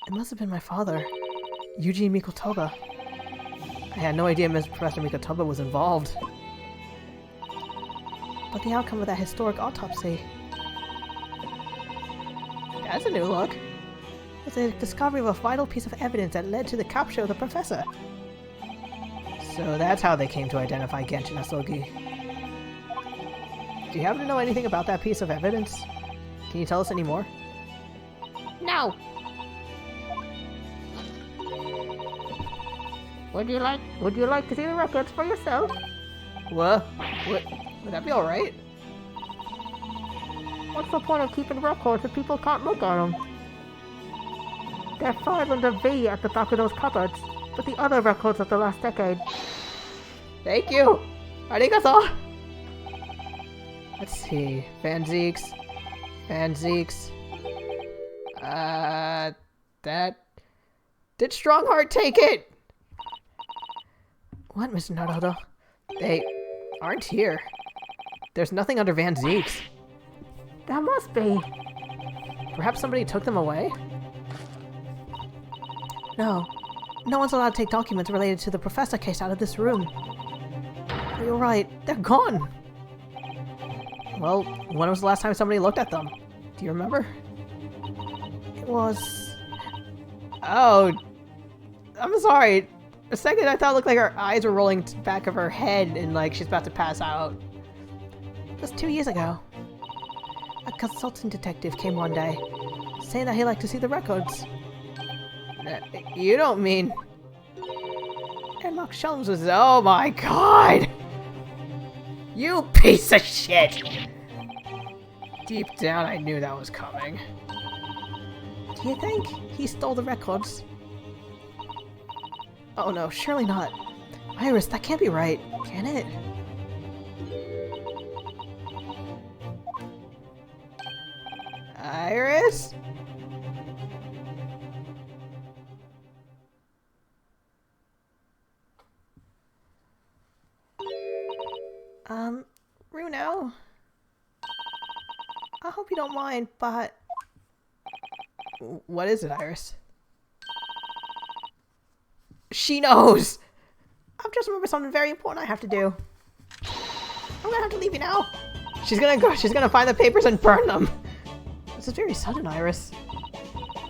It must have been my father, Eugene Mikotoba. I had no idea Miss Professor Mikotoba was involved. But the outcome of that historic autopsy... That's a new look. Was the discovery of a vital piece of evidence that led to the capture of the professor. So that's how they came to identify Genshin Asogi. Do you happen to know anything about that piece of evidence? Can you tell us any more? No. Would you like to see the records for yourself? What? Would that be alright? What's the point of keeping records if people can't look at them? They're filed under V at the back of those cupboards, with the other records of the last decade. Thank you! Arigato! Let's see. Van Zeeks. That... Did Strongheart take it? What, Mr. Naruto? They aren't here. There's nothing under Van Zeeks. That must be. Perhaps somebody took them away? No. No one's allowed to take documents related to the professor case out of this room. You're right. They're gone. Well, when was the last time somebody looked at them? Do you remember? It was... Oh. I'm sorry. A second I thought it looked like her eyes were rolling to the back of her head and like she's about to pass out. It was 2 years ago. A consultant detective came one day, saying that he'd like to see the records. You don't mean... Sherlock Sholmes was... Oh my god! You piece of shit! Deep down I knew that was coming. Do you think he stole the records? Oh no, surely not. Iris, that can't be right, can it? Iris? Runo? I hope you don't mind, but... What is it, Iris? She knows! I've just remembered something very important I have to do. I'm gonna have to leave you now. She's gonna find the papers and burn them. This is very sudden, Iris.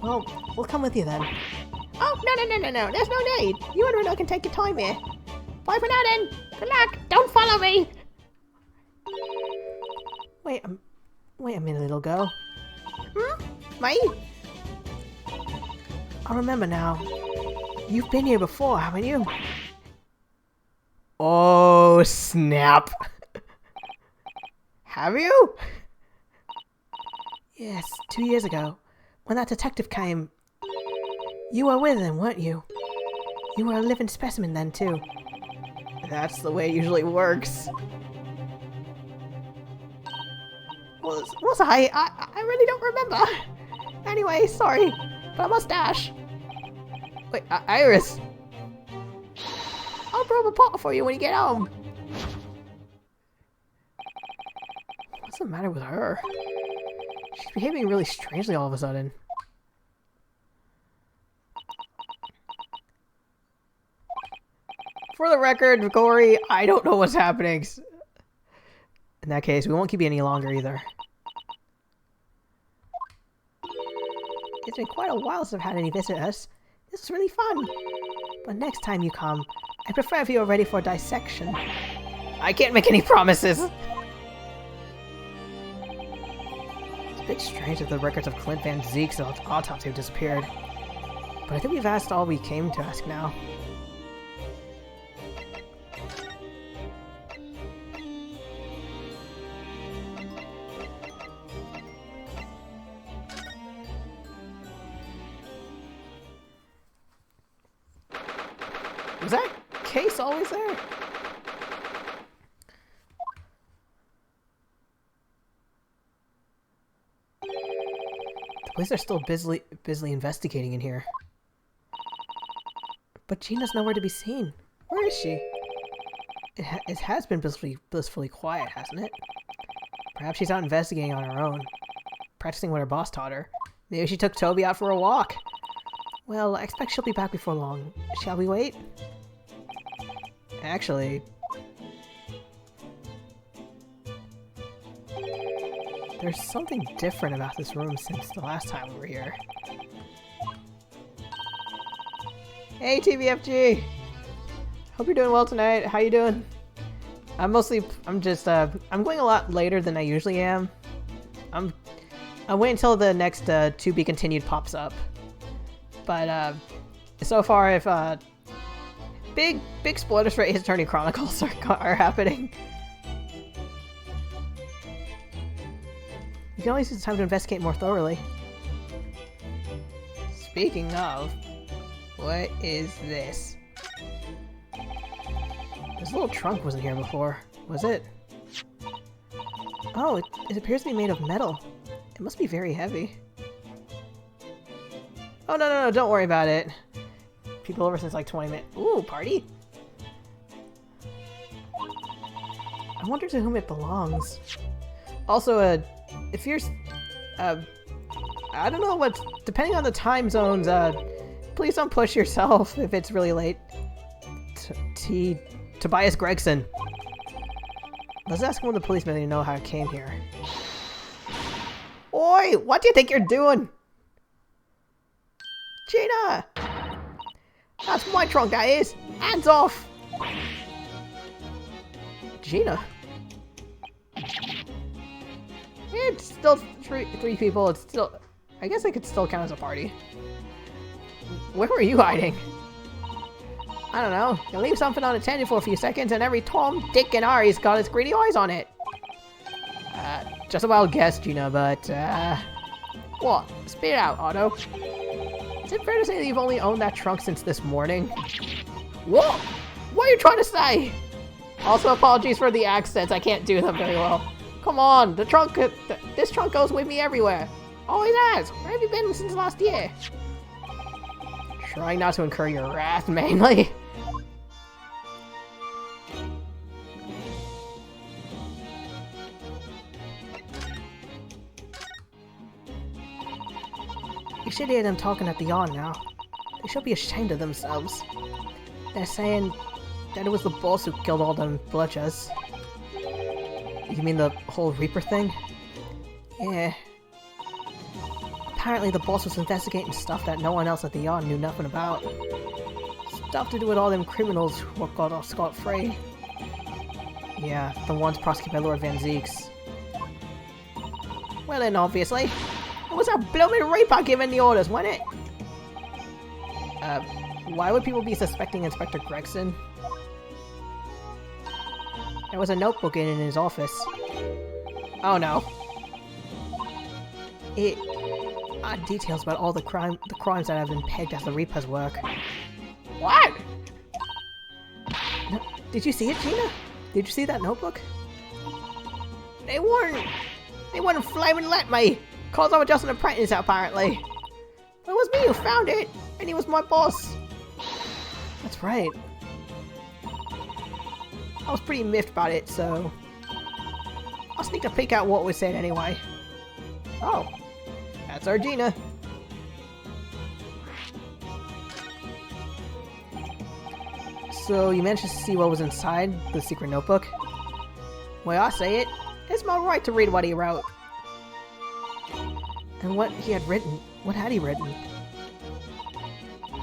Well, we'll come with you then. Oh, no. There's no need. You and Reno can take your time here. Bye for now then. Good luck. Don't follow me. Wait a minute, little girl. Me? I remember now. You've been here before, haven't you? Oh, snap. Have you? Yes, 2 years ago, when that detective came. You were with him, weren't you? You were a living specimen then, too. That's the way it usually works. Was I? I really don't remember. Anyway, sorry, but I must dash. Wait, Iris! I'll brew up a pot for you when you get home. What's the matter with her? She's behaving really strangely all of a sudden. For the record, Corey, I don't know what's happening. In that case, we won't keep you any longer either. It's been quite a while since I've had any visitors. This is really fun. But next time you come, I prefer if you are ready for dissection. I can't make any promises! It's a bit strange that the records of Clint Van Zeek's autopsy have disappeared. But I think we've asked all we came to ask now. Was that case always there? The police are still busily investigating in here. But Gina's nowhere to be seen. Where is she? It has been blissfully quiet, hasn't it? Perhaps she's out investigating on her own. Practicing what her boss taught her. Maybe she took Toby out for a walk. Well, I expect she'll be back before long. Shall we wait? Actually... there's something different about this room since the last time we were here. Hey, TVFG! Hope you're doing well tonight. How you doing? I'm going a lot later than I usually am. I'll wait until the next to be continued pops up. But so far, if big spoilers for Ace Attorney Chronicles are happening. You can always use the time to investigate more thoroughly. Speaking of, what is this? This little trunk wasn't here before, was it? Oh, it appears to be made of metal. It must be very heavy. Oh, no, don't worry about it. People over since like 20 minutes. Ooh, party! I wonder to whom it belongs. Also, if you're... I don't know what... Depending on the time zones, please don't push yourself if it's really late. Tobias Gregson. Let's ask one of the policemen to know how it came here. Oi! What do you think you're doing? Gina! That's my trunk, that is! Hands off! Gina? It's still three people. It's still... I guess I could still count as a party. Where were you hiding? I don't know. You leave something unattended for a few seconds and every Tom, Dick, and Harry's got its greedy eyes on it. Just a wild guess, Gina, but, what? Spit it out, Otto. Is it fair to say that you've only owned that trunk since this morning? Whoa! What are you trying to say? Also, apologies for the accents. I can't do them very well. Come on, this trunk goes with me everywhere. Always has. Where have you been since last year? Trying not to incur your wrath, mainly. You should hear them talking at the yard now. They should be ashamed of themselves. They're saying that it was the boss who killed all them bludgers. You mean the whole Reaper thing? Yeah. Apparently the boss was investigating stuff that no one else at the yard knew nothing about. Stuff to do with all them criminals who got off scot-free. Yeah, the ones prosecuted by Lord Van Zeeks. Well then, obviously, it was our blooming Reaper giving the orders, wasn't it? Why would people be suspecting Inspector Gregson? There was a notebook in his office. Oh no. It details about all the crimes that have been pegged as the Reaper's work. What? No, did you see it, Gina? Did you see that notebook? They wouldn't flaming let me, cause I'm just an apprentice apparently. It was me who found it, and he was my boss. That's right. I was pretty miffed about it, so I'll sneak a peek at what was said anyway. Oh, that's our Gina. So you managed to see what was inside the secret notebook? Way I say it, it's my right to read what he wrote. And what he had written? What had he written?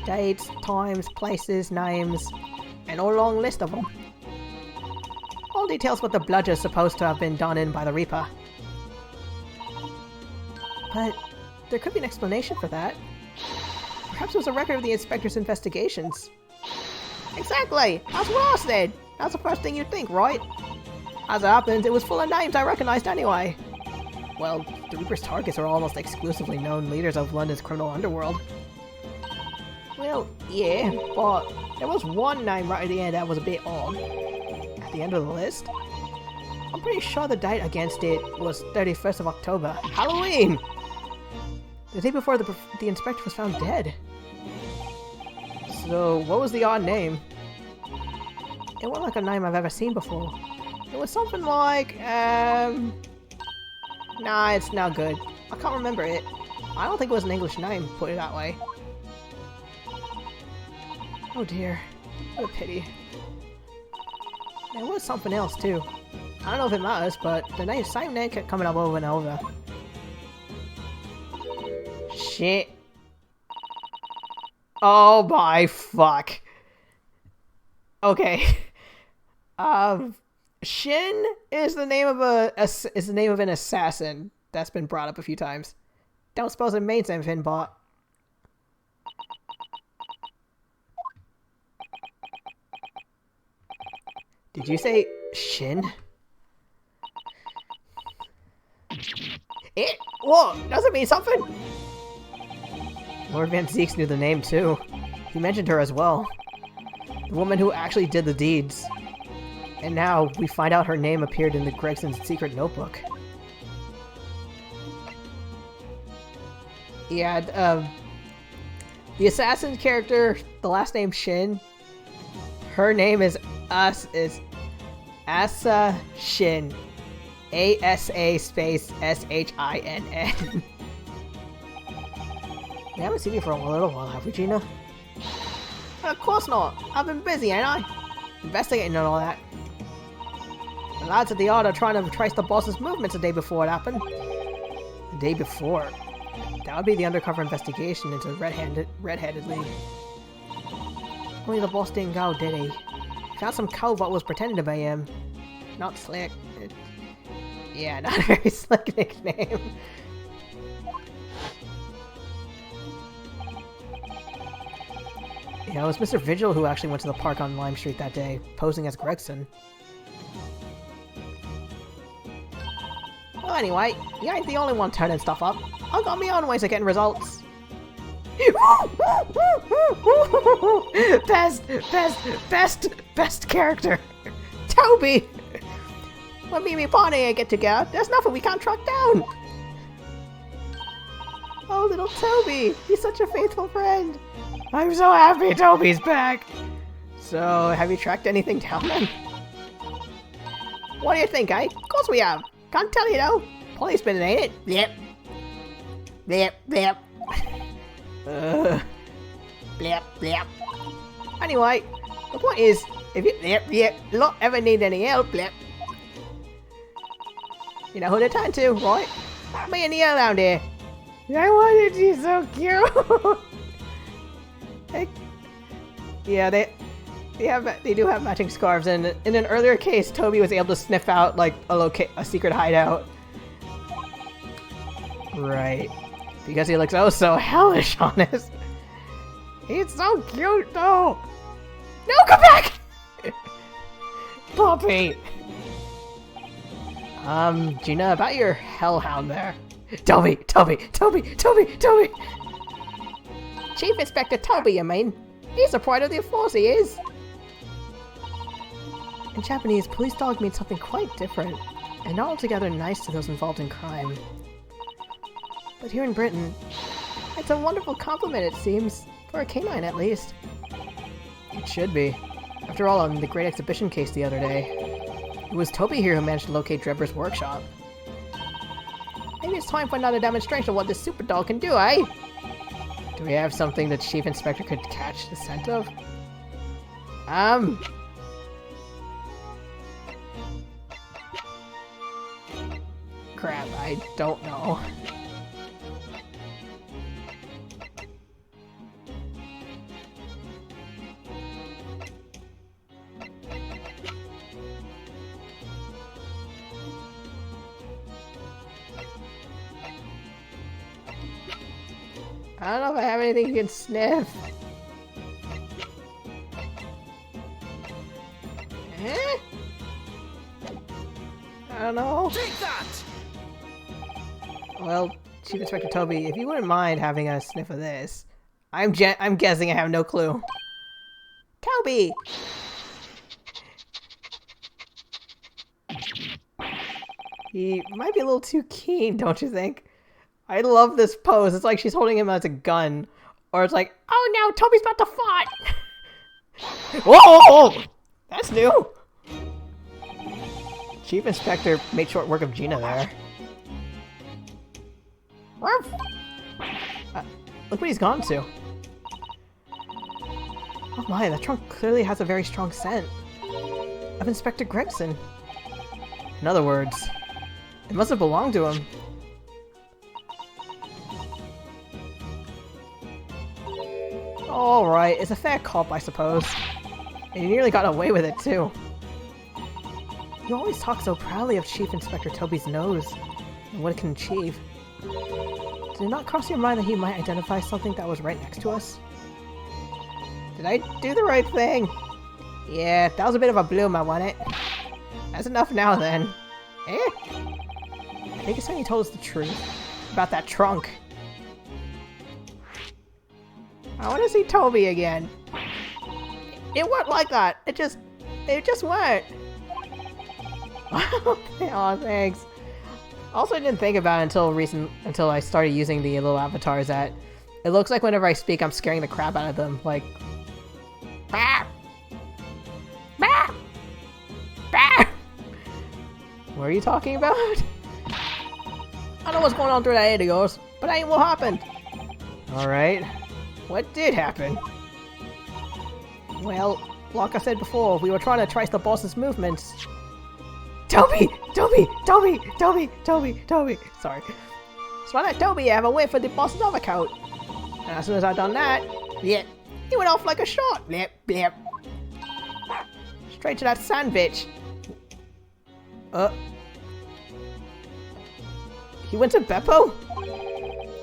Dates, times, places, names, and a long list of them. All details what the bludger's supposed to have been done in by the Reaper. But there could be an explanation for that. Perhaps it was a record of the inspector's investigations. Exactly! That's what I said! That's the first thing you'd think, right? As it happens, it was full of names I recognized anyway. Well, the Reaper's targets are almost exclusively known leaders of London's criminal underworld. Well, yeah, but there was one name right at the end that was a bit odd. At the end of the list? I'm pretty sure the date against it was 31st of October, Halloween! The day before the inspector was found dead. So, what was the odd name? It wasn't like a name I've ever seen before. It was something like, Nah, it's not good. I can't remember it. I don't think it was an English name, put it that way. Oh dear. What a pity. There was something else too. I don't know if it matters, but the same name kept coming up over and over. Shit. Oh my fuck. Okay. Shin is the name of an assassin that's been brought up a few times. Don't suppose it means anything, but Did you say Shin? it what? Does it mean something? Lord Van Zeeks knew the name too. He mentioned her as well. The woman who actually did the deeds. And now we find out her name appeared in the Gregson's secret notebook. Yeah, the assassin character, the last name Shin, her name is Asa Shin. A-S-A space S-H-I-N-N. We haven't seen you for a little while, have we, Gina? Of course not. I've been busy, ain't I? Investigating and all that. The lads at the yard are trying to trace the boss's movements the day before it happened. The day before? That would be the undercover investigation into Red-Headed League. Only the boss didn't go, did he? Found some cove that was pretending to be him. Not slick. Yeah, not a very slick nickname. Yeah, it was Mr. Vigil who actually went to the park on Lime Street that day, posing as Gregson. Well, anyway, you ain't the only one turning stuff up. I've got my own ways of getting results. Best best character. Toby! When me and me Bonnie get together, there's nothing we can't track down. Oh, little Toby, he's such a faithful friend. I'm so happy Toby's back. So, have you tracked anything down then? What do you think, eh? Of course we have. Can't tell you though. Policeman, ain't it? Yep. Blip, blip. Blip, blip. Anyway, the point is, if you don't ever need any help, blip. You know who to turn to, right? Me and Neil down here. I wanted you so cute. Yeah, they do have matching scarves, and in an earlier case, Toby was able to sniff out like a secret hideout. Right, because he looks oh so hellish honest. He's so cute though. No, come back, Poppy. Gina, about your hellhound there. Toby. Chief Inspector Toby, you mean? He's a pride of the force, he is. In Japanese, police dog means something quite different, and not altogether nice to those involved in crime. But here in Britain, it's a wonderful compliment, it seems, for a canine at least. It should be. After all, on the Great Exhibition case the other day, it was Toby here who managed to locate Drebber's workshop. Maybe it's time for another demonstration of what this super dog can do, eh? Do we have something that Chief Inspector could catch the scent of? Crap, I don't know. I don't know if I have anything you can sniff. Eh? I don't know. Take that! Well, Chief Inspector Toby, if you wouldn't mind having a sniff of this. I'm guessing I have no clue. Toby! He might be a little too keen, don't you think? I love this pose. It's like she's holding him as a gun. Or it's like, oh no, Toby's about to fight! Whoa! That's new! Chief Inspector made short work of Gina there. Look what he's gone to. Oh my, that trunk clearly has a very strong scent. Of Inspector Gregson. In other words, it must have belonged to him. Alright, it's a fair cop, I suppose. And he nearly got away with it, too. You always talk so proudly of Chief Inspector Toby's nose and what it can achieve. Did it not cross your mind that he might identify something that was right next to us? Did I do the right thing? Yeah, that was a bit of a bloomer, wasn't it? That's enough now, then. Eh? I think it's time you told us the truth about that trunk. I want to see Toby again. It weren't like that. It just weren't. Oh, thanks. Also, I didn't think about it until I started using the little avatars that it looks like whenever I speak, I'm scaring the crap out of them. Like, bah! Bah! Bah! What are you talking about? I don't know what's going on through that head of yours, but that ain't what happened. Alright. What did happen? Well, like I said before, we were trying to trace the boss's movements. Toby! Sorry. So I let Toby have a whiff of the boss's overcoat. And as soon as I done that, yeah, he went off like a shot. Blip, blip. Straight to that sandwich. He went to Beppo?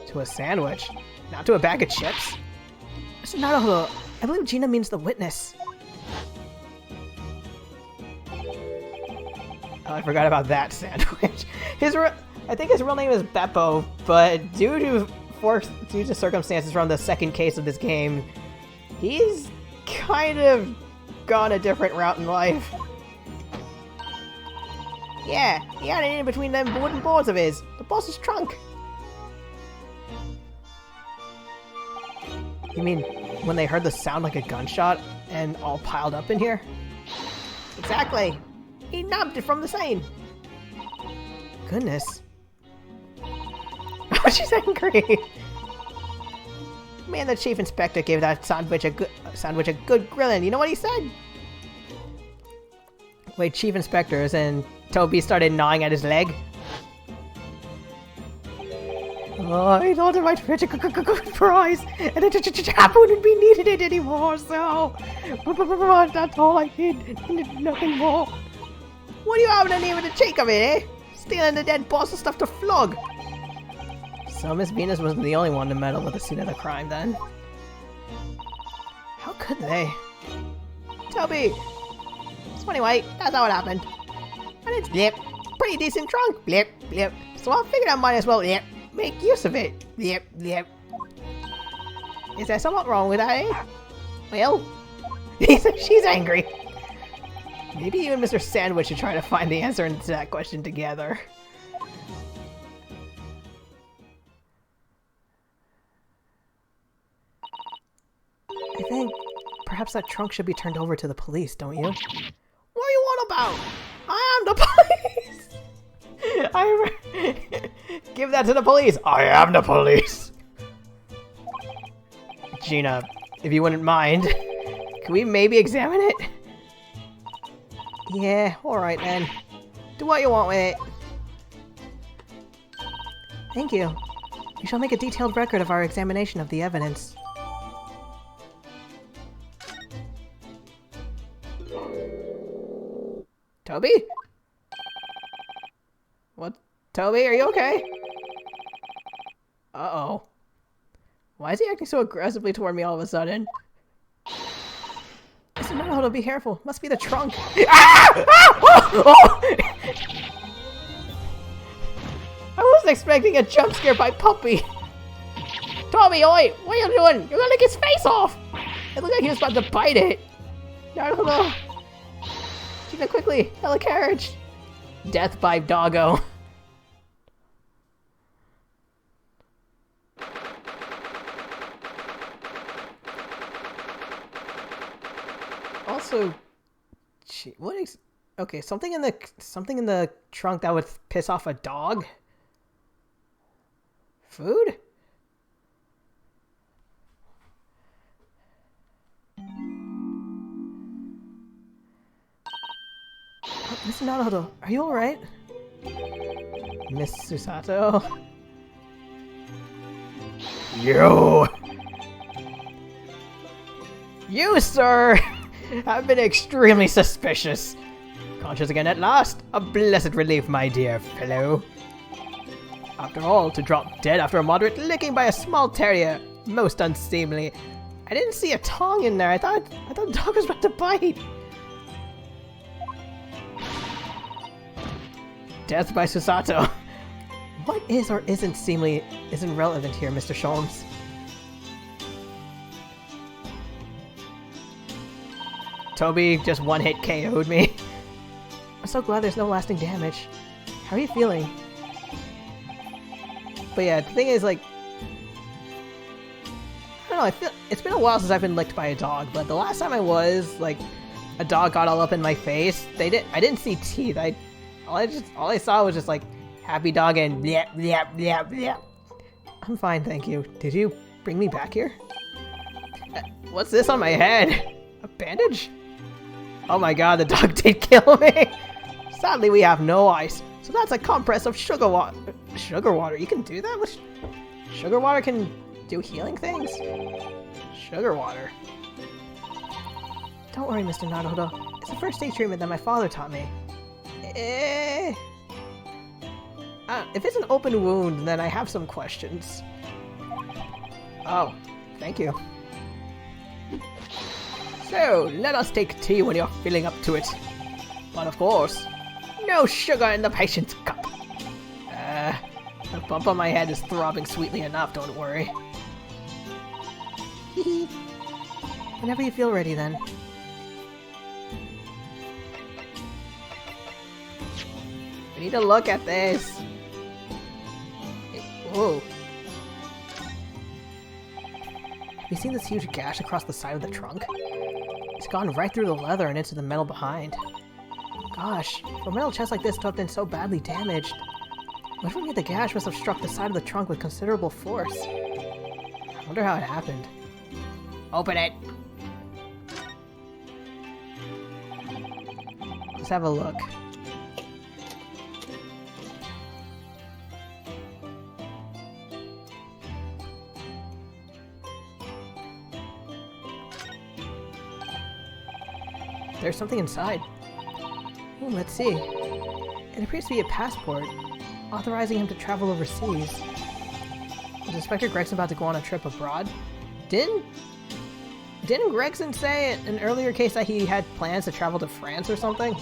To a sandwich, not to a bag of chips? So Naruto, I believe Gina means the witness. Oh, I forgot about that sandwich. I think his real name is Beppo, but due to circumstances from the second case of this game, he's kind of gone a different route in life. Yeah, he had it in between them wooden boards of his. The boss's trunk. You mean when they heard the sound like a gunshot and all piled up in here? Exactly. He nabbed it from the same. Goodness. Oh, she's angry. Man, the chief inspector gave that sandwich a good grilling. You know what he said? Wait, chief inspectors, and Toby started gnawing at his leg. Oh, I thought I might fetch a good prize, and I wouldn't be needed it anymore, so... That's all I did, nothing more. What are you having any of the cheek of it, eh? Stealing the dead boss's stuff to flog. So Miss Venus wasn't the only one to meddle with the scene of the crime, then. How could they? Toby! So anyway, that's how it happened. And it's blip. Pretty decent trunk. Blip, blip. So I figured I might as well blip, make use of it. Blip, blip. Is there something wrong with that, eh? Well, she's angry. Maybe you and Mr. Sandwich should try to find the answer to that question together. I think perhaps that trunk should be turned over to the police, don't you? What are you on about? I am the police! Give that to the police! I am the police! Gina, if you wouldn't mind, can we maybe examine it? Yeah, alright then. Do what you want with it. Thank you. We shall make a detailed record of our examination of the evidence. Toby? What? Toby, are you okay? Uh-oh. Why is he acting so aggressively toward me all of a sudden? Mr. Naruto, be careful. Must be the trunk. Ah! Ah! Oh! I wasn't expecting a jump scare by Puppy. Toby, oi! What are you doing? You're gonna lick his face off! It looked like he was about to bite it. Naruto! Gina, quickly! Hail a carriage! Death by doggo. Also, what is... Okay, something in the trunk that would piss off a dog? Food? Oh, Mr. Naruto, are you alright? Miss Susato? You, sir, have been extremely suspicious. Conscious again at last? A blessed relief, my dear fellow. After all, to drop dead after a moderate licking by a small terrier, most unseemly. I didn't see a tongue in there. I thought the dog was about to bite. Death by Susato. What is or isn't seemly isn't relevant here, Mr. Sholmes. Toby just one-hit KO'd me. I'm so glad there's no lasting damage. How are you feeling? But yeah, the thing is, like... I don't know, I feel... It's been a while since I've been licked by a dog, but the last time I was, like, a dog got all up in my face, I didn't see teeth. All I saw was just, like, happy dog and bleh, bleh, bleh, bleh. I'm fine, thank you. Did you bring me back here? What's this on my head? A bandage? Oh my god, the dog did kill me! Sadly, we have no ice, so that's a compress of sugar water. Sugar water? You can do that? With sugar water can do healing things? Sugar water. Don't worry, Mr. Naruto. It's a first aid treatment that my father taught me. If it's an open wound, then I have some questions. Oh, thank you. So, let us take tea when you're feeling up to it. But of course, no sugar in the patient's cup. The bump on my head is throbbing sweetly enough, don't worry. Whenever you feel ready, then. need to look at this. Whoa. Have you seen this huge gash across the side of the trunk? It's gone right through the leather and into the metal behind. Gosh, for a metal chest like this to have been so badly damaged, whoever made the gash must have struck the side of the trunk with considerable force. I wonder how it happened. Open it! Let's have a look. There's something inside. Ooh, let's see. It appears to be a passport, authorizing him to travel overseas. Is Inspector Gregson about to go on a trip abroad? Didn't Gregson say in an earlier case that he had plans to travel to France or something?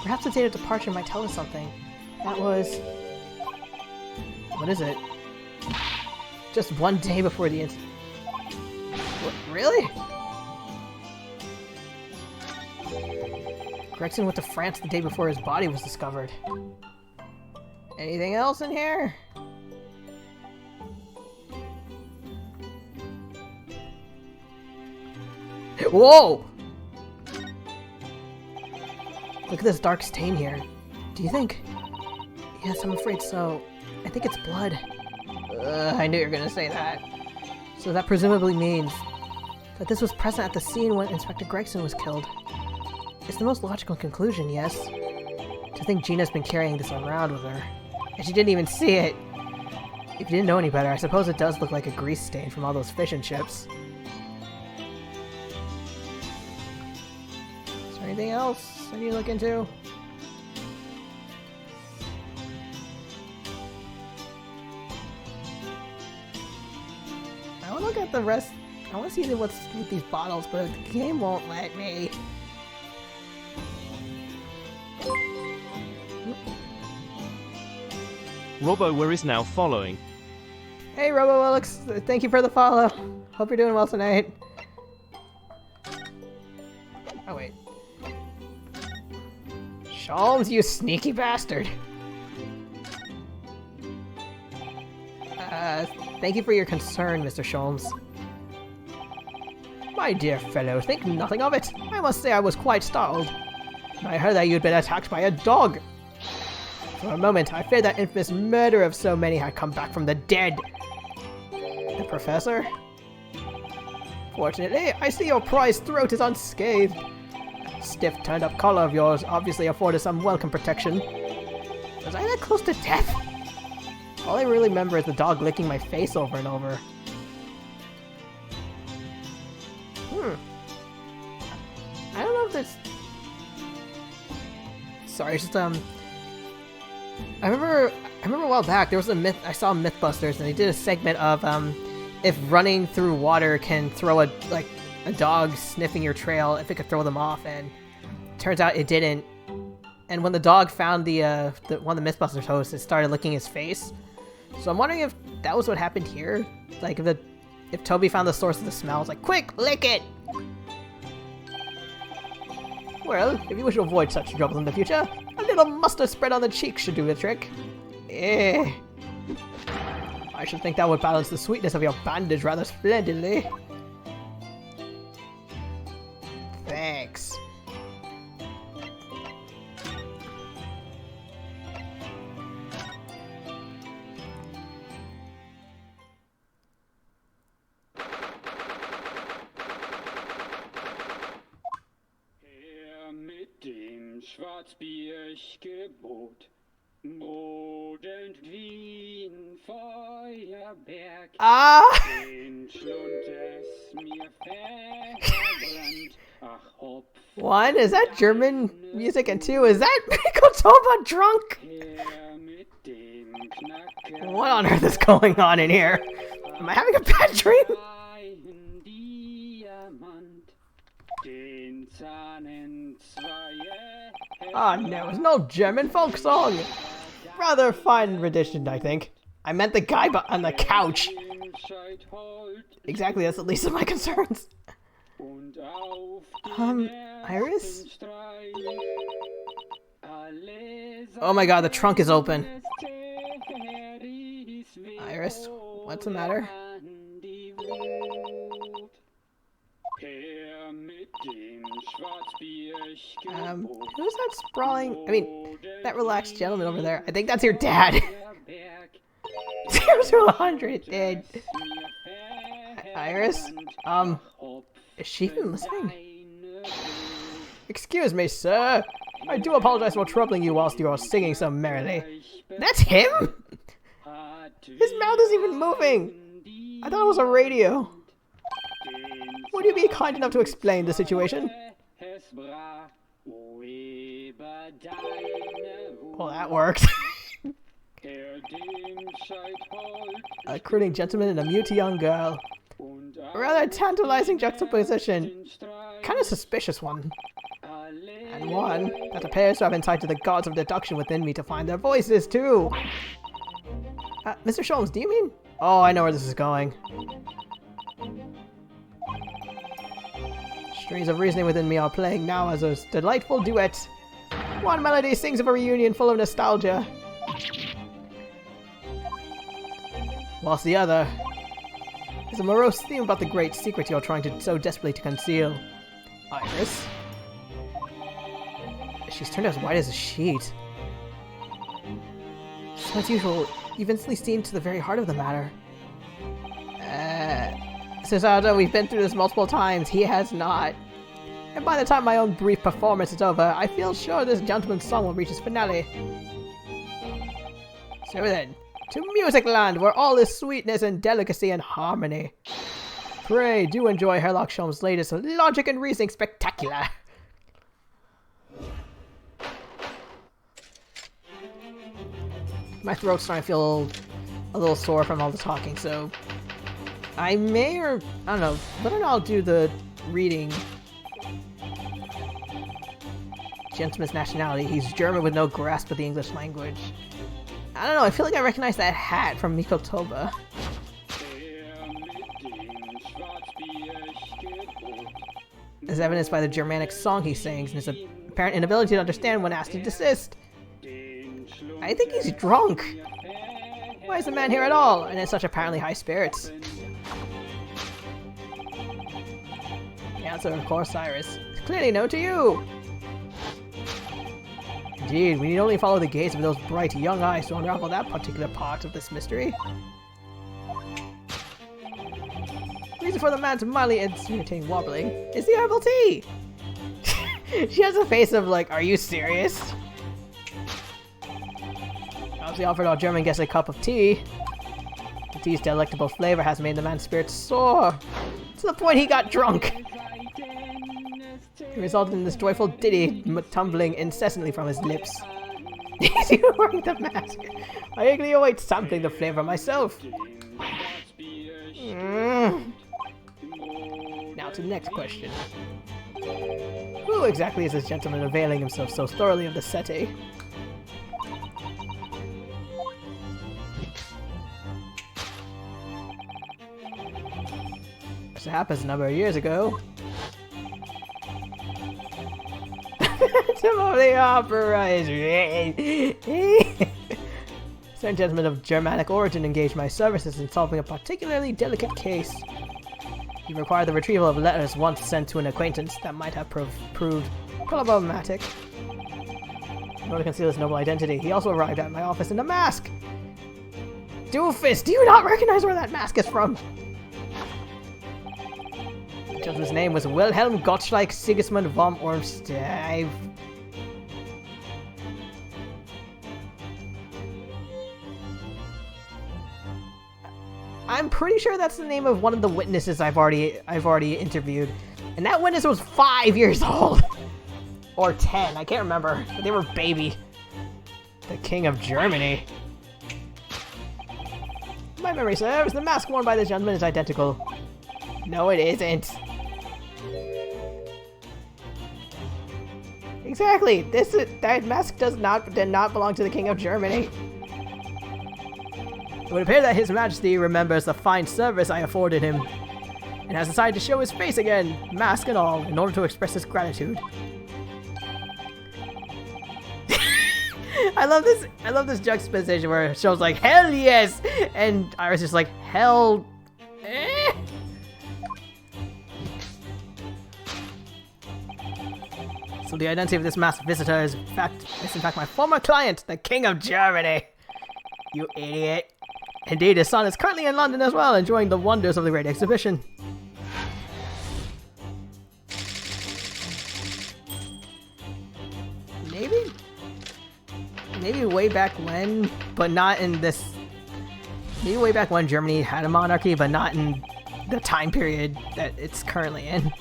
Perhaps the date of departure might tell us something. That was... What is it? Just one day before the incident. Really? Gregson went to France the day before his body was discovered. Anything else in here? Whoa! Look at this dark stain here. Do you think? Yes, I'm afraid so. I think it's blood. I knew you were gonna say that. So that presumably means that this was present at the scene when Inspector Gregson was killed. It's the most logical conclusion, yes. To think Gina's been carrying this around with her. And she didn't even see it. If you didn't know any better, I suppose it does look like a grease stain from all those fish and chips. Is there anything else I need to look into? I want to look at the rest. I want to see what's with these bottles, but the game won't let me. RoboWare is now following. Hey RoboWillix, thank you for the follow. Hope you're doing well tonight. Oh wait. Sholmes, you sneaky bastard. Thank you for your concern, Mr. Sholmes. My dear fellow, think nothing of it. I must say I was quite startled. I heard that you'd been attacked by a dog. For a moment, I feared that infamous murder of so many had come back from the dead. The professor? Fortunately, I see your prized throat is unscathed. That stiff turned-up collar of yours obviously afforded some welcome protection. Was I that close to death? All I really remember is the dog licking my face over and over. I don't know if there's... Sorry, it's just, I remember a while back there was a myth I saw on Mythbusters and they did a segment of if running through water can throw a dog sniffing your trail, if it could throw them off, and turns out it didn't. And when the dog found the one of the Mythbusters hosts, it started licking his face. So I'm wondering if that was what happened here. Like if Toby found the source of the smell, it's like, quick, lick it. Well, if you wish to avoid such troubles in the future, a little mustard spread on the cheeks should do the trick. I should think that would balance the sweetness of your bandage rather splendidly. Thanks. Schwarzbiergebot. Bodend Wien, Feuerberg. Den Schlund es mir verbrannt. Ach, Hopf. One, is that German music? And two, is that Mikotoba drunk? What on earth is going on in here? Am I having a bad dream? Oh no, it's no German folk song. Rather fine rendition, I think. I meant the guy on the couch. Exactly, that's the least of my concerns. Iris? Oh my god, the trunk is open. Iris, what's the matter? Who's that sprawling? I mean, that relaxed gentleman over there. I think that's your dad. 0 to 100, dude. Iris? Is she even listening? Excuse me, sir. I do apologize for troubling you whilst you are singing so merrily. That's him? His mouth isn't even moving. I thought it was a radio. Would you be kind enough to explain the situation? Well, that worked. A crooning gentleman and a mute young girl. A rather tantalizing juxtaposition. Kind of suspicious one. And one that appears to have incited the gods of deduction within me to find their voices, too. Mr. Sholmes, do you mean? Oh, I know where this is going. Strings of reasoning within me are playing now as a delightful duet. One melody sings of a reunion full of nostalgia, whilst the other is a morose theme about the great secret you're trying to so desperately to conceal. Iris? She's turned as white as a sheet. As usual, you've instantly seen to the very heart of the matter. Since although we've been through this multiple times, he has not. And by the time my own brief performance is over, I feel sure this gentleman's song will reach its finale. So then, to Music Land, where all is sweetness and delicacy and harmony. Pray do enjoy Herlock Sholmes' latest Logic and Reasoning Spectacular. My throat's starting to feel a little sore from all the talking, so I may, or I don't know, but then I'll do the reading. Gentleman's nationality. He's German with no grasp of the English language. I don't know, I feel like I recognize that hat from Mikotoba. As evidenced by the Germanic song he sings and his apparent inability to understand when asked to desist. I think he's drunk. Why is the man here at all, and in such apparently high spirits? The answer, of course, Cyrus, is clearly known to you. Indeed, we need only follow the gaze of those bright young eyes to unravel that particular part of this mystery. Reason for the man's mildly irritating wobbling is the herbal tea. She has a face of like, are you serious? Obviously offered our German guest a cup of tea. The tea's delectable flavor has made the man's spirits soar, to the point he got drunk. It resulted in this joyful ditty tumbling incessantly from his lips. Is he wearing the mask? I eagerly await sampling the flavor myself. Now to the next question. Who exactly is this gentleman availing himself so thoroughly of the settee? Perhaps a number of years ago. Phantom of the Opera is certain gentlemen of Germanic origin engaged my services in solving a particularly delicate case. He required the retrieval of letters once sent to an acquaintance that might have proved problematic. In order to conceal his noble identity, he also arrived at my office in a mask! Doofus, do you not recognize where that mask is from? The gentleman's name was Wilhelm Gottschalk Sigismund von Ormstein. I'm pretty sure that's the name of one of the witnesses I've already interviewed, and that witness was 5 years old, or 10. I can't remember, but they were baby. The King of Germany. If my memory serves, the mask worn by this gentleman is identical. No, it isn't. Exactly. That mask did not belong to the King of Germany. It would appear that His Majesty remembers the fine service I afforded him, and has decided to show his face again, mask and all, in order to express his gratitude. I love this juxtaposition where it shows like hell yes, and Iris is like hell. Eh? So the identity of this masked visitor is in fact my former client, the King of Germany. You idiot. Indeed, his son is currently in London as well, enjoying the wonders of the Great Exhibition. Maybe way back when, but not in this. Maybe way back when Germany had a monarchy, but not in the time period that it's currently in.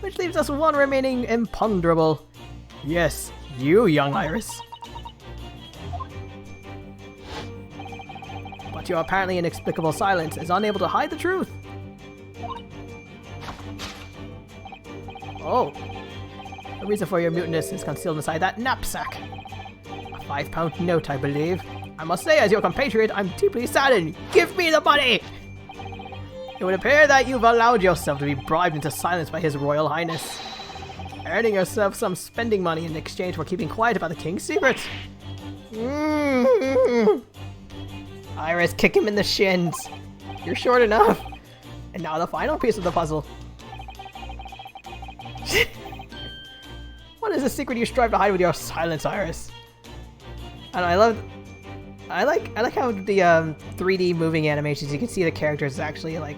Which leaves us one remaining imponderable. Yes, you, young Iris. But your apparently inexplicable silence is unable to hide the truth. Oh. The reason for your muteness is concealed inside that knapsack. A 5-pound note, I believe. I must say, as your compatriot, I'm deeply saddened. Give me the money! It would appear that you've allowed yourself to be bribed into silence by His Royal Highness, earning yourself some spending money in exchange for keeping quiet about the King's secrets. Iris, kick him in the shins. You're short enough. And now the final piece of the puzzle. What is the secret you strive to hide with your silence, Iris? And I like how the 3D moving animations, you can see the characters actually like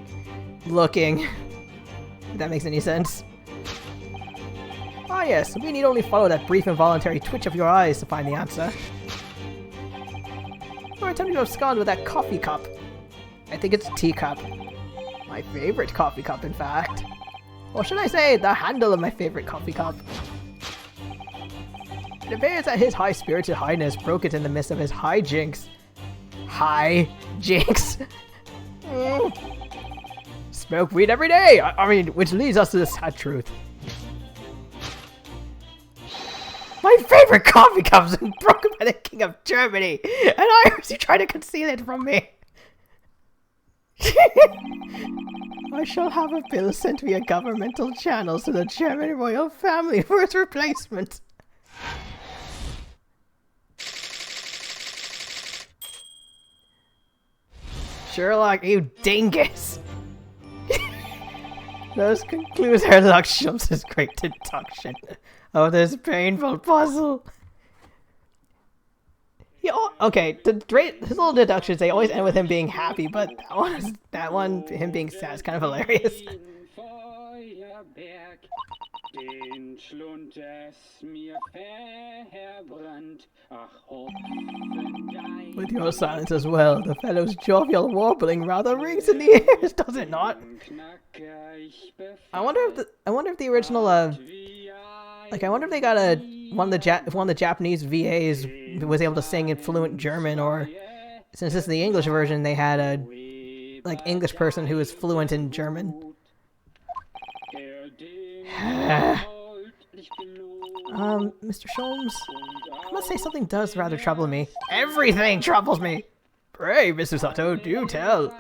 looking. If that makes any sense. Ah yes, we need only follow that brief involuntary twitch of your eyes to find the answer. You're attempting to abscond with that coffee cup. I think it's a teacup. My favorite coffee cup, in fact. Or should I say, the handle of my favorite coffee cup. It appears that His High-Spirited Highness broke it in the midst of his hijinks. Hijinks? Smoke weed every day! I mean, which leads us to the sad truth. My favorite coffee cup was broken by the King of Germany! And Iris, you try to conceal it from me! I shall have a bill sent via governmental channels to the German royal family for its replacement. Sherlock, you dingus! Thus concludes Sherlock Holmes' great deduction of this painful puzzle. Okay, his little deductions, they always end with him being happy, but that one, him being sad, is kind of hilarious. With your silence as well, the fellow's jovial warbling rather rings in the ears, does it not? I wonder if the original, like, I wonder if they got one of the Japanese VAs was able to sing in fluent German, or since this is the English version, they had a English person who was fluent in German. Mr. Sholmes, I must say something does rather trouble me. Everything troubles me! Pray, Mr. Sato, do tell.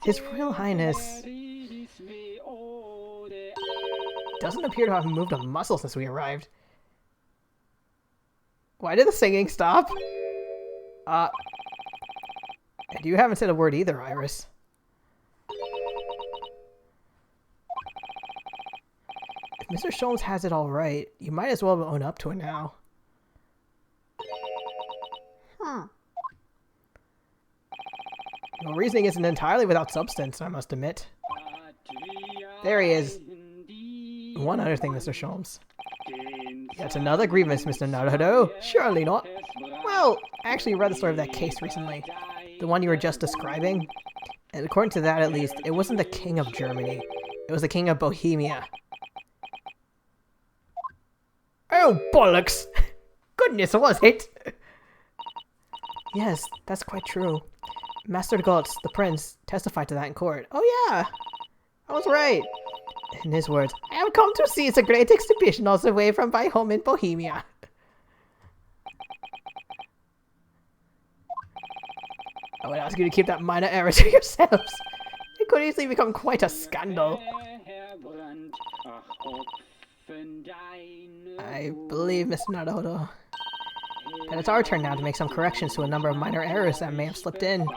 His Royal Highness doesn't appear to have moved a muscle since we arrived. Why did the singing stop? And you haven't said a word either, Iris. If Mr. Sholmes has it all right, you might as well own up to it now. Your reasoning isn't entirely without substance, I must admit. There he is. One other thing, Mr. Sholmes. Yet another grievance, Mr. Naruto. Surely not. Well, I actually read the story of that case recently. The one you were just describing. And according to that, at least, it wasn't the King of Germany. It was the King of Bohemia. Oh, bollocks! Goodness, was it? Yes, that's quite true. Master Gotz, the prince, testified to that in court. Oh yeah! I was right. In his words, I have come to see the great exhibition all the way from my home in Bohemia. I would ask you to keep that minor error to yourselves. It could easily become quite a scandal. I believe, Mr. Naruto. Then it's our turn now to make some corrections to a number of minor errors that may have slipped in.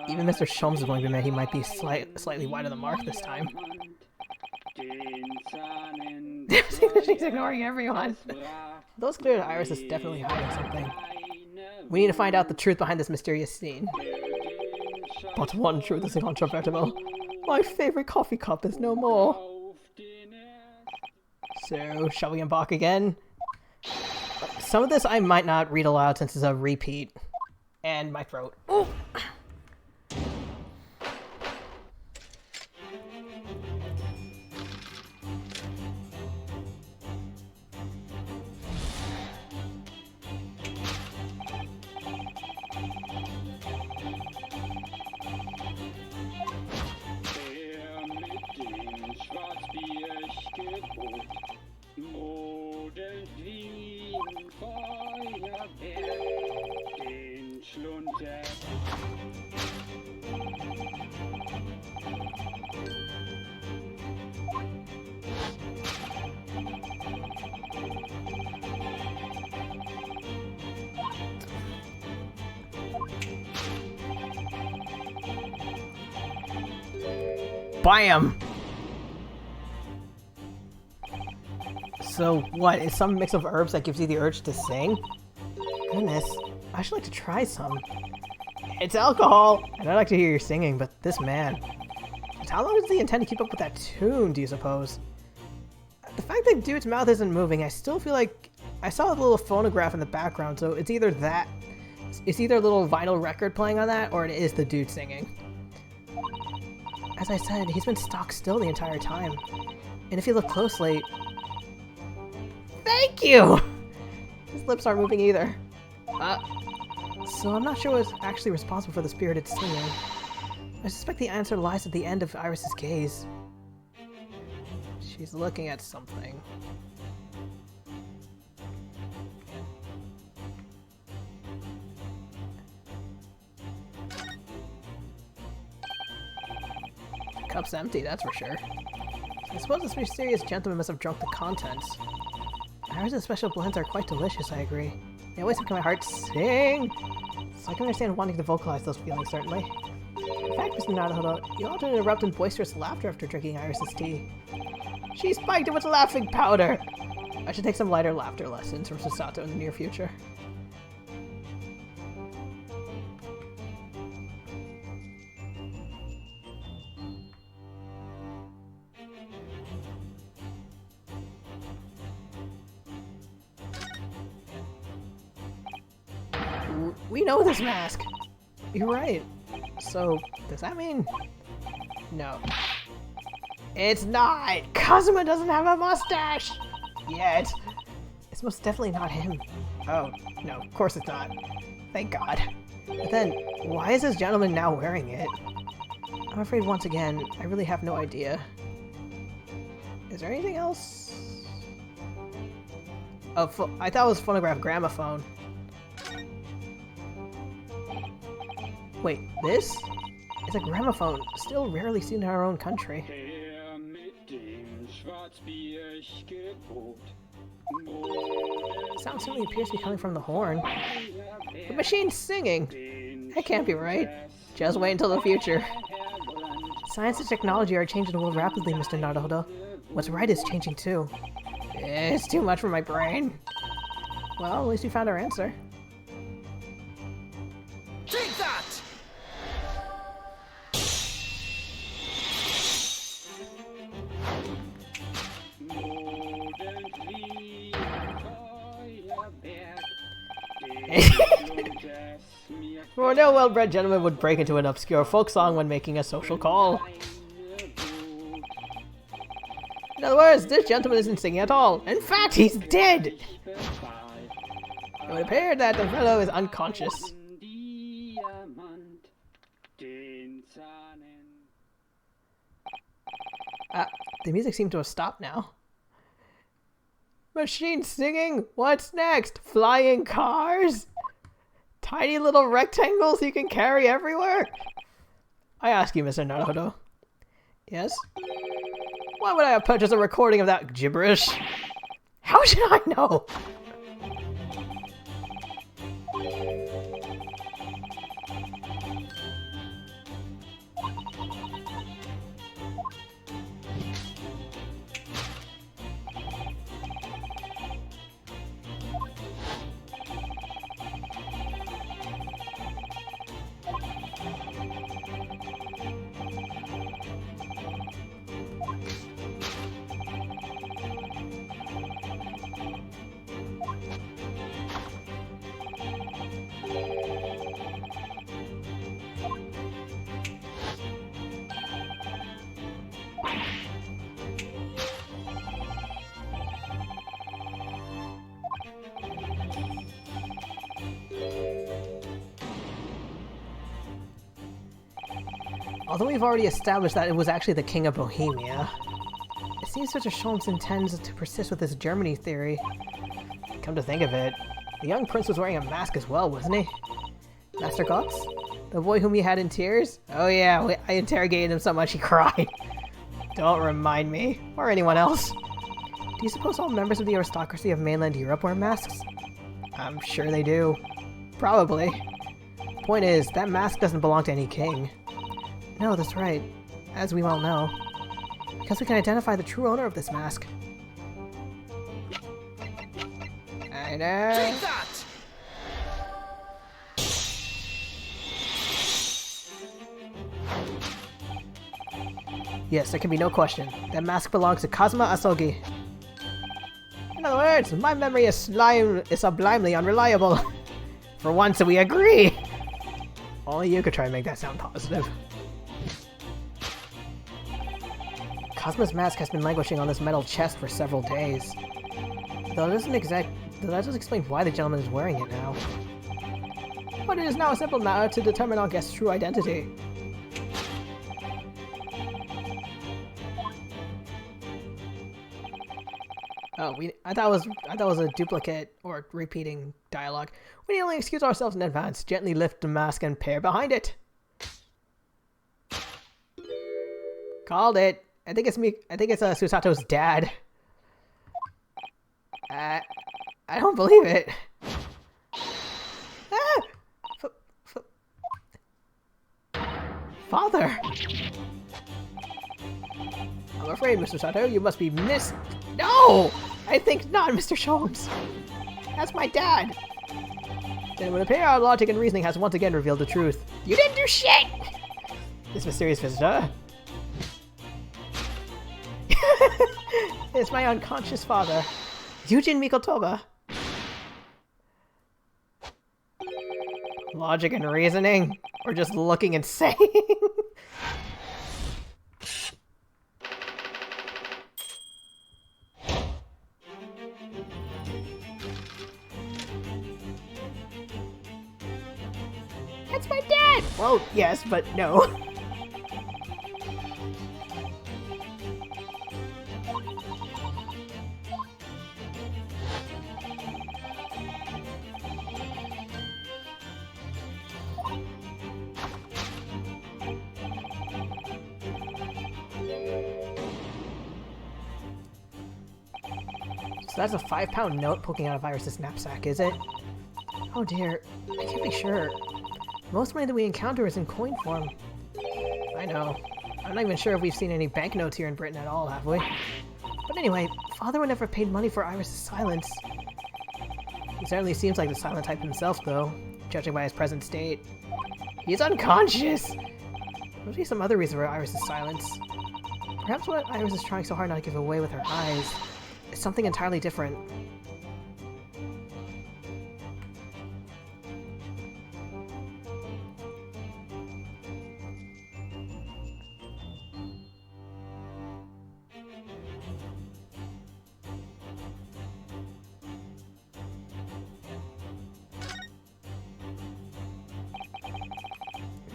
Even Mr. Shulms is willing to admit he might be slightly wide of the mark this time. She's ignoring everyone. Those clear that Iris is definitely hiding something. We need to find out the truth behind this mysterious scene. But one truth is incontrovertible. My favorite coffee cup is no more. So, shall we embark again? Some of this I might not read aloud since it's a repeat. And my throat. Ooh. Bam! So what, is some mix of herbs that gives you the urge to sing? Goodness, I should like to try some. It's alcohol! And I'd like to hear you singing, but this man... How long does he intend to keep up with that tune, do you suppose? The fact that dude's mouth isn't moving, I still feel like... I saw a little phonograph in the background, so it's either that... It's either a little vinyl record playing on that, or it is the dude singing. As I said, he's been stock still the entire time. And if you look closely... Thank you! His lips aren't moving either. So I'm not sure what's actually responsible for the spirited singing. I suspect the answer lies at the end of Iris's gaze. She's looking at something. The cup's empty, that's for sure. I suppose this mysterious gentleman must have drunk the contents. Iris's special blends are quite delicious, I agree. They always make my heart sing! So I can understand wanting to vocalize those feelings, certainly. In fact, Mr. Naruhodo, you often erupt in boisterous laughter after drinking Iris's tea. She spiked it with laughing powder! I should take some lighter laughter lessons from Susato in the near future. We know this mask! You're right. So, does that mean... No. It's not! Kazuma doesn't have a mustache! Yet. It's most definitely not him. Oh, no, of course it's not. Thank God. But then, why is this gentleman now wearing it? I'm afraid once again, I really have no idea. Is there anything else? Oh, I thought it was phonograph gramophone. Wait, this? It's a gramophone, still rarely seen in our own country. Sound certainly appears to be coming from the horn. The machine's singing! That can't be right. Just wait until the future. Science and technology are changing the world rapidly, Mr. Naruhodo. What's right is changing too. It's too much for my brain. Well, at least we found our answer. Take that! For no well-bred gentleman would break into an obscure folk song when making a social call. In other words, this gentleman isn't singing at all. In fact, he's dead! It would appear that the fellow is unconscious. The music seemed to have stopped now. Machine singing? What's next? Flying cars? Tiny little rectangles you can carry everywhere? I ask you, Mr. Naruhodo. Yes? Why would I have purchased a recording of that gibberish? How should I know? Although we've already established that it was actually the King of Bohemia, it seems Mr. Sholmes intends to persist with this Germany theory. Come to think of it, the young prince was wearing a mask as well, wasn't he? Master Cox? The boy whom you had in tears? Oh yeah, I interrogated him so much he cried. Don't remind me, or anyone else. Do you suppose all members of the aristocracy of mainland Europe wear masks? I'm sure they do. Probably. Point is, that mask doesn't belong to any king. No, that's right. As we well know. Because we can identify the true owner of this mask. I know. Take that! Yes, there can be no question. That mask belongs to Kazuma Asogi. In other words, my memory is sublimely unreliable. For once, we agree! Only you could try and make that sound positive. Kazuma's mask has been languishing on this metal chest for several days. Though that doesn't explain why the gentleman is wearing it now. But it is now a simple matter to determine our guest's true identity. Oh, I thought it was a duplicate or repeating dialogue. We need only excuse ourselves in advance. Gently lift the mask and peer behind it. Called it. I think it's me. I think it's Susato's dad. I don't believe it. Ah! Father. I'm afraid, Mr. Sato, you must be No! I think not, Mr. Sholmes. That's my dad. Then it would appear our logic and reasoning has once again revealed the truth. You didn't do shit! This mysterious visitor. It's my unconscious father, Yujin Mikotoba. Logic and reasoning? Or just looking insane? That's my dad! Well, yes, but no. So that's a 5-pound note poking out of Iris's knapsack, is it? Oh dear, I can't be sure. Most money that we encounter is in coin form. I know. I'm not even sure if we've seen any banknotes here in Britain at all, have we? But anyway, Father would never have paid money for Iris's silence. He certainly seems like the silent type himself, though, judging by his present state. He's unconscious! There must be some other reason for Iris's silence. Perhaps what Iris is trying so hard not to give away with her eyes is something entirely different.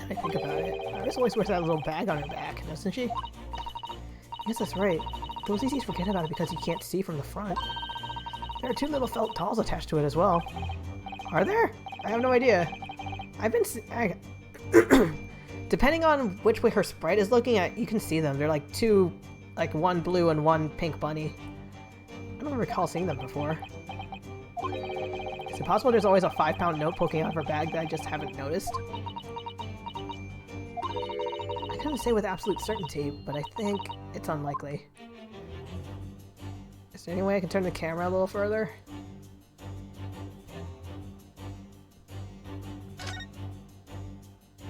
I think about it. Iris always wears that little bag on her back, doesn't she? Yes, that's right. But it was easy to forget about it because you can't see from the front. There are 2 little felt dolls attached to it as well. Are there? I have no idea. Depending on which way her sprite is looking at, you can see them. They're like 2, like 1 blue and 1 pink bunny. I don't recall seeing them before. Is it possible there's always a 5-pound note poking out of her bag that I just haven't noticed? I couldn't say with absolute certainty, but I think it's unlikely. Is there any way I can turn the camera a little further?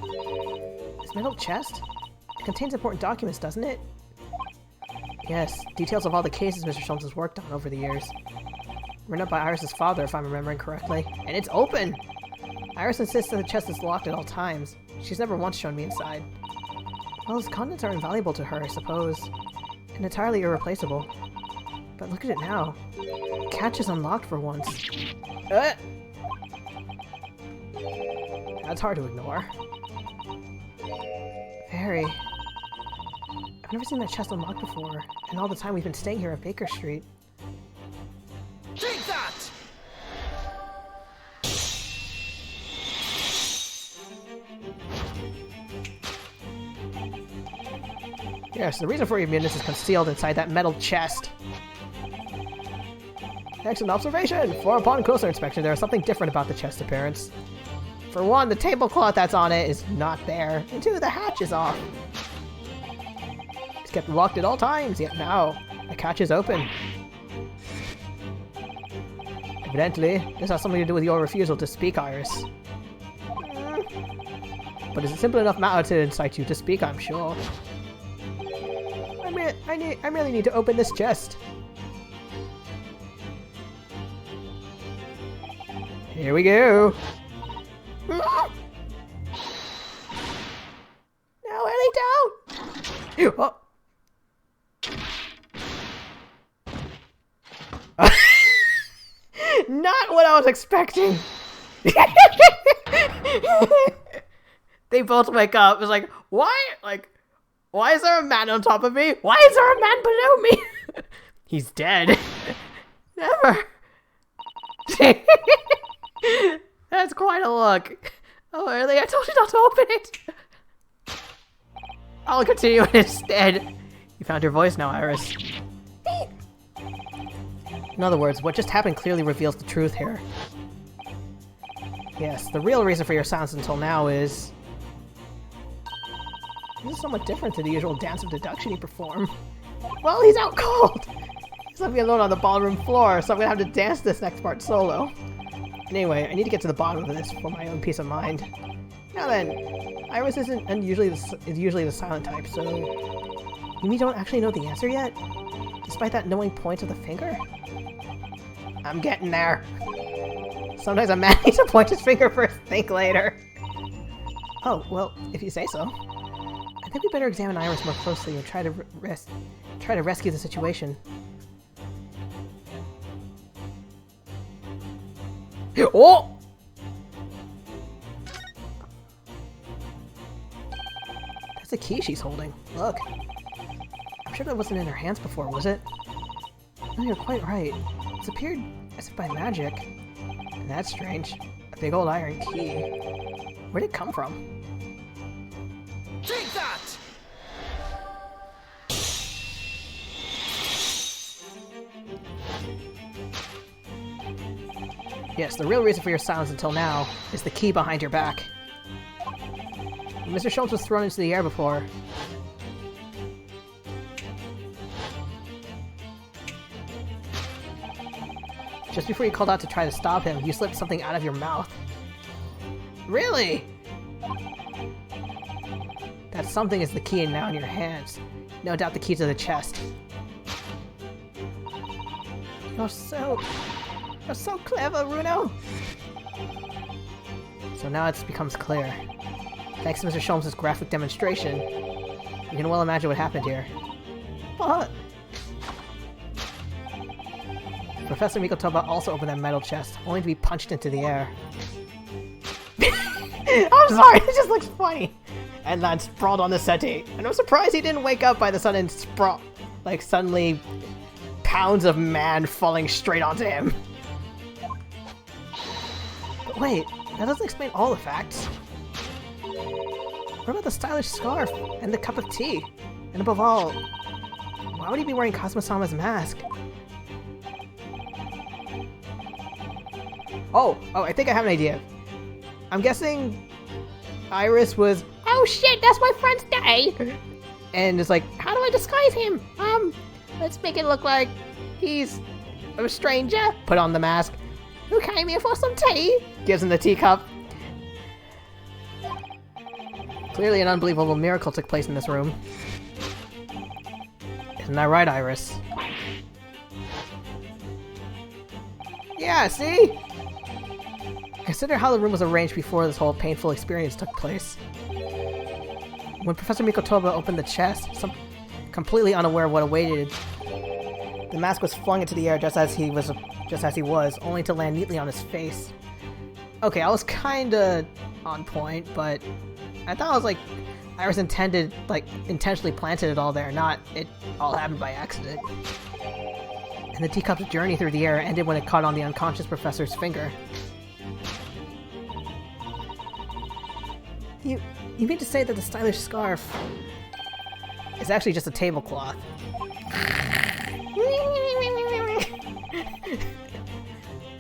This metal chest? It contains important documents, doesn't it? Yes, details of all the cases Mr. Sholmes has worked on over the years. Written up by Iris's father, if I'm remembering correctly. And it's open! Iris insists that the chest is locked at all times. She's never once shown me inside. Well, its contents are invaluable to her, I suppose. And entirely irreplaceable. But look at it now. The catch is unlocked for once. That's hard to ignore. scary. I've never seen that chest unlocked before, and all the time we've been staying here at Baker Street. Take that! Yes, the reason for your muteness is concealed inside that metal chest. Excellent observation! For upon closer inspection, there is something different about the chest appearance. For one, the tablecloth that's on it is not there, and two, the hatch is off. It's kept locked at all times, yet now, the catch is open. Evidently, this has something to do with your refusal to speak, Iris. But it's a simple enough matter to incite you to speak, I'm sure. I merely need to open this chest. Here we go. No, Ellie, don't! Oh. Not what I was expecting. They both wake up. It's like, why? Like, why is there a man on top of me? Why is there a man below me? He's dead. Never. That's quite a look. Oh, really? I told you not to open it. I'll continue instead. You found your voice now, Iris. In other words, what just happened clearly reveals the truth here. Yes, the real reason for your silence until now is... This is somewhat different to the usual dance of deduction you perform. Well, he's out cold! He's left me alone on the ballroom floor, so I'm gonna have to dance this next part solo. Anyway, I need to get to the bottom of this for my own peace of mind. Now then, Iris is usually the silent type, so... You mean don't actually know the answer yet? Despite that knowing point of the finger? I'm getting there. Sometimes a man needs to point his finger first, think later. Oh, well, if you say so. I think we better examine Iris more closely and try to rescue the situation. Oh! That's a key she's holding. Look. I'm sure that wasn't in her hands before, was it? No, you're quite right. It's appeared as if by magic. And that's strange. A big old iron key. Where'd it come from? Take that! Yes, the real reason for your silence until now is the key behind your back. Mr. Schultz was thrown into the air before. Just before you called out to try to stop him, you slipped something out of your mouth. Really? That something is the key now in your hands. No doubt the key to the chest. You're so clever, Runo! So now it becomes clear. Thanks to Mr. Sholmes' graphic demonstration, you can well imagine what happened here. What? Professor Mikotoba also opened that metal chest, only to be punched into the air. I'm sorry, it just looks funny! And then sprawled on the settee. And I'm surprised he didn't wake up by the sudden sprawl. Like, suddenly, pounds of man falling straight onto him. But wait, that doesn't explain all the facts. What about the stylish scarf and the cup of tea? And above all, why would he be wearing Cosmo-sama's mask? Oh, I think I have an idea. I'm guessing Iris was, Oh shit, that's my friend's day! and it's like, how do I disguise him? Let's make it look like He's a stranger. Put on the mask. who came here for some tea? Gives him the teacup. Clearly an unbelievable miracle took place in this room. Isn't that right, Iris? Yeah, see? Consider how the room was arranged before this whole painful experience took place. When Professor Mikotoba opened the chest, completely unaware of what awaited, the mask was flung into the air just as he was, only to land neatly on his face. Okay, I was kinda on point, but I thought I was like Iris intentionally planted it all there, not it all happened by accident. And the teacup's journey through the air ended when it caught on the unconscious professor's finger. You mean to say that the stylish scarf is actually just a tablecloth?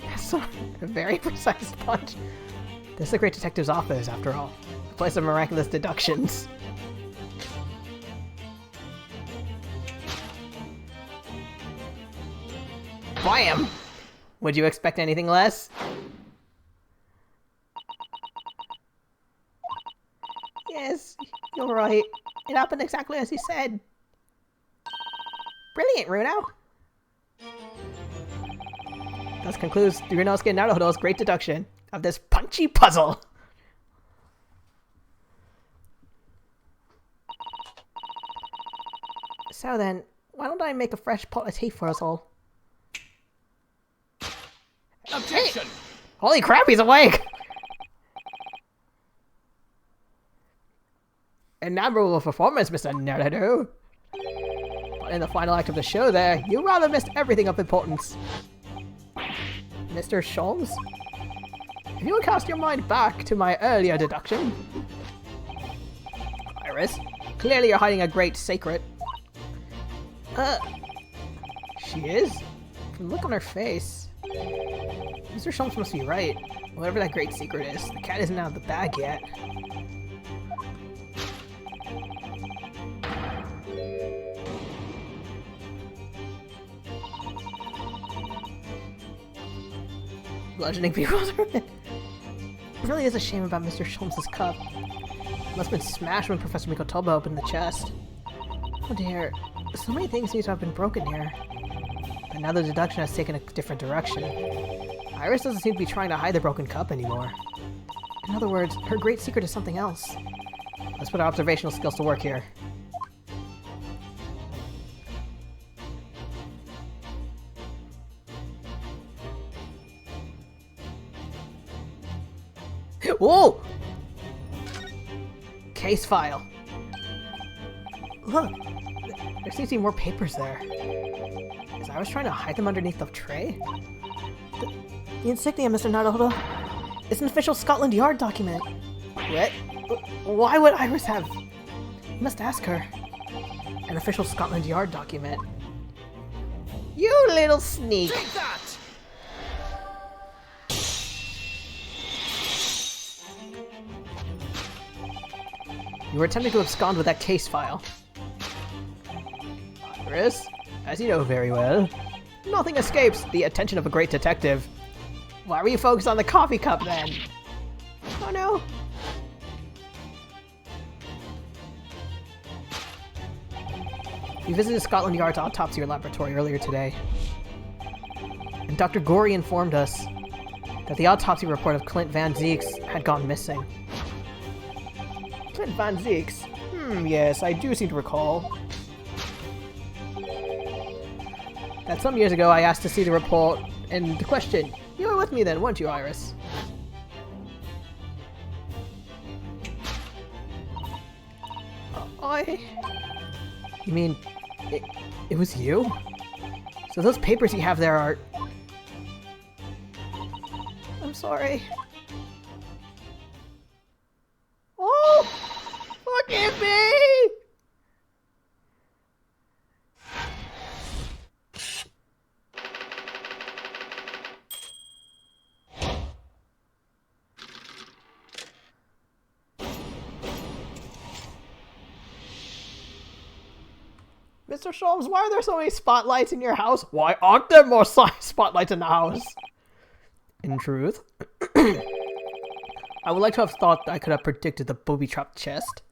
That's a very precise punch. This is the Great Detective's office, after all. The place of miraculous deductions. Blam! Would you expect anything less? Yes, you're right. It happened exactly as he said. Brilliant, Runo! This concludes Ryunosuke Naruhodo's Great Deduction of this punchy puzzle. So then, why don't I make a fresh pot of tea for us all? Objection! Hey! Holy crap, he's awake! An admirable performance, Mr. Naruhodo. But in the final act of the show there, you rather missed everything of importance. Mr. Sholmes? If you would cast your mind back to my earlier deduction... Iris, clearly you're hiding a great secret. She is? From the look on her face... Mr. Sholmes must be right. Whatever that great secret is, the cat isn't out of the bag yet. Bludgeoning people. It really is a shame about Mr. Sholmes' cup. It must have been smashed when Professor Mikotoba opened the chest. Oh dear, so many things seem to have been broken here. But now the deduction has taken a different direction. Iris doesn't seem to be trying to hide the broken cup anymore. In other words, her great secret is something else. Let's put our observational skills to work here. Whoa! Case file. Look, there seems to be more papers there. Is Iris trying to hide them underneath the tray? The insignia, Mr. Naruhodo. It's an official Scotland Yard document. What? Why would Iris have... You must ask her. An official Scotland Yard document. You little sneak! Take that! You were attempting to abscond with that case file. Iris, as you know very well, nothing escapes the attention of a great detective. Why were you focused on the coffee cup then? Oh no. We visited Scotland Yard's autopsy laboratory earlier today. And Dr. Gorey informed us that the autopsy report of Clint Van Zeeks had gone missing. Clint Van Zeeks? Yes, I do seem to recall. That some years ago I asked to see the report, and the question, you were with me then, weren't you, Iris? You mean, it was you? So those papers you have there are... I'm sorry. Oh! Forgive me! Mr. Sholmes, why are there so many spotlights in your house? Why aren't there more spotlights in the house? In truth, I would like to have thought I could have predicted the booby-trapped chest,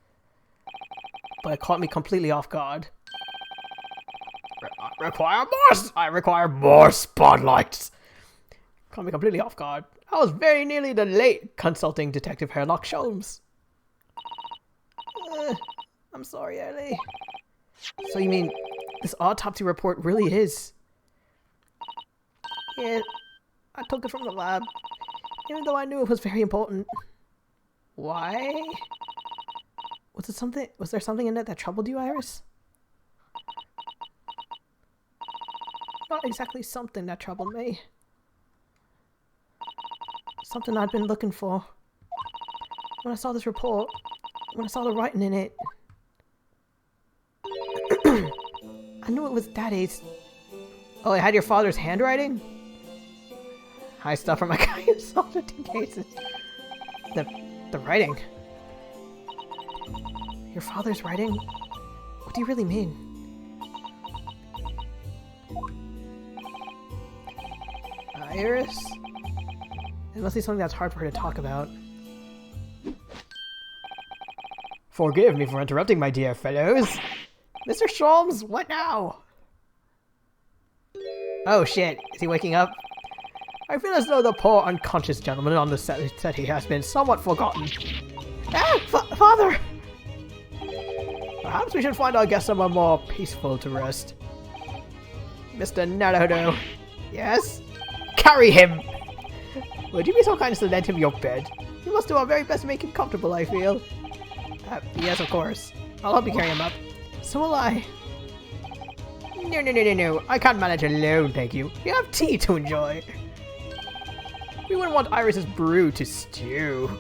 but it caught me completely off guard. I require more spotlights. Caught me completely off guard. I was very nearly the late consulting Detective Herlock Sholmes. I'm sorry, Ellie. So you mean this autopsy report really is? Yeah, I took it from the lab, even though I knew it was very important. Why? Was there something in it that troubled you, Iris? Not exactly something that troubled me. Something I'd been looking for. When I saw this report, when I saw the writing in it, I knew it was Daddy's. Oh, it had your father's handwriting? High stuff from a guy who solved it 2 cases. The writing. Your father's writing? What do you really mean? Iris? It must be something that's hard for her to talk about. Forgive me for interrupting, my dear fellows. Mr. Sholmes, what now? Oh shit, is he waking up? I feel as though the poor unconscious gentleman on the set he has been somewhat forgotten. Ah, Father! Perhaps we should find our guest somewhere more peaceful to rest. Mr. Naruto. Yes? Carry him! Would you be so kind as to lend him your bed? We must do our very best to make him comfortable, I feel. Yes, of course. I'll help you carry him up. So will I. No. I can't manage alone, thank you. We have tea to enjoy. We wouldn't want Iris's brew to stew.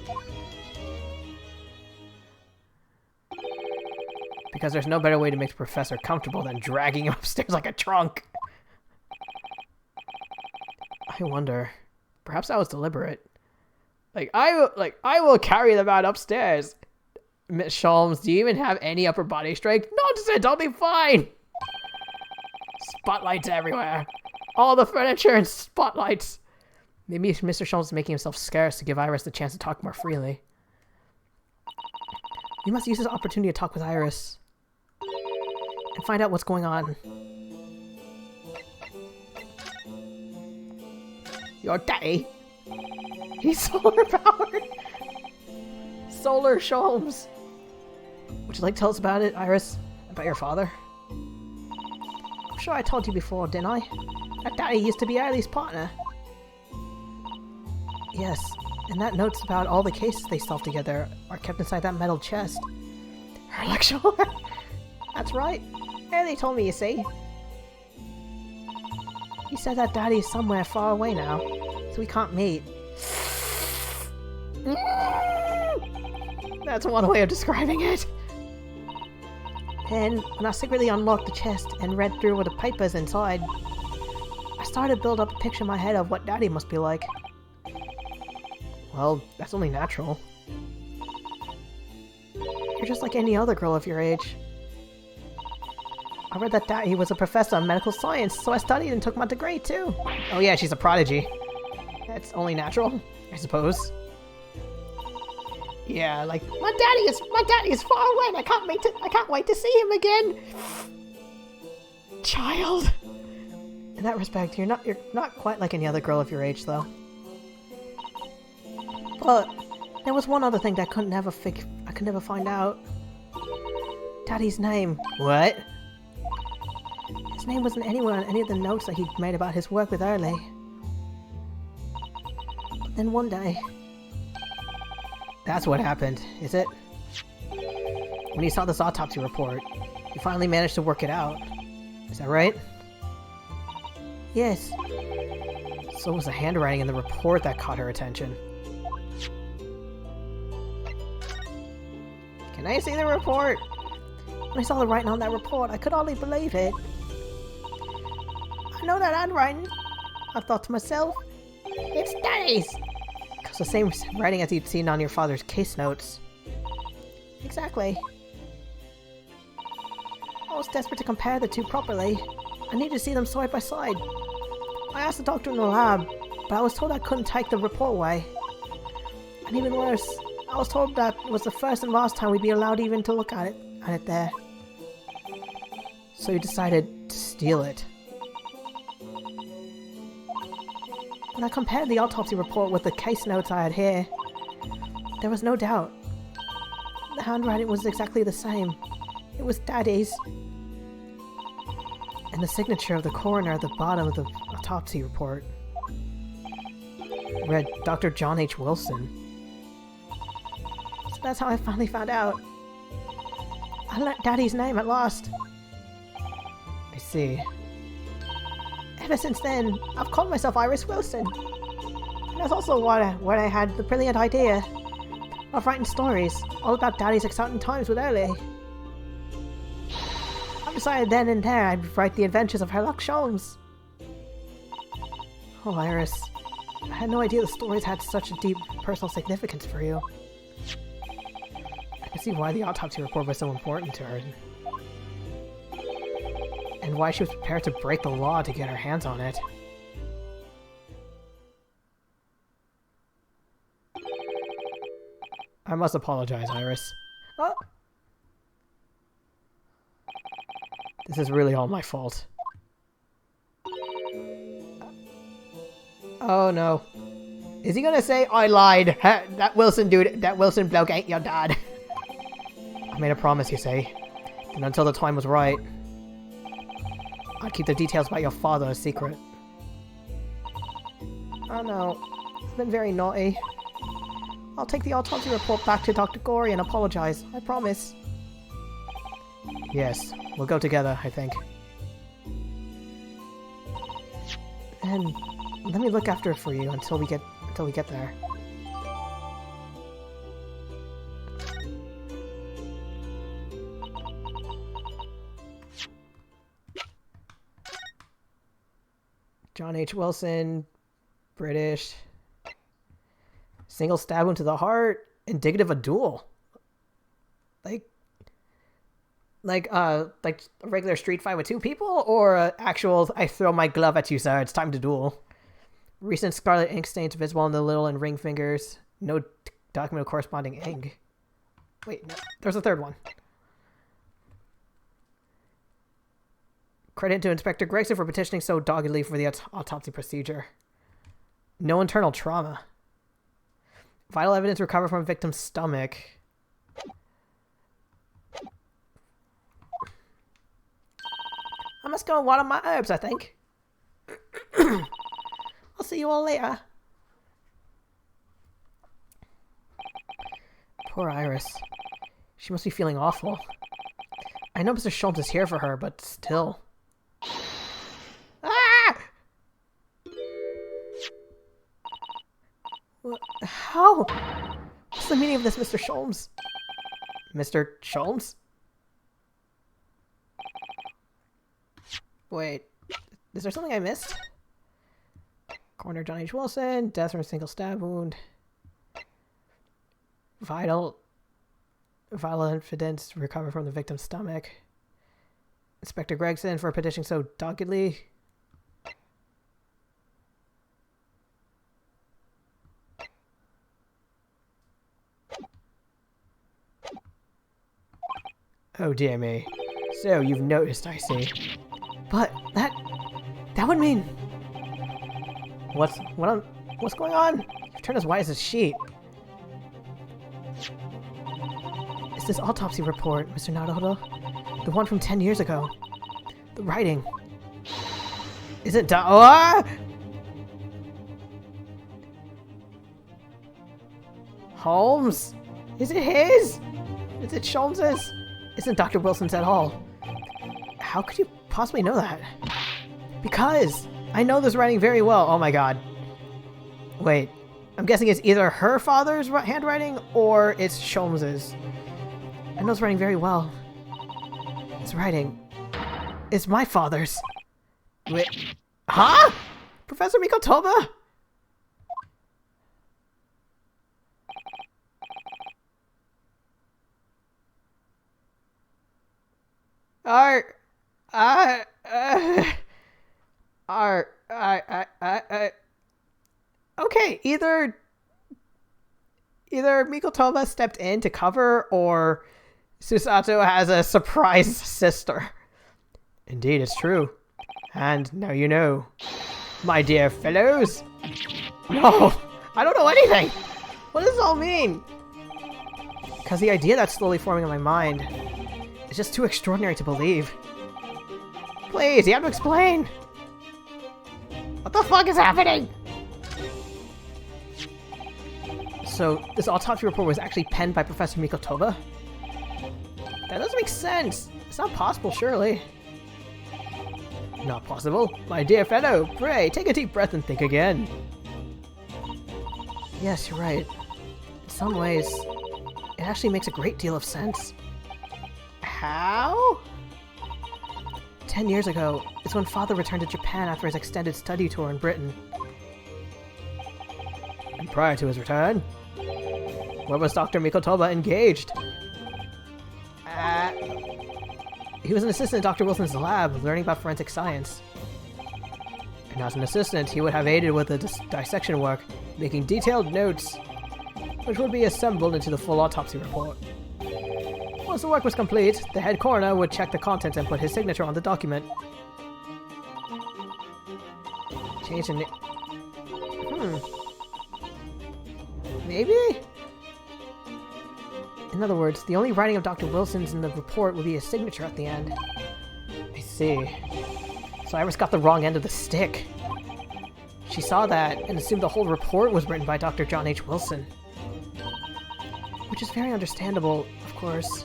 Because there's no better way to make the professor comfortable than dragging him upstairs like a trunk. I wonder. Perhaps that was deliberate. I will carry the man upstairs. Miss Sholmes, do you even have any upper body strength? Nonsense, I'll be fine. Spotlights everywhere. All the furniture and spotlights. Maybe Mr. Sholmes is making himself scarce to give Iris the chance to talk more freely. We must use this opportunity to talk with Iris. And find out what's going on. Your daddy? He's solar powered. Solar Sholmes. Would you like to tell us about it, Iris? About your father? I'm sure I told you before, didn't I? That Daddy used to be Eileen's partner. Yes, and that notes about all the cases they solved together are kept inside that metal chest. Are you sure? That's right. Eiley told me, you see. He said that Daddy is somewhere far away now, so we can't meet. That's one way of describing it. And when I secretly unlocked the chest and read through what the papers inside, I started to build up a picture in my head of what Daddy must be like. Well, that's only natural. You're just like any other girl of your age. I read that Daddy was a professor of medical science, so I studied and took my degree too. Oh yeah, she's a prodigy. That's only natural, I suppose. Yeah, like my daddy is far away and I can't wait to see him again. Child. In that respect, you're not quite like any other girl of your age though. But there was one other thing that I could never find out. Daddy's name. What? His name wasn't anywhere on any of the notes that he'd made about his work with Early. But then one day... That's what happened, is it? When you saw this autopsy report, you finally managed to work it out. Is that right? Yes. So it was the handwriting in the report that caught her attention. Can I see the report? When I saw the writing on that report, I could hardly believe it. I know that handwriting. I thought to myself, it's Daddy's! It's the same writing as you'd seen on your father's case notes. Exactly. I was desperate to compare the two properly. I needed to see them side by side. I asked the doctor in the lab, but I was told I couldn't take the report away. And even worse, I was told that it was the first and last time we'd be allowed even to look at it there. So you decided to steal it. When I compared the autopsy report with the case notes I had here, there was no doubt. The handwriting was exactly the same. It was Daddy's. And the signature of the coroner at the bottom of the autopsy report read Dr. John H. Wilson. So that's how I finally found out. I learned Daddy's name at last. I see. Ever since then, I've called myself Iris Wilson. And that's also when I had the brilliant idea of writing stories all about Daddy's exciting times with Early. I decided then and there I'd write the adventures of Herlock Sholmes. Oh, Iris. I had no idea the stories had such a deep personal significance for you. I can see why the autopsy report was so important to her. And why she was prepared to break the law to get her hands on it. I must apologize, Iris. Oh! This is really all my fault. Oh no. Is he gonna say, I lied? That Wilson dude, that Wilson bloke ain't your dad. I made a promise, you say. And until the time was right, I'd keep the details about your father a secret. Oh no. It's been very naughty. I'll take the autopsy report back to Dr. Gorey and apologize. I promise. Yes, we'll go together, I think. And let me look after it for you until we get there. John H. Wilson, British. Single stab wound to the heart, indicative of a duel. Like a regular street fight with two people, or a actual I throw my glove at you, sir, it's time to duel. Recent scarlet ink stains visible on the little and ring fingers. No document of corresponding ink. Wait, no, there's a third one. Credit to Inspector Gregson for petitioning so doggedly for the autopsy procedure. No internal trauma. Vital evidence recovered from a victim's stomach. I must go and water my herbs, I think. I'll see you all later. Poor Iris. She must be feeling awful. I know Mr. Schultz is here for her, but still. Ah! How? What's the meaning of this, Mr. Sholmes? Mr. Sholmes? Wait, is there something I missed? Coroner John H. Wilson, death from a single stab wound. Vital evidence recovered from the victim's stomach. Inspector Gregson for petitioning so doggedly. Oh dear me. So you've noticed, I see. But that would mean what's going on? You've turned as white as a sheet. Is this autopsy report, Mr. Naruto? The one from 10 years ago. The writing. Is it Holmes? Is it his? Is it Sholmes's? Isn't Dr. Wilson's at all. How could you possibly know that? Because I know this writing very well. Oh my god. Wait. I'm guessing it's either her father's handwriting or it's Sholmes's. I know this writing very well. This writing is my father's. Wait. Huh? Professor Mikotoba? Okay, either Mikotoba stepped in to cover, or Susato has a surprise sister. Indeed, it's true. And now you know. My dear fellows. No, I don't know anything. What does this all mean? Because the idea that's slowly forming in my mind is just too extraordinary to believe. Please, you have to explain. What the fuck is happening? So, this autopsy report was actually penned by Professor Mikotoba? That doesn't make sense. It's not possible, surely. Not possible? My dear fellow, pray, take a deep breath and think again. Yes, you're right. In some ways, it actually makes a great deal of sense. How? 10 years ago is when Father returned to Japan after his extended study tour in Britain. And prior to his return, where was Dr. Mikotoba engaged? He was an assistant at Dr. Wilson's lab, learning about forensic science. And as an assistant, he would have aided with the dissection work, making detailed notes, which would be assembled into the full autopsy report. Once the work was complete, the head coroner would check the contents and put his signature on the document. Change the Maybe? In other words, the only writing of Dr. Wilson's in the report would be his signature at the end. I see. So Iris got the wrong end of the stick. She saw that and assumed the whole report was written by Dr. John H. Wilson. Which is very understandable, of course.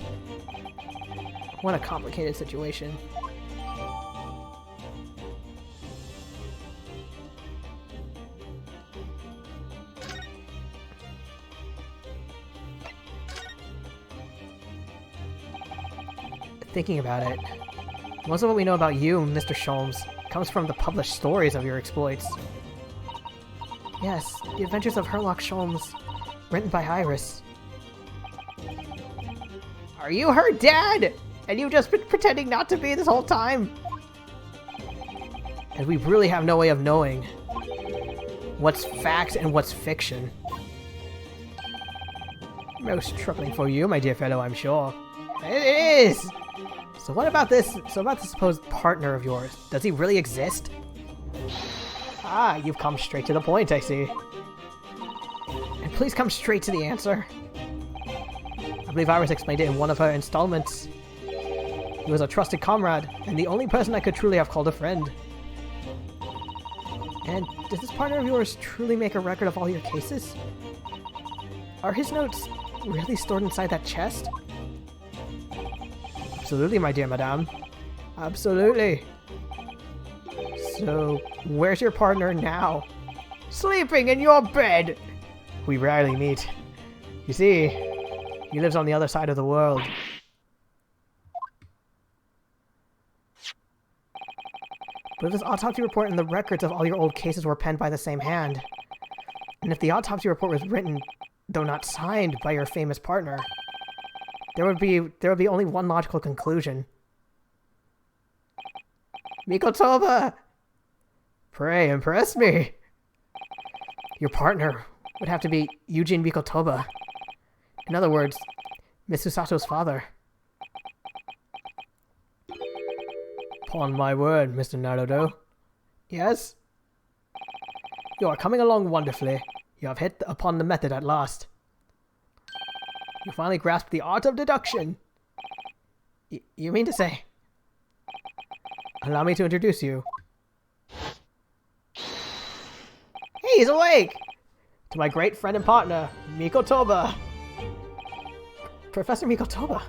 What a complicated situation. Thinking about it, most of what we know about you, Mr. Sholmes, comes from the published stories of your exploits. Yes, the adventures of Herlock Sholmes, written by Iris. Are you her dad? And you've just been pretending not to be this whole time? And we really have no way of knowing what's fact and what's fiction. Most troubling for you, my dear fellow, I'm sure. It is! So what about this? So about the supposed partner of yours? Does he really exist? Ah, you've come straight to the point, I see. And please come straight to the answer. I believe Iris explained it in one of her installments. He was a trusted comrade, and the only person I could truly have called a friend. And does this partner of yours truly make a record of all your cases? Are his notes really stored inside that chest? Absolutely, my dear madame. Absolutely. So, where's your partner now? Sleeping in your bed! We rarely meet. You see, he lives on the other side of the world. But if this autopsy report and the records of all your old cases were penned by the same hand, and if the autopsy report was written, though not signed, by your famous partner, there would be only one logical conclusion. Mikotoba! Pray impress me! Your partner would have to be Eugene Mikotoba. In other words, Miss Susato's father. Upon my word, Mr. Naruto. Yes? You are coming along wonderfully. You have hit upon the method at last. You finally grasped the art of deduction. You mean to say? Allow me to introduce you. Hey, he's awake! To my great friend and partner, Mikotoba. Professor Mikotoba.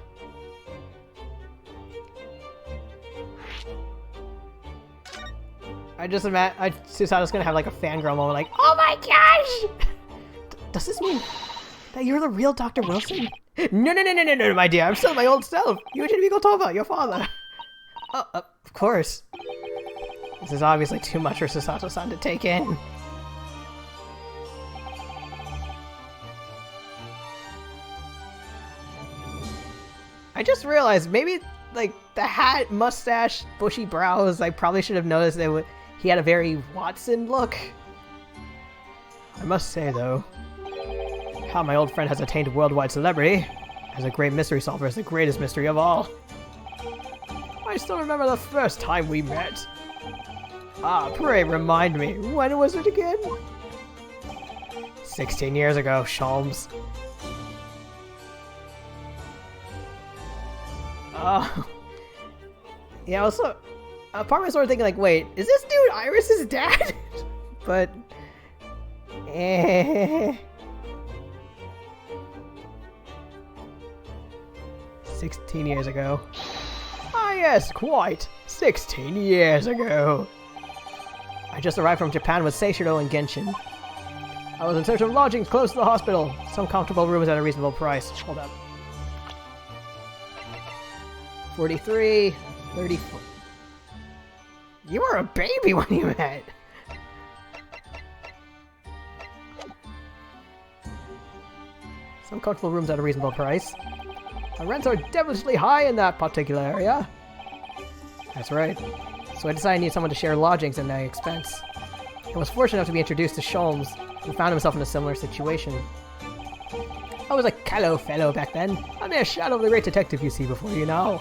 I just imagine Susato's gonna have like a fangirl moment, like, oh my gosh! Does this mean that you're the real Dr. Wilson? No, my dear, I'm still my old self. Eugene Mikotoba, your father. Oh, of course. This is obviously too much for Susato-san to take in. I just realized, maybe, like, the hat, mustache, bushy brows, I probably should have noticed that he had a very Watson look. I must say, though, how my old friend has attained worldwide celebrity as a great mystery solver is the greatest mystery of all. I still remember the first time we met. Ah, pray remind me, when was it again? 16 years ago, Sholmes. Oh. Yeah, also, part of me sort of thinking, like, wait, is this dude Iris's dad? But, 16 years ago. Ah yes, quite. 16 years ago. I just arrived from Japan with Seishiro and Genshin. I was in search of lodgings close to the hospital. Some comfortable rooms at a reasonable price. Hold up. 43, 34. You were a baby when you met. Some comfortable rooms at a reasonable price. The rents are devilishly high in that particular area. That's right. So I decided I need someone to share lodgings at my expense. I was fortunate enough to be introduced to Sholmes, who found himself in a similar situation. I was a callow fellow back then. A mere shadow of the great detective you see before you now.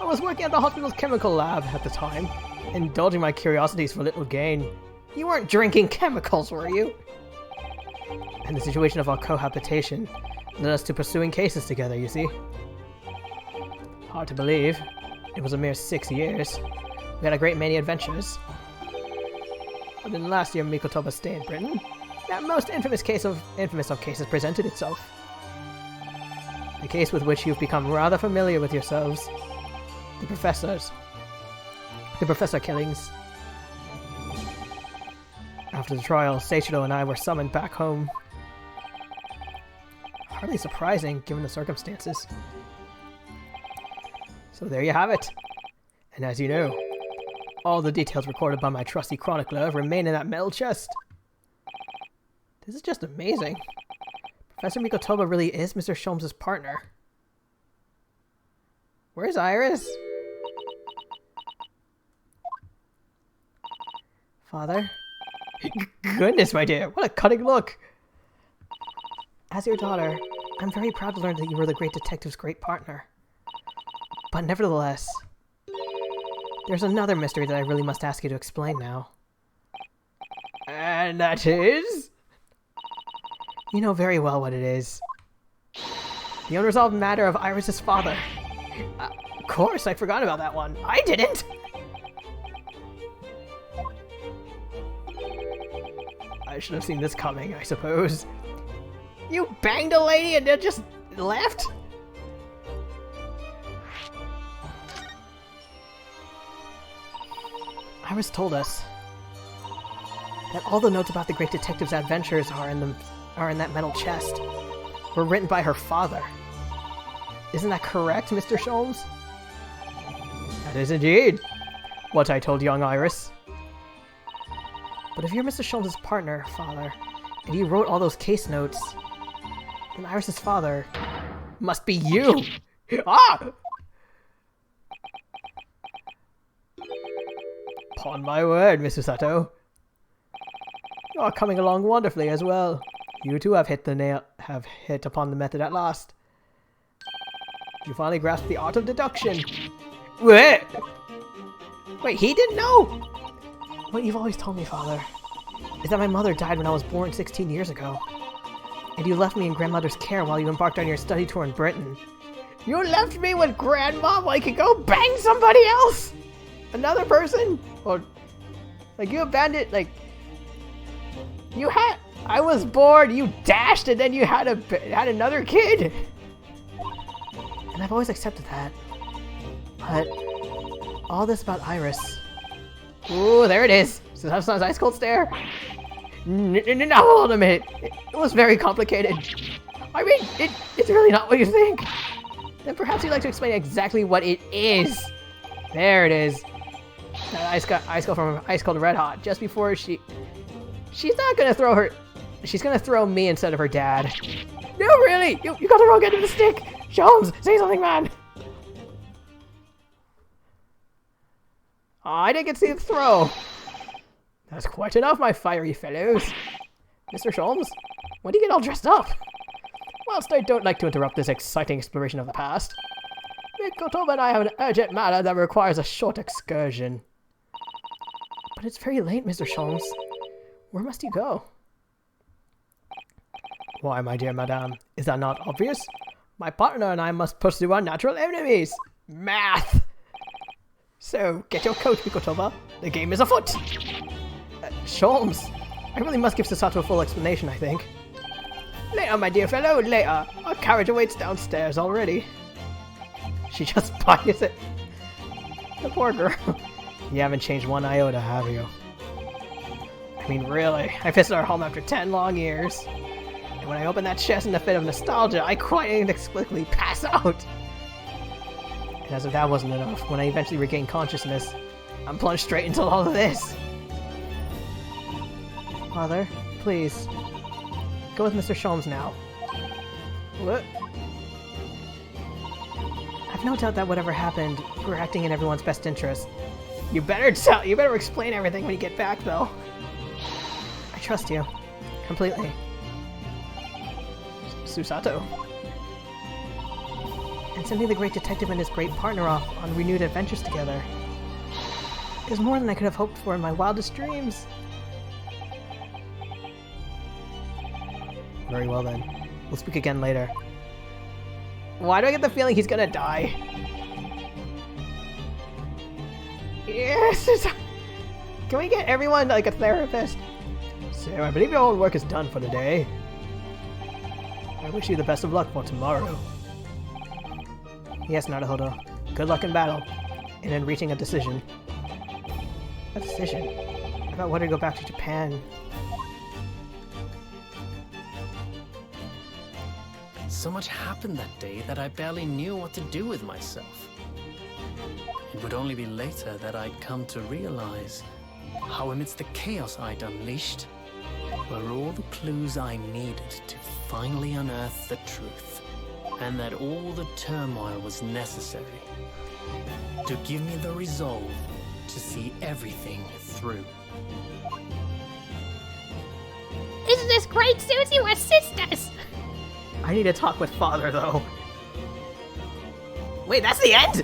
I was working at the hospital's chemical lab at the time, indulging my curiosities for little gain. You weren't drinking chemicals, were you? And the situation of our cohabitation led us to pursuing cases together, you see. Hard to believe. It was a mere 6 years. We had a great many adventures. But in the last year Mikotoba's stay in Britain, that most infamous of cases presented itself. A case with which you've become rather familiar with yourselves. The Professor killings. After the trial, Seichiro and I were summoned back home. Hardly surprising, given the circumstances. So there you have it. And as you know, all the details recorded by my trusty chronicler remain in that metal chest. This is just amazing. Professor Mikotoba really is Mr. Sholmes' partner. Where's Iris? Father? Goodness, my dear, what a cutting look! As your daughter, I'm very proud to learn that you were the great detective's great partner. But nevertheless, there's another mystery that I really must ask you to explain now. And that is? You know very well what it is. The unresolved matter of Iris's father. Of course, I forgot about that one. I didn't! I should have seen this coming, I suppose. You banged a lady and then just left? Iris told us that all the notes about the great detective's adventures are in that metal chest. Were written by her father. Isn't that correct, Mr. Sholmes? That is indeed what I told young Iris. But if you're Mr. Sholmes' partner, father, and you wrote all those case notes, then Iris' father must be you! Ah! Upon my word, Mr. Sato. You are coming along wonderfully as well. You too have hit upon the method at last. You finally grasped the art of deduction. Wait, he didn't know! What you've always told me, Father, is that my mother died when I was born 16 years ago. And you left me in grandmother's care while you embarked on your study tour in Britain. You left me with grandma while you could go bang somebody else? Another person? Or, like, you abandoned, like, you had, I was bored, you dashed, and then you had another kid? And I've always accepted that. But all this about Iris. Ooh, there it is. So that's not his ice cold stare. Now hold on a minute. It was very complicated. I mean, it's really not what you think. Then perhaps you'd like to explain exactly what it is. There it is. That ice cold from Ice Cold Red Hot. Just before she's not gonna throw her. She's gonna throw me instead of her dad. No, really, you got the wrong end of the stick. Sholmes, say something, man. I didn't get to see the throw. That's quite enough, my fiery fellows. Mr. Sholmes, when do you get all dressed up? Whilst I don't like to interrupt this exciting exploration of the past, Mikotoba and I have an urgent matter that requires a short excursion. But it's very late, Mr. Sholmes. Where must you go? Why, my dear madame, is that not obvious? My partner and I must pursue our natural enemies. Math! So, get your coat, Mikotoba. The game is afoot! Sholmes, I really must give Susato a full explanation, I think. Later, my dear fellow, later. Our carriage awaits downstairs already. She just buys it. The poor girl. You haven't changed one iota, have you? I mean, really, I visited our home after 10 long years. And when I open that chest in a fit of nostalgia, I quite inexplicably pass out. And as if that wasn't enough, when I eventually regain consciousness, I'm plunged straight into all of this. Father, please, go with Mr. Sholmes now. What? I've no doubt that whatever happened, you were acting in everyone's best interest. You better explain everything when you get back, though. I trust you. Completely. Susato. And sending the Great Detective and his great partner off on renewed adventures together. It was more than I could have hoped for in my wildest dreams. Very well then. We'll speak again later. Why do I get the feeling he's gonna die? Yes! Can we get everyone like a therapist? So, I believe your own work is done for today. I wish you the best of luck for tomorrow. Yes, Naruhodo. Good luck in battle. And in reaching a decision. A decision? I thought I wanted to go back to Japan. So much happened that day that I barely knew what to do with myself. It would only be later that I'd come to realize how amidst the chaos I'd unleashed were all the clues I needed to finally unearth the truth, and that all the turmoil was necessary to give me the resolve to see everything through. Isn't this great, Susie? We're sisters! I need to talk with Father, though. Wait, that's the end?